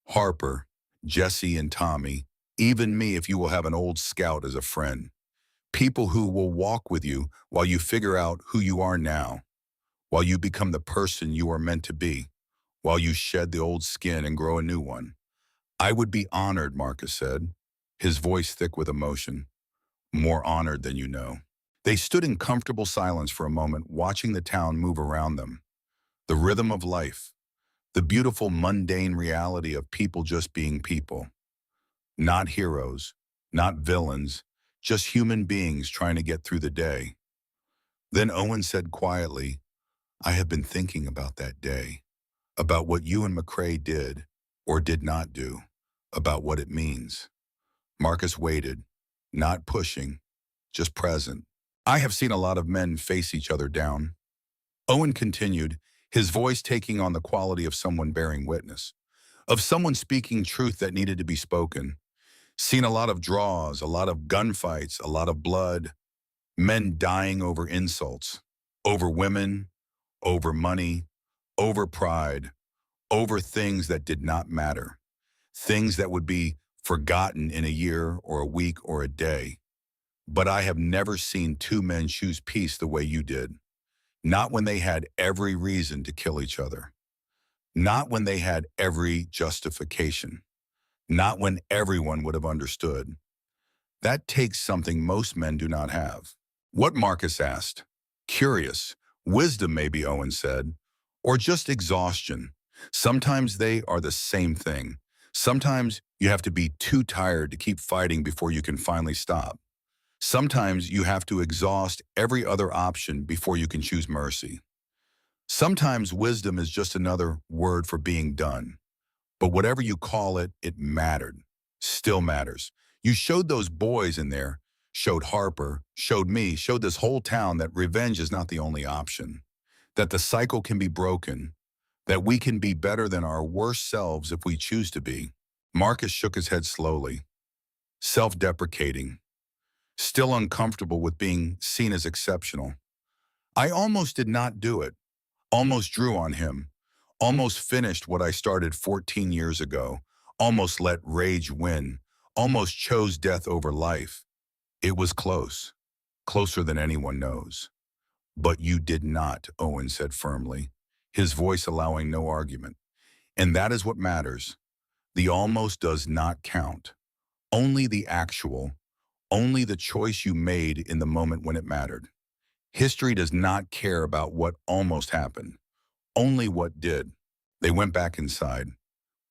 Harper, Jesse and Tommy, even me if you will have an old scout as a friend. People who will walk with you while you figure out who you are now, while you become the person you are meant to be, while you shed the old skin and grow a new one. I would be honored, Marcus said, his voice thick with emotion, more honored than you know. They stood in comfortable silence for a moment, watching the town move around them. The rhythm of life, the beautiful mundane reality of people just being people. Not heroes, not villains, just human beings trying to get through the day. Then Owen said quietly, I have been thinking about that day, about what you and McCrae did or did not do, about what it means. Marcus waited, not pushing, just present. I have seen a lot of men face each other down. Owen continued, his voice taking on the quality of someone bearing witness, of someone speaking truth that needed to be spoken. Seen a lot of draws, a lot of gunfights, a lot of blood, men dying over insults, over women, over money, over pride, over things that did not matter, things that would be forgotten in a year or a week or a day. But I have never seen two men choose peace the way you did. Not when they had every reason to kill each other. Not when they had every justification. Not when everyone would have understood. That takes something most men do not have. What, Marcus asked? Curious. Wisdom, maybe, Owen said. Or just exhaustion. Sometimes they are the same thing. Sometimes you have to be too tired to keep fighting before you can finally stop. Sometimes you have to exhaust every other option before you can choose mercy. Sometimes wisdom is just another word for being done. But whatever you call it, it mattered. Still matters. You showed those boys in there, showed Harper, showed me, showed this whole town that revenge is not the only option. That the cycle can be broken. That we can be better than our worst selves if we choose to be. Marcus shook his head slowly, self-deprecating, still uncomfortable with being seen as exceptional. I almost did not do it, almost drew on him, almost finished what I started 14 years ago, almost let rage win, almost chose death over life. It was close, closer than anyone knows. But you did not, Owen said firmly, his voice allowing no argument. And that is what matters. The almost does not count. Only the actual, only the choice you made in the moment when it mattered. History does not care about what almost happened, only what did. They went back inside.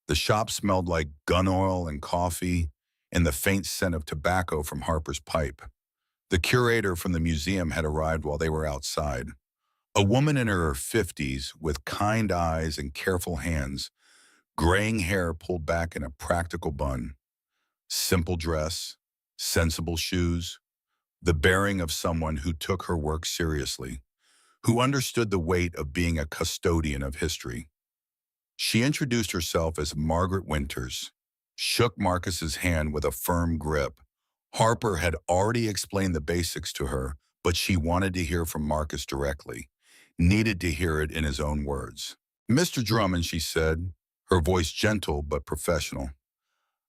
The shop smelled like gun oil and coffee and the faint scent of tobacco from Harper's pipe. The curator from the museum had arrived while they were outside. A woman in her 50s with kind eyes and careful hands, graying hair pulled back in a practical bun. Simple dress, sensible shoes, the bearing of someone who took her work seriously, who understood the weight of being a custodian of history. She introduced herself as Margaret Winters, shook Marcus's hand with a firm grip. Harper had already explained the basics to her, but she wanted to hear from Marcus directly, needed to hear it in his own words. Mr. Drummond, she said, her voice gentle but professional.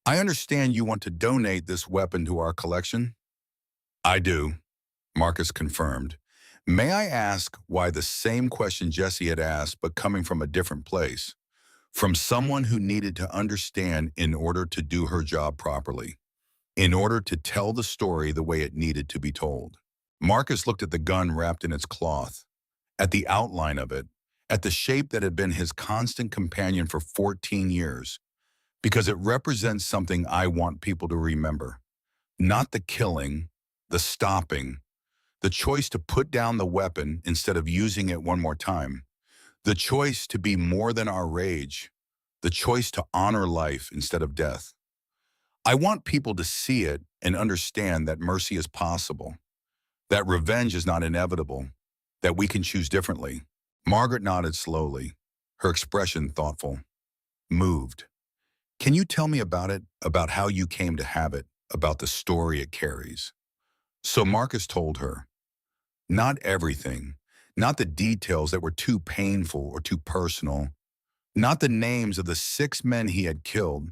I understand you want to donate this weapon to our collection? I do, Marcus confirmed. May I ask why the same question Jesse had asked, but coming from a different place? From someone who needed to understand in order to do her job properly, in order to tell the story the way it needed to be told. Marcus looked at the gun wrapped in its cloth, at the outline of it, at the shape that had been his constant companion for 14 years, because it represents something I want people to remember. Not the killing, the stopping, the choice to put down the weapon instead of using it one more time, the choice to be more than our rage, the choice to honor life instead of death. I want people to see it and understand that mercy is possible, that revenge is not inevitable, that we can choose differently. Margaret nodded slowly, her expression thoughtful, moved. Can you tell me about it, about how you came to have it, about the story it carries? So Marcus told her, not everything, not the details that were too painful or too personal, not the names of the 6 men he had killed,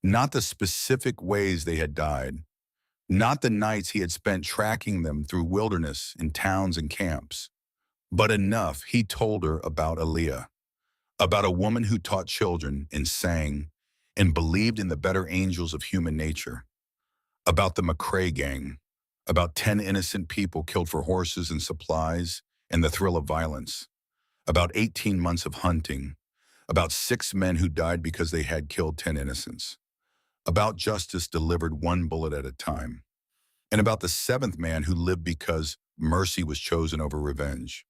not the specific ways they had died, Not the nights he had spent tracking them through wilderness in towns and camps, but enough he told her about Aaliyah, about a woman who taught children and sang and believed in the better angels of human nature, about the McCrae gang, about 10 innocent people killed for horses and supplies and the thrill of violence, about 18 months of hunting, about 6 men who died because they had killed 10 innocents, about justice delivered one bullet at a time, and about the 7th man who lived because mercy was chosen over revenge,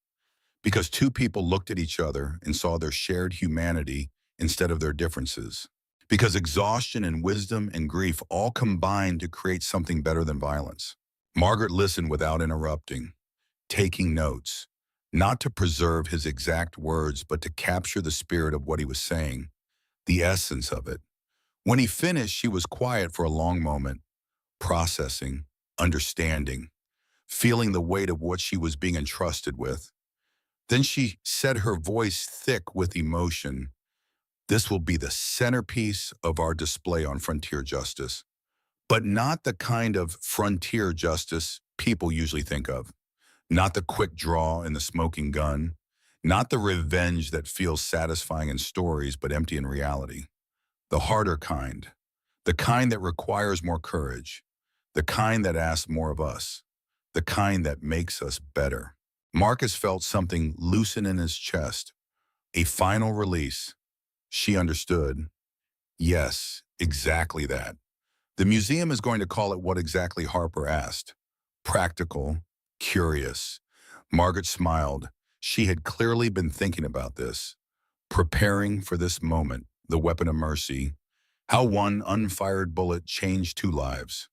because 2 people looked at each other and saw their shared humanity instead of their differences, because exhaustion and wisdom and grief all combined to create something better than violence. Margaret listened without interrupting, taking notes, not to preserve his exact words, but to capture the spirit of what he was saying, the essence of it. When he finished, she was quiet for a long moment, processing, understanding, feeling the weight of what she was being entrusted with. Then she said, her voice thick with emotion, "This will be the centerpiece of our display on frontier justice, but not the kind of frontier justice people usually think of. Not the quick draw and the smoking gun, not the revenge that feels satisfying in stories but empty in reality. The harder kind, the kind that requires more courage, the kind that asks more of us, the kind that makes us better." Marcus felt something loosen in his chest, a final release. She understood. Yes, exactly that. The museum is going to call it what exactly Harper asked. Practical, curious. Margaret smiled. She had clearly been thinking about this, preparing for this moment, the weapon of mercy, how one unfired bullet changed 2 lives.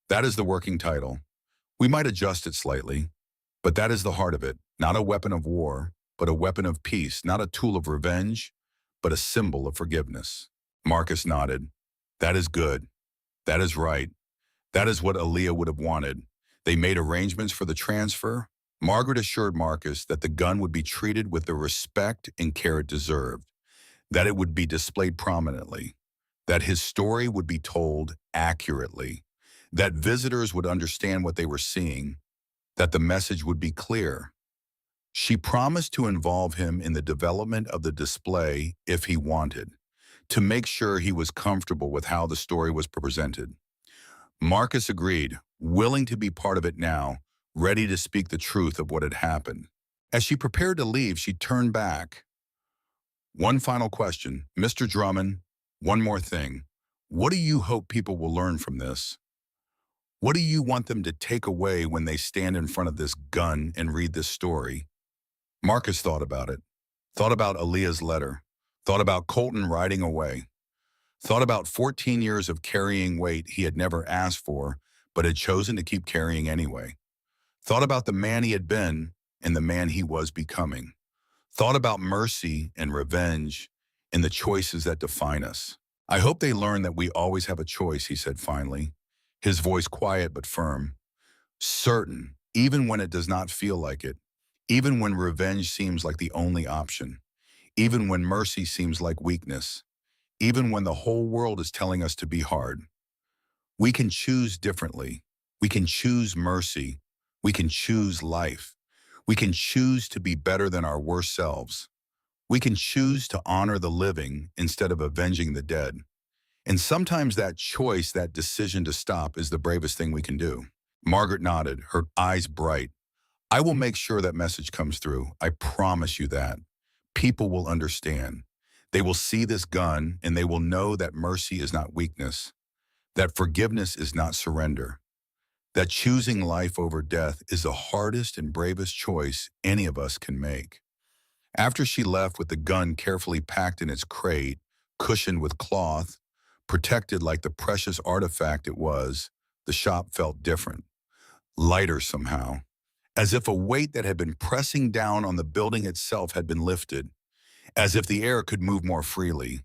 That is the working title. We might adjust it slightly, but that is the heart of it. Not a weapon of war, but a weapon of peace, not a tool of revenge, but a symbol of forgiveness. Marcus nodded. That is good. That is right. That is what Aaliyah would have wanted. They made arrangements for the transfer. Margaret assured Marcus that the gun would be treated with the respect and care it deserved, that it would be displayed prominently, that his story would be told accurately, that visitors would understand what they were seeing, that the message would be clear. She promised to involve him in the development of the display if he wanted, to make sure he was comfortable with how the story was presented. Marcus agreed, willing to be part of it now, ready to speak the truth of what had happened. As she prepared to leave, she turned back. One final question. Mr. Drummond, one more thing. What do you hope people will learn from this? What do you want them to take away when they stand in front of this gun and read this story? Marcus thought about it. Thought about Aaliyah's letter. Thought about Colton riding away. Thought about 14 years of carrying weight he had never asked for, but had chosen to keep carrying anyway. Thought about the man he had been and the man he was becoming. Thought about mercy and revenge and the choices that define us. I hope they learn that we always have a choice, he said finally, his voice quiet but firm. Certain, even when it does not feel like it, even when revenge seems like the only option, even when mercy seems like weakness, even when the whole world is telling us to be hard. We can choose differently. We can choose mercy. We can choose life. We can choose to be better than our worst selves. We can choose to honor the living instead of avenging the dead. And sometimes that choice, that decision to stop, is the bravest thing we can do. Margaret nodded, her eyes bright. I will make sure that message comes through. I promise you that. People will understand. They will see this gun and they will know that mercy is not weakness, that forgiveness is not surrender, that choosing life over death is the hardest and bravest choice any of us can make. After she left with the gun carefully packed in its crate, cushioned with cloth, protected like the precious artifact it was, the shop felt different, lighter somehow, as if a weight that had been pressing down on the building itself had been lifted, as if the air could move more freely,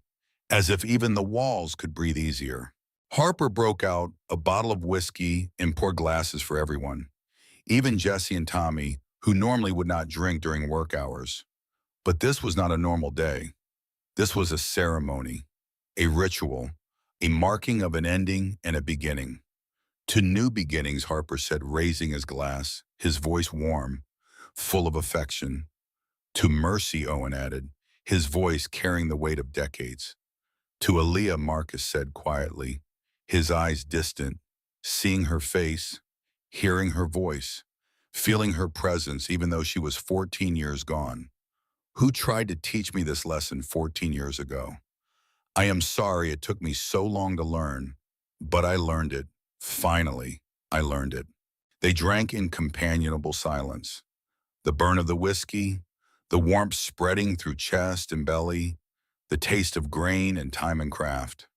as if even the walls could breathe easier. Harper broke out a bottle of whiskey and poured glasses for everyone, even Jesse and Tommy, who normally would not drink during work hours. But this was not a normal day. This was a ceremony, a ritual, a marking of an ending and a beginning. To new beginnings, Harper said, raising his glass, his voice warm, full of affection. To mercy, Owen added, his voice carrying the weight of decades. To Aaliyah, Marcus said quietly, his eyes distant, seeing her face, hearing her voice, feeling her presence even though she was 14 years gone. Who tried to teach me this lesson 14 years ago? I am sorry it took me so long to learn, but I learned it. Finally, I learned it. They drank in companionable silence. The burn of the whiskey, the warmth spreading through chest and belly, the taste of grain and time and craft.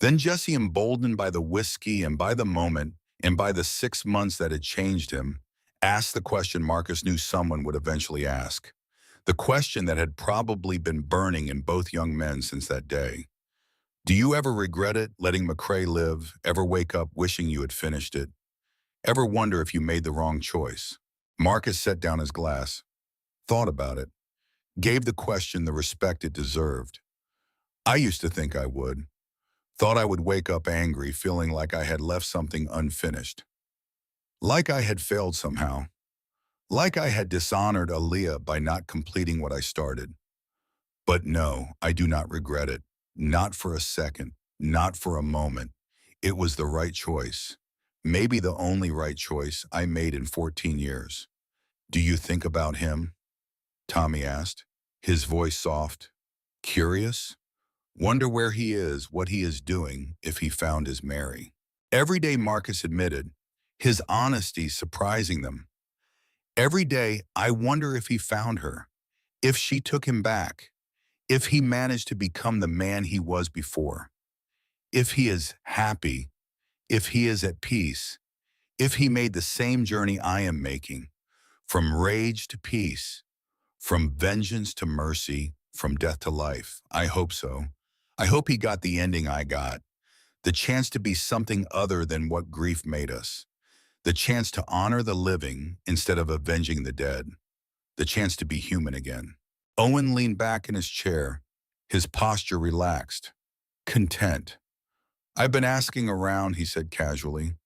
Then Jesse, emboldened by the whiskey and by the moment and by the 6 months that had changed him, asked the question Marcus knew someone would eventually ask. The question that had probably been burning in both young men since that day. Do you ever regret it, letting McCrae live? Ever wake up wishing you had finished it? Ever wonder if you made the wrong choice? Marcus set down his glass, thought about it, gave the question the respect it deserved. I used to think I would. Thought I would wake up angry, feeling like I had left something unfinished. Like I had failed somehow. Like I had dishonored Aaliyah by not completing what I started. But no, I do not regret it. Not for a second. Not for a moment. It was the right choice. Maybe the only right choice I made in 14 years. Do you think about him? Tommy asked, his voice soft. Curious? Wonder where he is, what he is doing, if he found his Mary. Every day, Marcus admitted, his honesty surprising them. Every day, I wonder if he found her, if she took him back, if he managed to become the man he was before, if he is happy, if he is at peace, if he made the same journey I am making, from rage to peace, from vengeance to mercy, from death to life. I hope so. I hope he got the ending I got, the chance to be something other than what grief made us, the chance to honor the living instead of avenging the dead, the chance to be human again. Owen leaned back in his chair, his posture relaxed, content. I've been asking around, he said casually,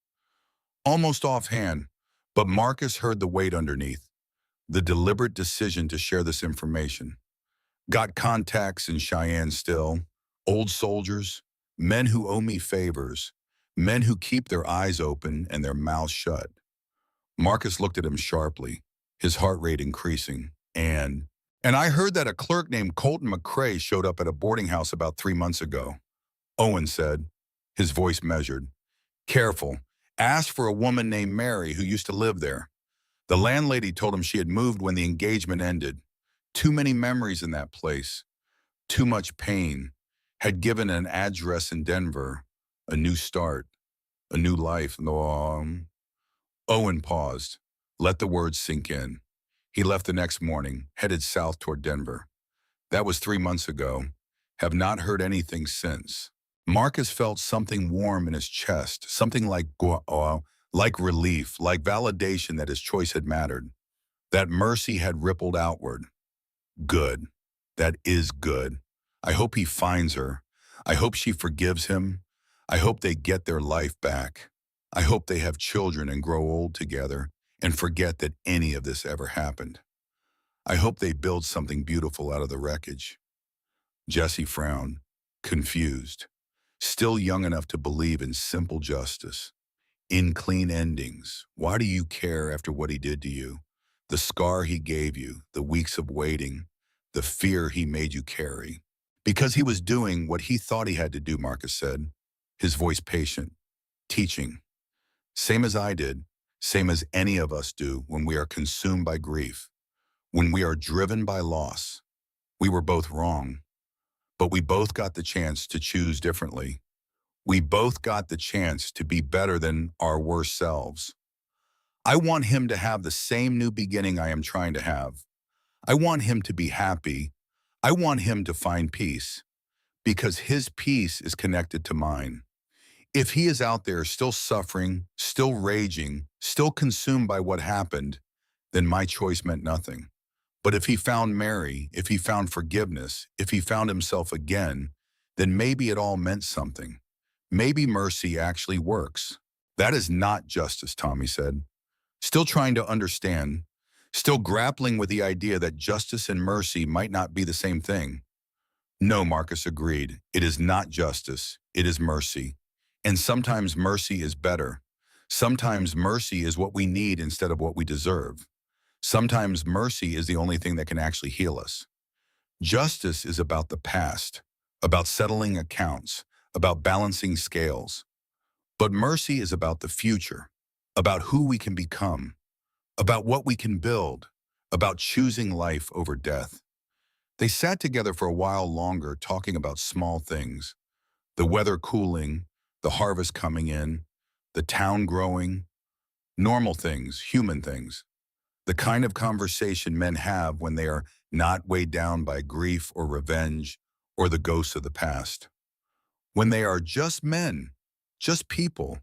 almost offhand, but Marcus heard the weight underneath, the deliberate decision to share this information. Got contacts in Cheyenne still, old soldiers, men who owe me favors, men who keep their eyes open and their mouths shut. Marcus looked at him sharply, his heart rate increasing. And I heard that a clerk named Colton McCrae showed up at a boarding house about 3 months ago. Owen said, his voice measured. Careful. Asked for a woman named Mary who used to live there. The landlady told him she had moved when the engagement ended. Too many memories in that place. Too much pain. Had given an address in Denver. A new start. A new life. Owen paused. Let the words sink in. He left the next morning, headed south toward Denver. That was 3 months ago. Have not heard anything since. Marcus felt something warm in his chest, something like relief, like validation that his choice had mattered. That mercy had rippled outward. Good. That is good. I hope he finds her. I hope she forgives him. I hope they get their life back. I hope they have children and grow old together and forget that any of this ever happened. I hope they build something beautiful out of the wreckage. Jesse frowned, confused, still young enough to believe in simple justice, in clean endings. Why do you care after what he did to you? The scar he gave you, the weeks of waiting, the fear he made you carry. Because he was doing what he thought he had to do, Marcus said, his voice patient, teaching. Same as I did, same as any of us do when we are consumed by grief, when we are driven by loss. We were both wrong, but we both got the chance to choose differently. We both got the chance to be better than our worst selves. I want him to have the same new beginning I am trying to have. I want him to be happy. I want him to find peace, because his peace is connected to mine. If he is out there still suffering, still raging, still consumed by what happened, then my choice meant nothing. But if he found Mary, if he found forgiveness, if he found himself again, then maybe it all meant something. Maybe mercy actually works. That is not justice, Tommy said, still trying to understand, still grappling with the idea that justice and mercy might not be the same thing. No, Marcus agreed. It is not justice, it is mercy. And sometimes mercy is better. Sometimes mercy is what we need instead of what we deserve. Sometimes mercy is the only thing that can actually heal us. Justice is about the past, about settling accounts, about balancing scales. But mercy is about the future, about who we can become, about what we can build, about choosing life over death. They sat together for a while longer talking about small things, the weather cooling, the harvest coming in, the town growing, normal things, human things, the kind of conversation men have when they are not weighed down by grief or revenge or the ghosts of the past. When they are just men, just people,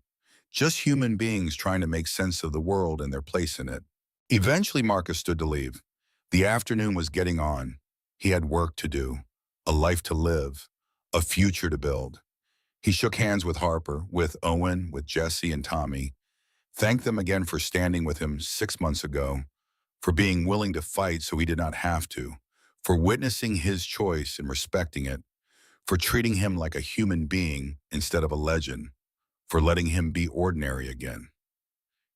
just human beings trying to make sense of the world and their place in it. Eventually, Marcus stood to leave. The afternoon was getting on. He had work to do, a life to live, a future to build. He shook hands with Harper, with Owen, with Jesse and Tommy, thanked them again for standing with him 6 months ago, for being willing to fight so he did not have to, for witnessing his choice and respecting it, for treating him like a human being instead of a legend, for letting him be ordinary again.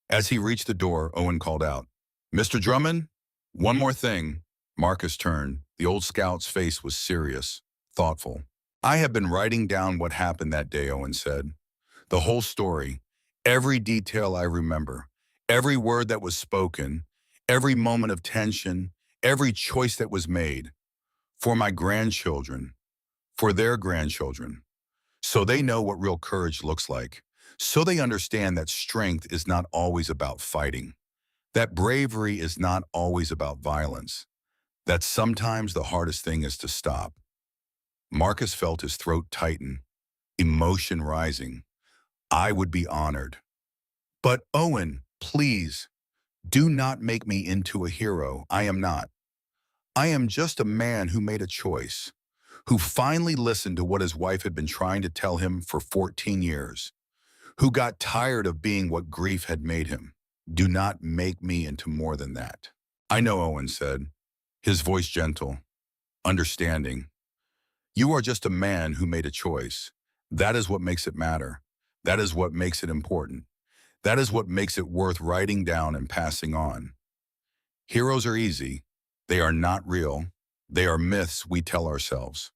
As he reached the door, Owen called out, "Mr. Drummond, one more thing." Marcus turned. The old scout's face was serious, thoughtful. "I have been writing down what happened that day," Owen said. "The whole story, every detail I remember, every word that was spoken, every moment of tension, every choice that was made, for my grandchildren, for their grandchildren, so they know what real courage looks like, so they understand that strength is not always about fighting, that bravery is not always about violence, that sometimes the hardest thing is to stop." Marcus felt his throat tighten, emotion rising. "I would be honored. But Owen, please, do not make me into a hero. I am not. I am just a man who made a choice, who finally listened to what his wife had been trying to tell him for 14 years, who got tired of being what grief had made him. Do not make me into more than that." "I know," Owen said, his voice gentle, understanding. "You are just a man who made a choice. That is what makes it matter. That is what makes it important. That is what makes it worth writing down and passing on. Heroes are easy. They are not real. They are myths we tell ourselves.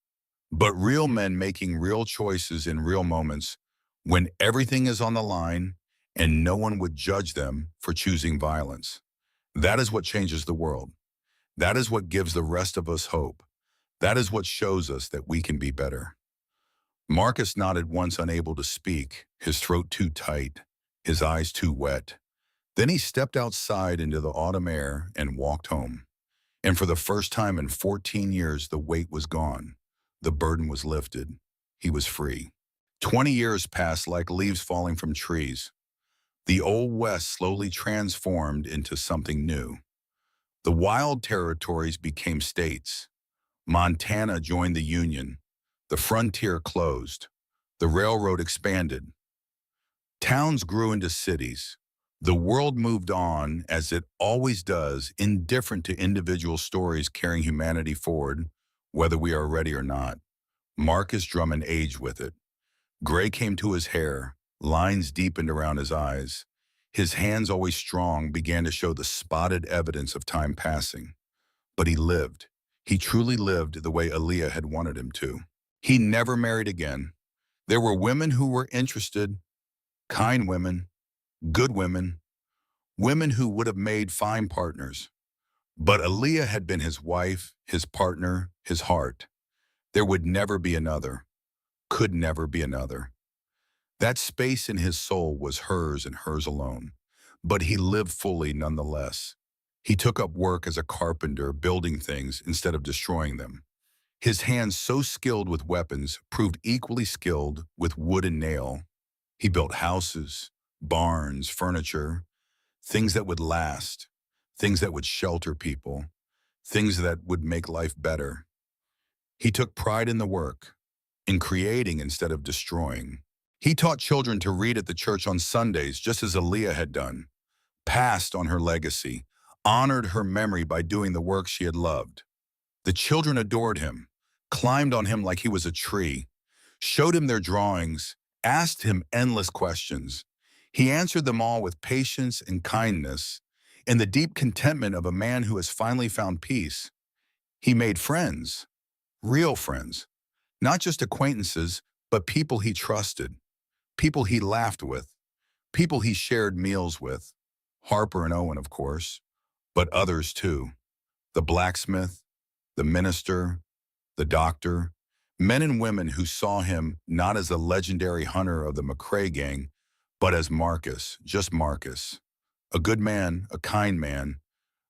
But real men making real choices in real moments, when everything is on the line and no one would judge them for choosing violence. That is what changes the world. That is what gives the rest of us hope. That is what shows us that we can be better." Marcus nodded once, unable to speak, his throat too tight, his eyes too wet. Then he stepped outside into the autumn air and walked home. And for the first time in 14 years, the weight was gone. The burden was lifted. He was free. 20 years passed like leaves falling from trees. The Old West slowly transformed into something new. The wild territories became states. Montana joined the Union. The frontier closed. The railroad expanded. Towns grew into cities. The world moved on, as it always does, indifferent to individual stories carrying humanity forward, whether we are ready or not. Marcus Drummond aged with it. Gray came to his hair, lines deepened around his eyes. His hands, always strong, began to show the spotted evidence of time passing. But he lived. He truly lived the way Aaliyah had wanted him to. He never married again. There were women who were interested, kind women, good women, women who would have made fine partners. But Aaliyah had been his wife, his partner, his heart. There would never be another, could never be another. That space in his soul was hers and hers alone. But he lived fully nonetheless. He took up work as a carpenter, building things instead of destroying them. His hands, so skilled with weapons, proved equally skilled with wood and nail. He built houses, barns, furniture, things that would last, things that would shelter people, things that would make life better. He took pride in the work, in creating instead of destroying. He taught children to read at the church on Sundays, just as Aaliyah had done, passed on her legacy, honored her memory by doing the work she had loved. The children adored him, climbed on him like he was a tree, showed him their drawings, asked him endless questions. He answered them all with patience and kindness, and the deep contentment of a man who has finally found peace. He made friends, real friends, not just acquaintances, but people he trusted, people he laughed with, people he shared meals with. Harper and Owen, of course, but others too. The blacksmith, the minister, the doctor, men and women who saw him not as a legendary hunter of the McCrae gang, but as Marcus, just Marcus. A good man, a kind man,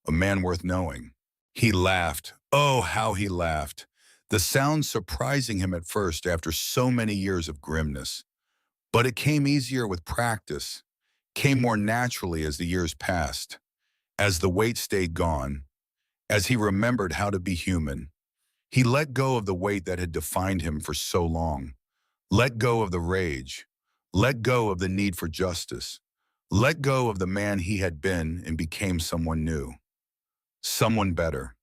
a man worth knowing. He laughed. Oh, how he laughed. The sound surprising him at first after so many years of grimness. But it came easier with practice, came more naturally as the years passed, as the weight stayed gone, as he remembered how to be human. He let go of the weight that had defined him for so long, let go of the rage, let go of the need for justice, let go of the man he had been and became someone new, someone better,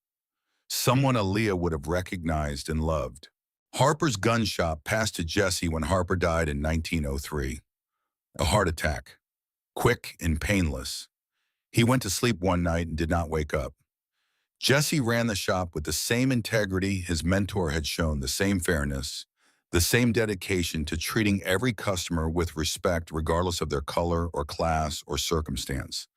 someone Aaliyah would have recognized and loved. Harper's gun shop passed to Jesse when Harper died in 1903. A heart attack, quick and painless. He went to sleep one night and did not wake up. Jesse ran the shop with the same integrity his mentor had shown, the same fairness, the same dedication to treating every customer with respect regardless of their color or class or circumstance.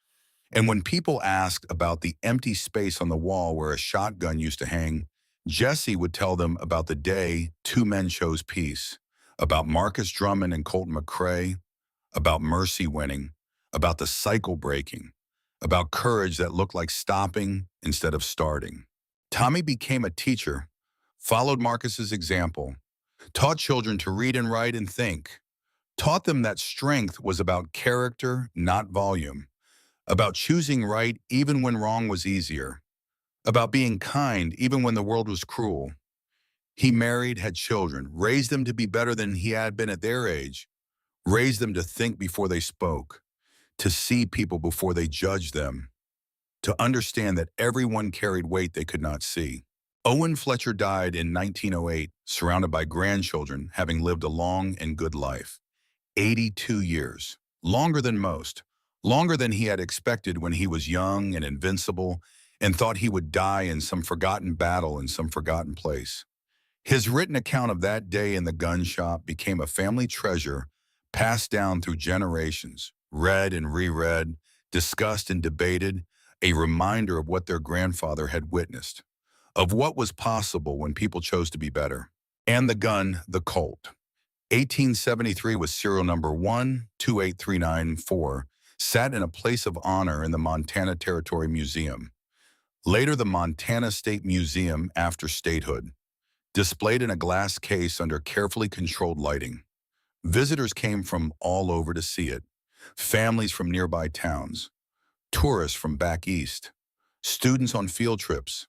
And when people asked about the empty space on the wall where a shotgun used to hang, Jesse would tell them about the day two men chose peace, about Marcus Drummond and Colton McCrae, about mercy winning, about the cycle breaking, about courage that looked like stopping instead of starting. Tommy became a teacher, followed Marcus's example, taught children to read and write and think, taught them that strength was about character, not volume, about choosing right even when wrong was easier, about being kind even when the world was cruel. He married, had children, raised them to be better than he had been at their age, raised them to think before they spoke, to see people before they judged them, to understand that everyone carried weight they could not see. Owen Fletcher died in 1908, surrounded by grandchildren, having lived a long and good life. 82 years, longer than most, longer than he had expected when he was young and invincible and thought he would die in some forgotten battle in some forgotten place. His written account of that day in the gun shop became a family treasure passed down through generations, read and reread, discussed and debated, a reminder of what their grandfather had witnessed, of what was possible when people chose to be better. And the gun, the Colt. 1873 was serial number 128394, sat in a place of honor in the Montana Territory Museum. Later, the Montana State Museum after statehood, displayed in a glass case under carefully controlled lighting. Visitors came from all over to see it, families from nearby towns, tourists from back east, students on field trips,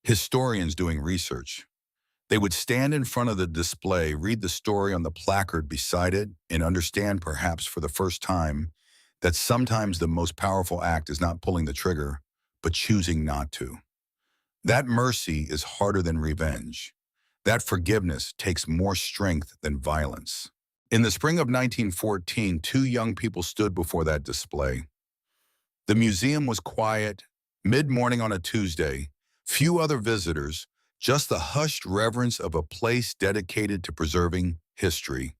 historians doing research. They would stand in front of the display, read the story on the placard beside it, and understand perhaps for the first time that sometimes the most powerful act is not pulling the trigger, but choosing not to. That mercy is harder than revenge. That forgiveness takes more strength than violence. In the spring of 1914, two young people stood before that display. The museum was quiet, mid-morning on a Tuesday, few other visitors, just the hushed reverence of a place dedicated to preserving history.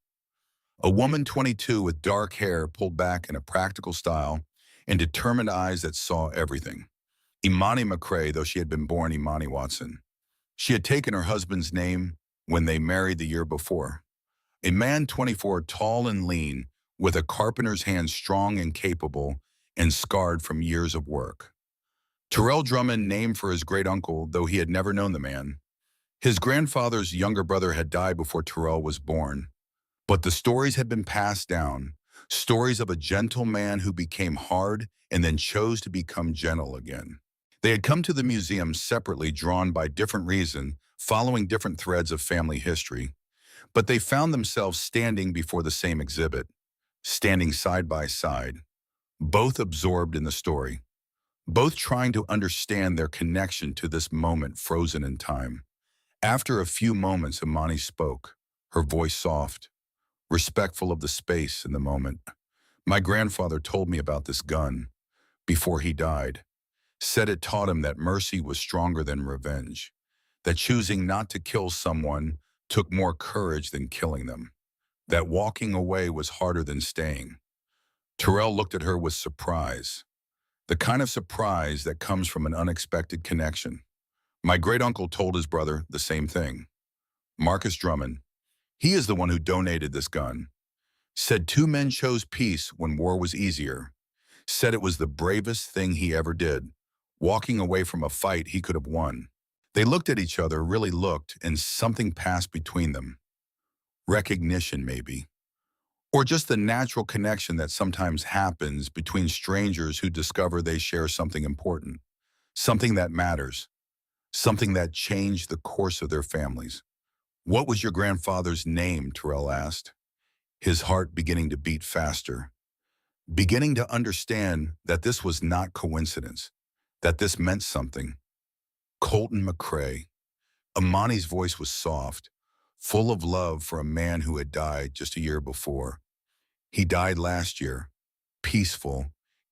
A woman 22 with dark hair pulled back in a practical style and determined eyes that saw everything. Imani McCrae, though she had been born Imani Watson. She had taken her husband's name when they married the year before. A man 24, tall and lean, with a carpenter's hand strong and capable, and scarred from years of work. Terrell Drummond, named for his great-uncle, though he had never known the man. His grandfather's younger brother had died before Terrell was born, but the stories had been passed down, stories of a gentle man who became hard and then chose to become gentle again. They had come to the museum separately, drawn by different reasons, following different threads of family history. But they found themselves standing before the same exhibit, standing side by side, both absorbed in the story, both trying to understand their connection to this moment frozen in time. After a few moments, Imani spoke, her voice soft, respectful of the space and the moment. My grandfather told me about this gun before he died, said it taught him that mercy was stronger than revenge, that choosing not to kill someone took more courage than killing them, that walking away was harder than staying. Terrell looked at her with surprise, the kind of surprise that comes from an unexpected connection. My great-uncle told his brother the same thing. Marcus Drummond, he is the one who donated this gun, said two men chose peace when war was easier, said it was the bravest thing he ever did, walking away from a fight he could have won. They looked at each other, really looked, and something passed between them. Recognition, maybe. Or just the natural connection that sometimes happens between strangers who discover they share something important, something that matters, something that changed the course of their families. What was your grandfather's name? Terrell asked, his heart beginning to beat faster, beginning to understand that this was not coincidence, that this meant something. Colton McCrae. Imani's voice was soft, full of love for a man who had died just a year before. He died last year, peaceful,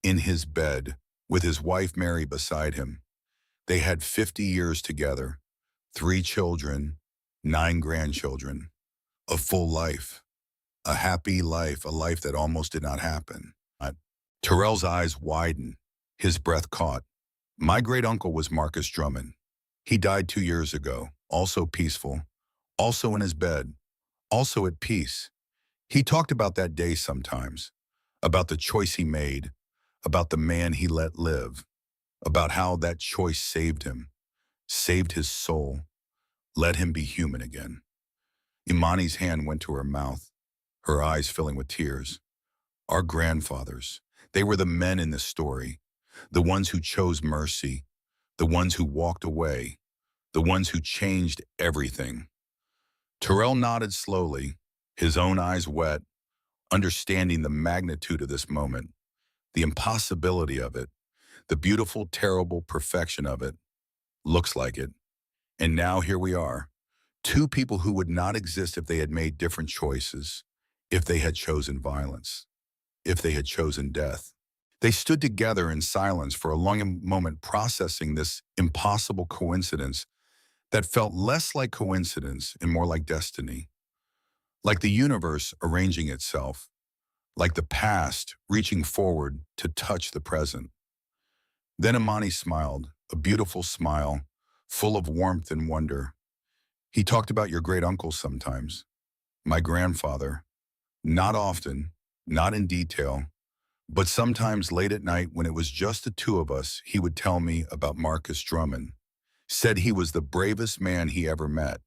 in his bed, with his wife Mary beside him. They had 50 years together, 3 children, 9 grandchildren, a full life, a happy life, a life that almost did not happen. Terrell's eyes widened, his breath caught. My great-uncle was Marcus Drummond. He died 2 years ago, also peaceful, also in his bed, also at peace. He talked about that day sometimes, about the choice he made, about the man he let live, about how that choice saved him, saved his soul, let him be human again. Imani's hand went to her mouth, her eyes filling with tears. Our grandfathers, they were the men in this story, the ones who chose mercy, the ones who walked away, the ones who changed everything. Terrell nodded slowly, his own eyes wet, understanding the magnitude of this moment, the impossibility of it, the beautiful, terrible perfection of it. Looks like it. And now here we are, 2 people who would not exist if they had made different choices, if they had chosen violence, if they had chosen death. They stood together in silence for a long moment, processing this impossible coincidence that felt less like coincidence and more like destiny, like the universe arranging itself, like the past reaching forward to touch the present. Then Imani smiled, a beautiful smile, full of warmth and wonder. He talked about your great-uncle sometimes, my grandfather, not often, not in detail, but sometimes late at night when it was just the 2 of us, he would tell me about Marcus Drummond. Said he was the bravest man he ever met,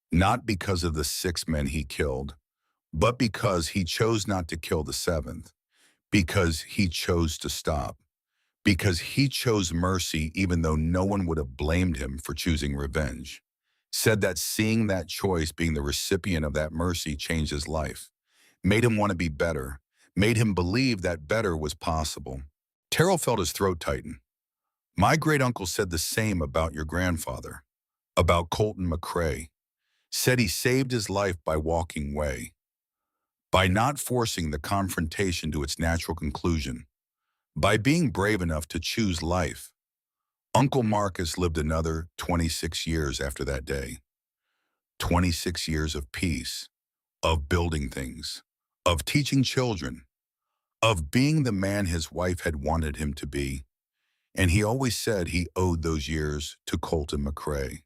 not because of the 6 men he killed, but because he chose not to kill the 7th, because he chose to stop, because he chose mercy even though no one would have blamed him for choosing revenge. Said that seeing that choice, being the recipient of that mercy, changed his life, made him want to be better, made him believe that better was possible. Terrell felt his throat tighten. My great-uncle said the same about your grandfather, about Colton McCrae. Said he saved his life by walking away, by not forcing the confrontation to its natural conclusion, by being brave enough to choose life. Uncle Marcus lived another 26 years after that day. 26 years of peace, of building things, of teaching children, of being the man his wife had wanted him to be. And he always said he owed those years to Colton McCrae,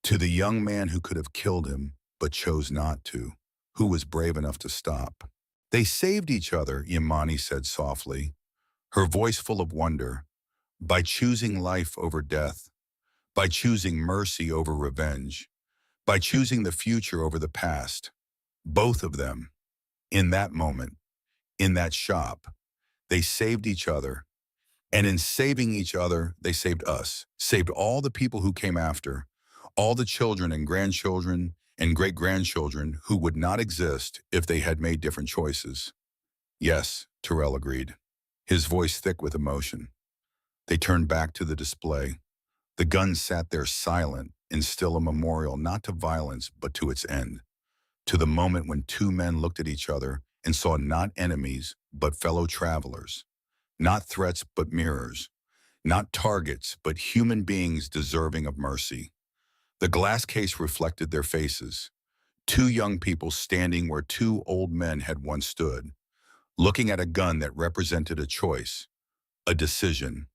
to the young man who could have killed him but chose not to, who was brave enough to stop. They saved each other, Imani said softly, her voice full of wonder, by choosing life over death, by choosing mercy over revenge, by choosing the future over the past. Both of them, in that moment, in that shop, they saved each other. And in saving each other, they saved us, saved all the people who came after, all the children and grandchildren and great-grandchildren who would not exist if they had made different choices. Yes, Terrell agreed, his voice thick with emotion. They turned back to the display. The gun sat there silent and still a memorial not to violence but to its end, to the moment when two men looked at each other and saw not enemies but fellow travelers, not threats but mirrors, not targets but human beings deserving of mercy. The glass case reflected their faces, two young people standing where two old men had once stood, looking at a gun that represented a choice, a decision,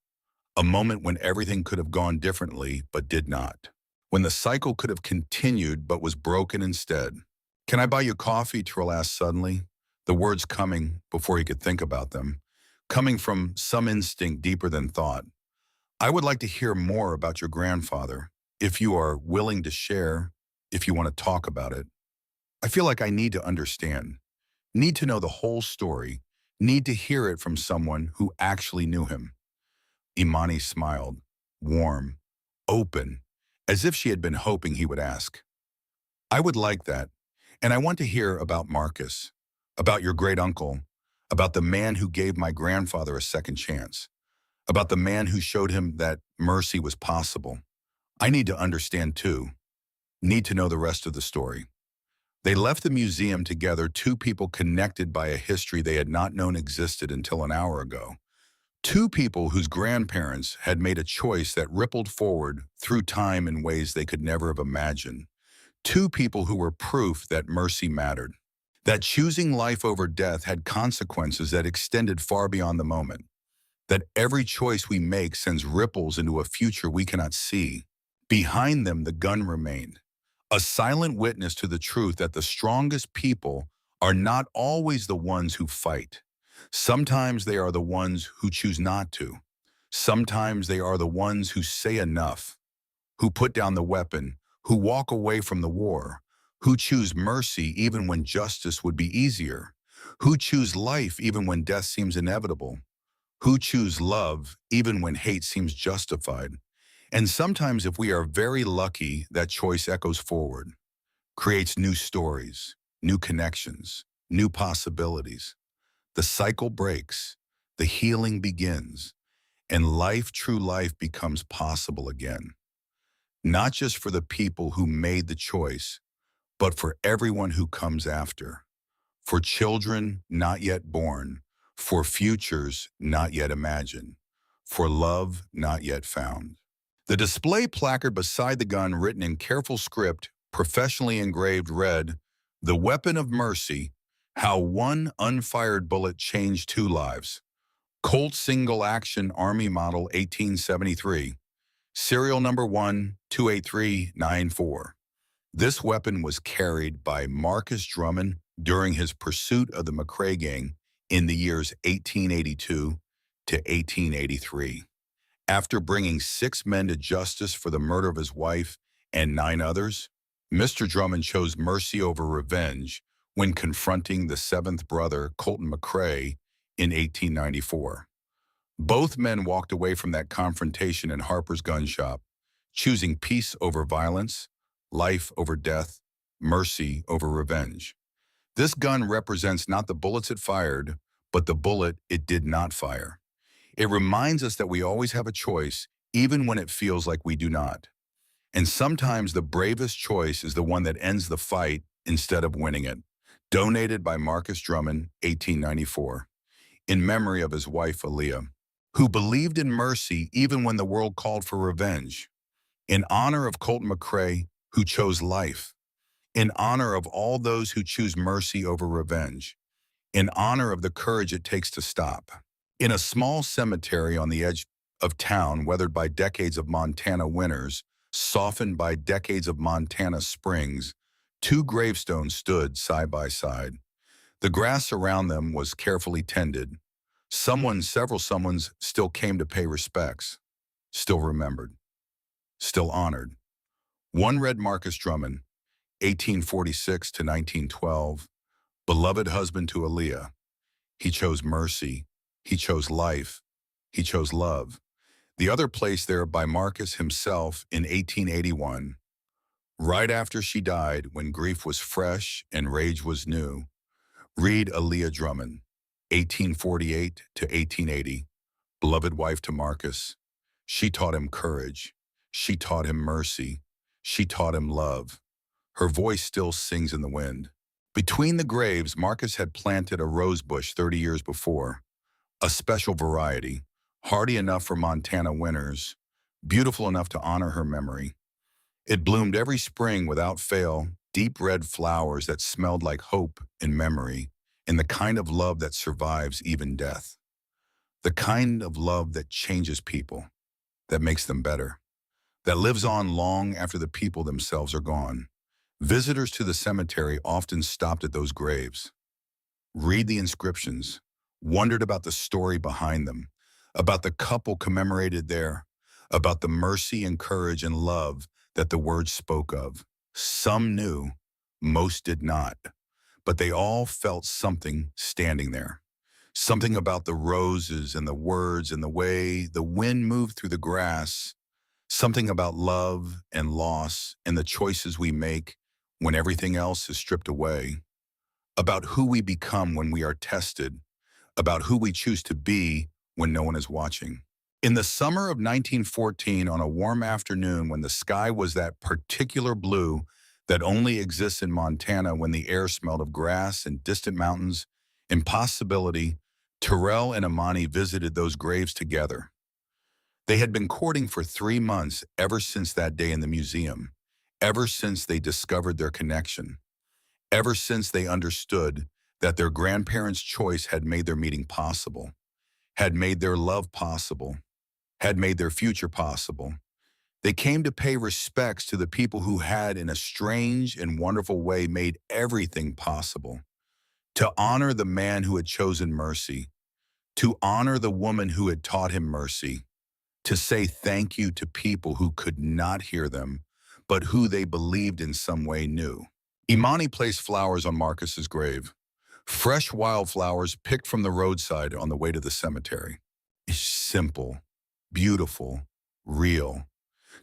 a moment when everything could have gone differently but did not, when the cycle could have continued but was broken instead. "Can I buy you coffee?" Terrell asked suddenly, the words coming before he could think about them, coming from some instinct deeper than thought. "I would like to hear more about your grandfather, if you are willing to share, if you want to talk about it. I feel like I need to understand, need to know the whole story, need to hear it from someone who actually knew him." Imani smiled, warm, open, as if she had been hoping he would ask. "I would like that, and I want to hear about Marcus, about your great-uncle, about the man who gave my grandfather a second chance, about the man who showed him that mercy was possible. I need to understand too, need to know the rest of the story." They left the museum together, two people connected by a history they had not known existed until an hour ago. Two people whose grandparents had made a choice that rippled forward through time in ways they could never have imagined. Two people who were proof that mercy mattered, that choosing life over death had consequences that extended far beyond the moment, that every choice we make sends ripples into a future we cannot see. Behind them, the gun remained, a silent witness to the truth that the strongest people are not always the ones who fight. Sometimes they are the ones who choose not to. Sometimes they are the ones who say enough, who put down the weapon, who walk away from the war, who choose mercy even when justice would be easier, who choose life even when death seems inevitable, who choose love even when hate seems justified. And sometimes, if we are very lucky, that choice echoes forward, creates new stories, new connections, new possibilities. The cycle breaks, the healing begins, and life, true life, becomes possible again. Not just for the people who made the choice, but for everyone who comes after. For children not yet born, for futures not yet imagined, for love not yet found. The display placard beside the gun, written in careful script, professionally engraved, read, "The Weapon of Mercy, How One Unfired Bullet Changed Two Lives. Colt Single Action Army Model 1873. Serial number 128394. This weapon was carried by Marcus Drummond during his pursuit of the McCrae gang in the years 1882 to 1883. After bringing 6 men to justice for the murder of his wife and 9 others, Mr. Drummond chose mercy over revenge when confronting the 7th brother, Colton McCrae, in 1894. Both men walked away from that confrontation in Harper's gun shop, choosing peace over violence, life over death, mercy over revenge. This gun represents not the bullets it fired, but the bullet it did not fire. It reminds us that we always have a choice, even when it feels like we do not. And sometimes the bravest choice is the one that ends the fight instead of winning it. Donated by Marcus Drummond, 1894, in memory of his wife, Aaliyah, who believed in mercy even when the world called for revenge. In honor of Colton McCrae, who chose life. In honor of all those who choose mercy over revenge. In honor of the courage it takes to stop. In a small cemetery on the edge of town, weathered by decades of Montana winters, softened by decades of Montana springs, 2 gravestones stood side by side. The grass around them was carefully tended. Several someones still came to pay respects, still remembered, still honored. One read Marcus Drummond, 1846 to 1912, beloved husband to Aaliyah. He chose mercy, he chose life, he chose love. The other placed there by Marcus himself in 1881, Right after she died, when grief was fresh and rage was new, read Aaliyah Drummond, 1848 to 1880, beloved wife to Marcus. She taught him courage. She taught him mercy. She taught him love. Her voice still sings in the wind. Between the graves, Marcus had planted a rose bush 30 years before, a special variety, hardy enough for Montana winters, beautiful enough to honor her memory. It bloomed every spring without fail, deep red flowers that smelled like hope and memory, and the kind of love that survives even death. The kind of love that changes people, that makes them better, that lives on long after the people themselves are gone. Visitors to the cemetery often stopped at those graves, read the inscriptions, wondered about the story behind them, about the couple commemorated there, about the mercy and courage and love that the words spoke of. Some knew, most did not, but they all felt something standing there. Something about the roses and the words and the way the wind moved through the grass. Something about love and loss and the choices we make when everything else is stripped away. About who we become when we are tested. About who we choose to be when no one is watching. In the summer of 1914, on a warm afternoon when the sky was that particular blue that only exists in Montana when the air smelled of grass and distant mountains, impossibility, Terrell and Imani visited those graves together. They had been courting for 3 months ever since that day in the museum, ever since they discovered their connection, ever since they understood that their grandparents' choice had made their meeting possible, had made their love possible, had made their future possible. They came to pay respects to the people who had, in a strange and wonderful way, made everything possible, to honor the man who had chosen mercy, to honor the woman who had taught him mercy, to say thank you to people who could not hear them, but who they believed in some way knew. Imani placed flowers on Marcus's grave, fresh wildflowers picked from the roadside on the way to the cemetery. Simple, beautiful, real.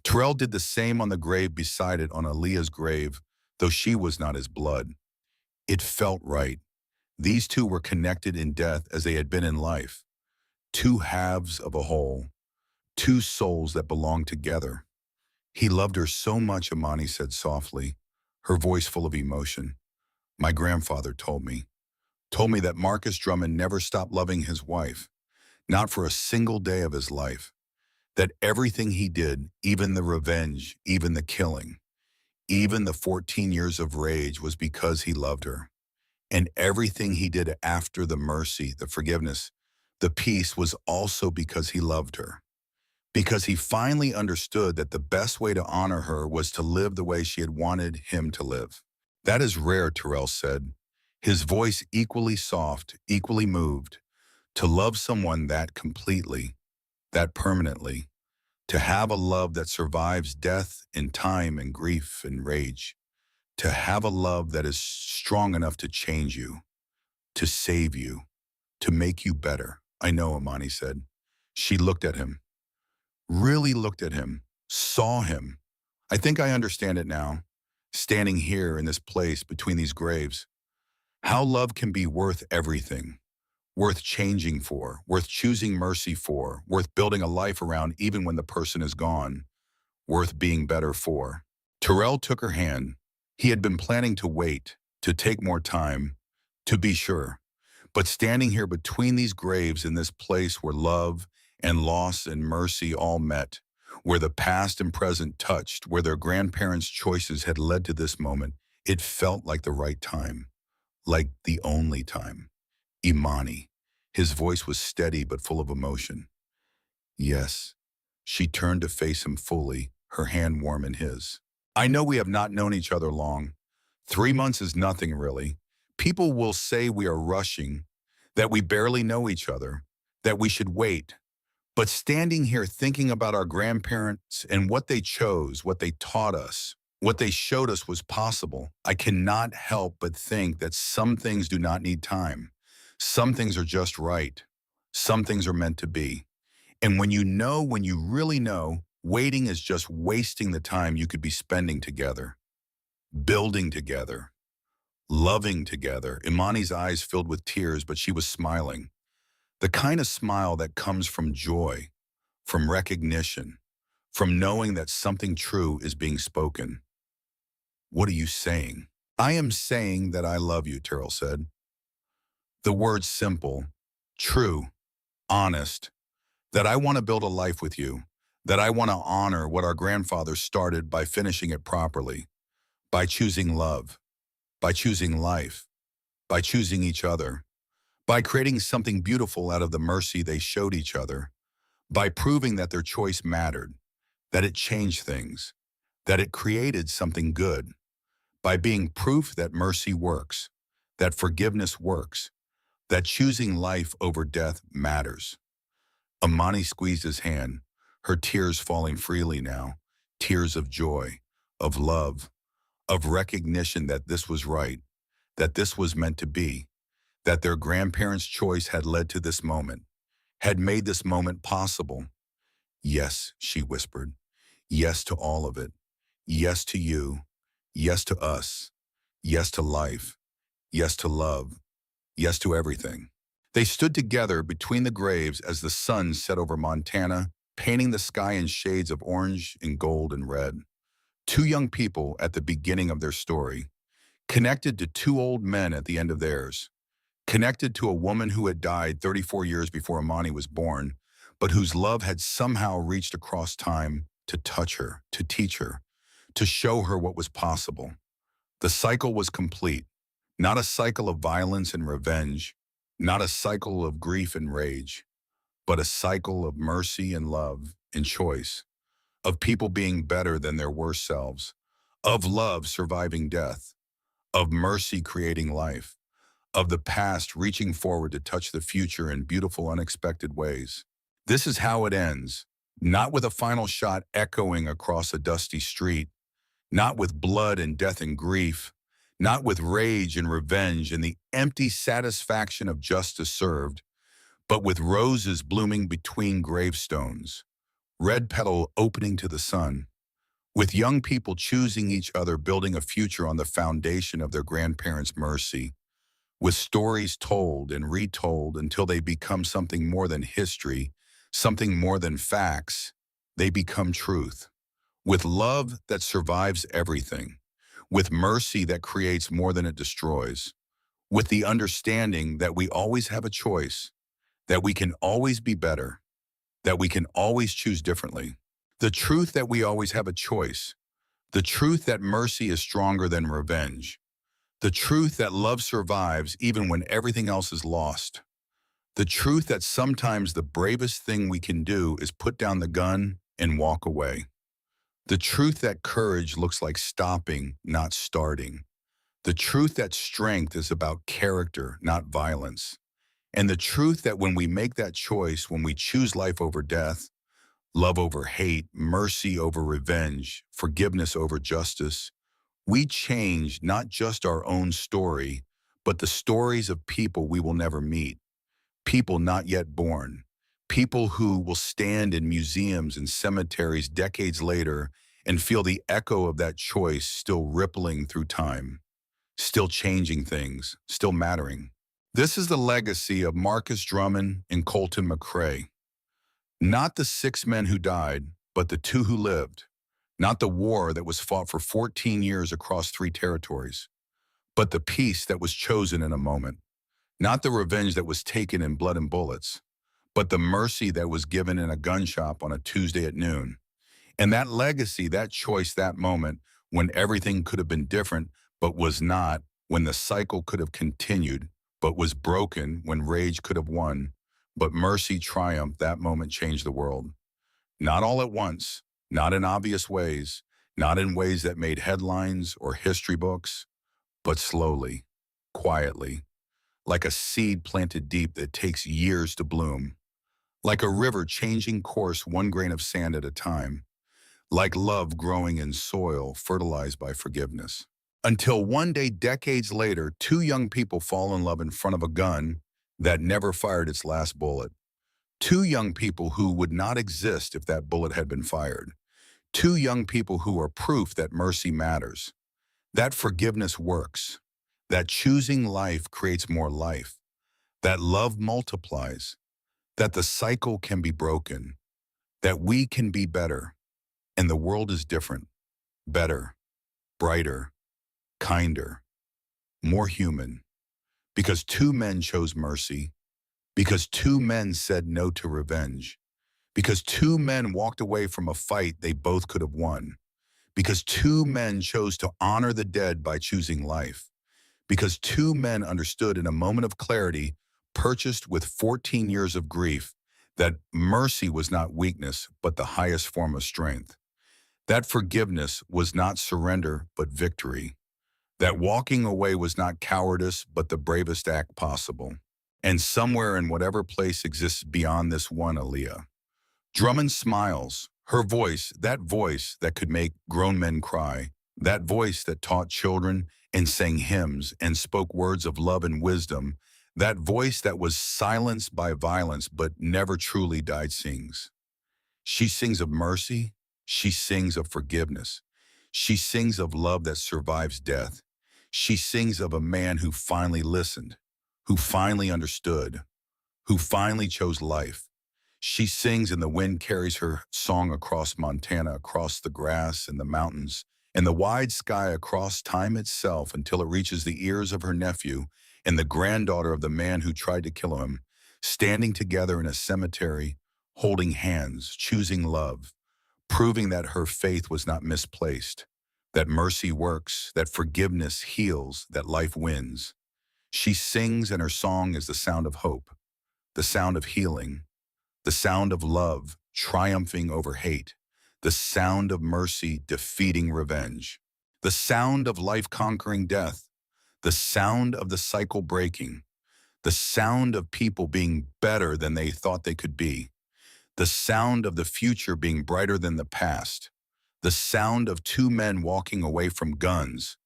Terrell did the same on the grave beside it on Aaliyah's grave, though she was not his blood. It felt right. These two were connected in death as they had been in life. Two halves of a whole. Two souls that belonged together. He loved her so much, Imani said softly, her voice full of emotion. My grandfather told me that Marcus Drummond never stopped loving his wife, not for a single day of his life, that everything he did, even the revenge, even the killing, even the 14 years of rage was because he loved her. And everything he did after the mercy, the forgiveness, the peace was also because he loved her. Because he finally understood that the best way to honor her was to live the way she had wanted him to live. That is rare, Terrell said, his voice equally soft, equally moved, to love someone that completely, that permanently, to have a love that survives death and time and grief and rage, to have a love that is strong enough to change you, to save you, to make you better. I know, Imani said. She looked at him. Really looked at him, saw him. I think I understand it now, standing here in this place between these graves. How love can be worth everything, worth changing for, worth choosing mercy for, worth building a life around even when the person is gone, worth being better for. Terrell took her hand. He had been planning to wait, to take more time, to be sure. But standing here between these graves in this place where love and loss and mercy all met, where the past and present touched, where their grandparents' choices had led to this moment, it felt like the right time, like the only time. Imani. His voice was steady but full of emotion. Yes. She turned to face him fully, her hand warm in his. I know we have not known each other long. 3 months is nothing, really. People will say we are rushing, that we barely know each other, that we should wait. But standing here thinking about our grandparents and what they chose, what they taught us, what they showed us was possible, I cannot help but think that some things do not need time. Some things are just right. Some things are meant to be. And when you really know, waiting is just wasting the time you could be spending together. building together, loving together. Imani's eyes filled with tears, but she was smiling. The kind of smile that comes from joy, from recognition, from knowing that something true is being spoken. What are you saying? I am saying that I love you, Terrell said. The words simple, true, honest, that I want to build a life with you, that I want to honor what our grandfathers started by finishing it properly, by choosing love, by choosing life, by choosing each other, by creating something beautiful out of the mercy they showed each other, by proving that their choice mattered, that it changed things, that it created something good, by being proof that mercy works, that forgiveness works, that choosing life over death matters. Amani squeezed his hand, her tears falling freely now, tears of joy, of love, of recognition that this was right, that this was meant to be, that their grandparents' choice had led to this moment, had made this moment possible. Yes, she whispered. Yes to all of it. Yes to you. Yes to us. Yes to life. Yes to love. Yes to everything. They stood together between the graves as the sun set over Montana, painting the sky in shades of orange and gold and red. Two young people at the beginning of their story, connected to two old men at the end of theirs, connected to a woman who had died 34 years before Amani was born, but whose love had somehow reached across time to touch her, to teach her, to show her what was possible. The cycle was complete, not a cycle of violence and revenge, not a cycle of grief and rage, but a cycle of mercy and love and choice, of people being better than their worst selves, of love surviving death, of mercy creating life, of the past reaching forward to touch the future in beautiful, unexpected ways. This is how it ends, not with a final shot echoing across a dusty street, not with blood and death and grief, not with rage and revenge and the empty satisfaction of justice served, but with roses blooming between gravestones, red petal opening to the sun, with young people choosing each other, building a future on the foundation of their grandparents' mercy, with stories told and retold until they become something more than history, something more than facts. They become truth. With love that survives everything, with mercy that creates more than it destroys, with the understanding that we always have a choice, that we can always be better, that we can always choose differently. The truth that we always have a choice, the truth that mercy is stronger than revenge, the truth that love survives even when everything else is lost, the truth that sometimes the bravest thing we can do is put down the gun and walk away. The truth that courage looks like stopping, not starting. The truth that strength is about character, not violence. And the truth that when we make that choice, when we choose life over death, love over hate, mercy over revenge, forgiveness over justice, we change not just our own story, but the stories of people we will never meet, people not yet born, people who will stand in museums and cemeteries decades later and feel the echo of that choice still rippling through time, still changing things, still mattering. This is the legacy of Marcus Drummond and Colton McRae. Not the six men who died, but the two who lived. Not the war that was fought for 14 years across three territories, but the peace that was chosen in a moment. Not the revenge that was taken in blood and bullets, but the mercy that was given in a gun shop on a Tuesday at noon. And that legacy, that choice, that moment, when everything could have been different, but was not, when the cycle could have continued, but was broken, when rage could have won, but mercy triumphed, that moment changed the world. Not all at once, not in obvious ways, not in ways that made headlines or history books, but slowly, quietly, like a seed planted deep that takes years to bloom, like a river changing course one grain of sand at a time, like love growing in soil fertilized by forgiveness. Until one day, decades later, two young people fall in love in front of a gun that never fired its last bullet. Two young people who would not exist if that bullet had been fired. Two young people who are proof that mercy matters, That forgiveness works. That choosing life creates more life. That love multiplies. That the cycle can be broken. That we can be better. And the world is different. Better, brighter, kinder, more human. Because two men chose mercy. Because two men said no to revenge. Because two men walked away from a fight they both could have won. Because two men chose to honor the dead by choosing life. Because two men understood in a moment of clarity, purchased with 14 years of grief, that mercy was not weakness, but the highest form of strength. That forgiveness was not surrender, but victory. That walking away was not cowardice, but the bravest act possible. And somewhere in whatever place exists beyond this one Aaliyah, Drummond smiles. Her voice that could make grown men cry, that voice that taught children and sang hymns and spoke words of love and wisdom, that voice that was silenced by violence but never truly died sings. She sings of mercy. She sings of forgiveness. She sings of love that survives death. She sings of a man who finally listened, who finally understood, who finally chose life. She sings and the wind carries her song across Montana, across the grass and the mountains, and the wide sky across time itself until it reaches the ears of her nephew and the granddaughter of the man who tried to kill him, standing together in a cemetery, holding hands, choosing love, proving that her faith was not misplaced, that mercy works, that forgiveness heals, that life wins. She sings and her song is the sound of hope, the sound of healing, the sound of love triumphing over hate, the sound of mercy defeating revenge, the sound of life conquering death, the sound of the cycle breaking, the sound of people being better than they thought they could be, the sound of the future being brighter than the past, the sound of two men walking away from guns,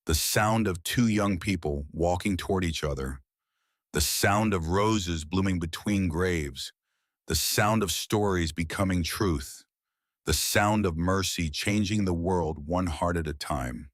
the sound of two young people walking toward each other, the sound of roses blooming between graves, the sound of stories becoming truth, the sound of mercy changing the world one heart at a time.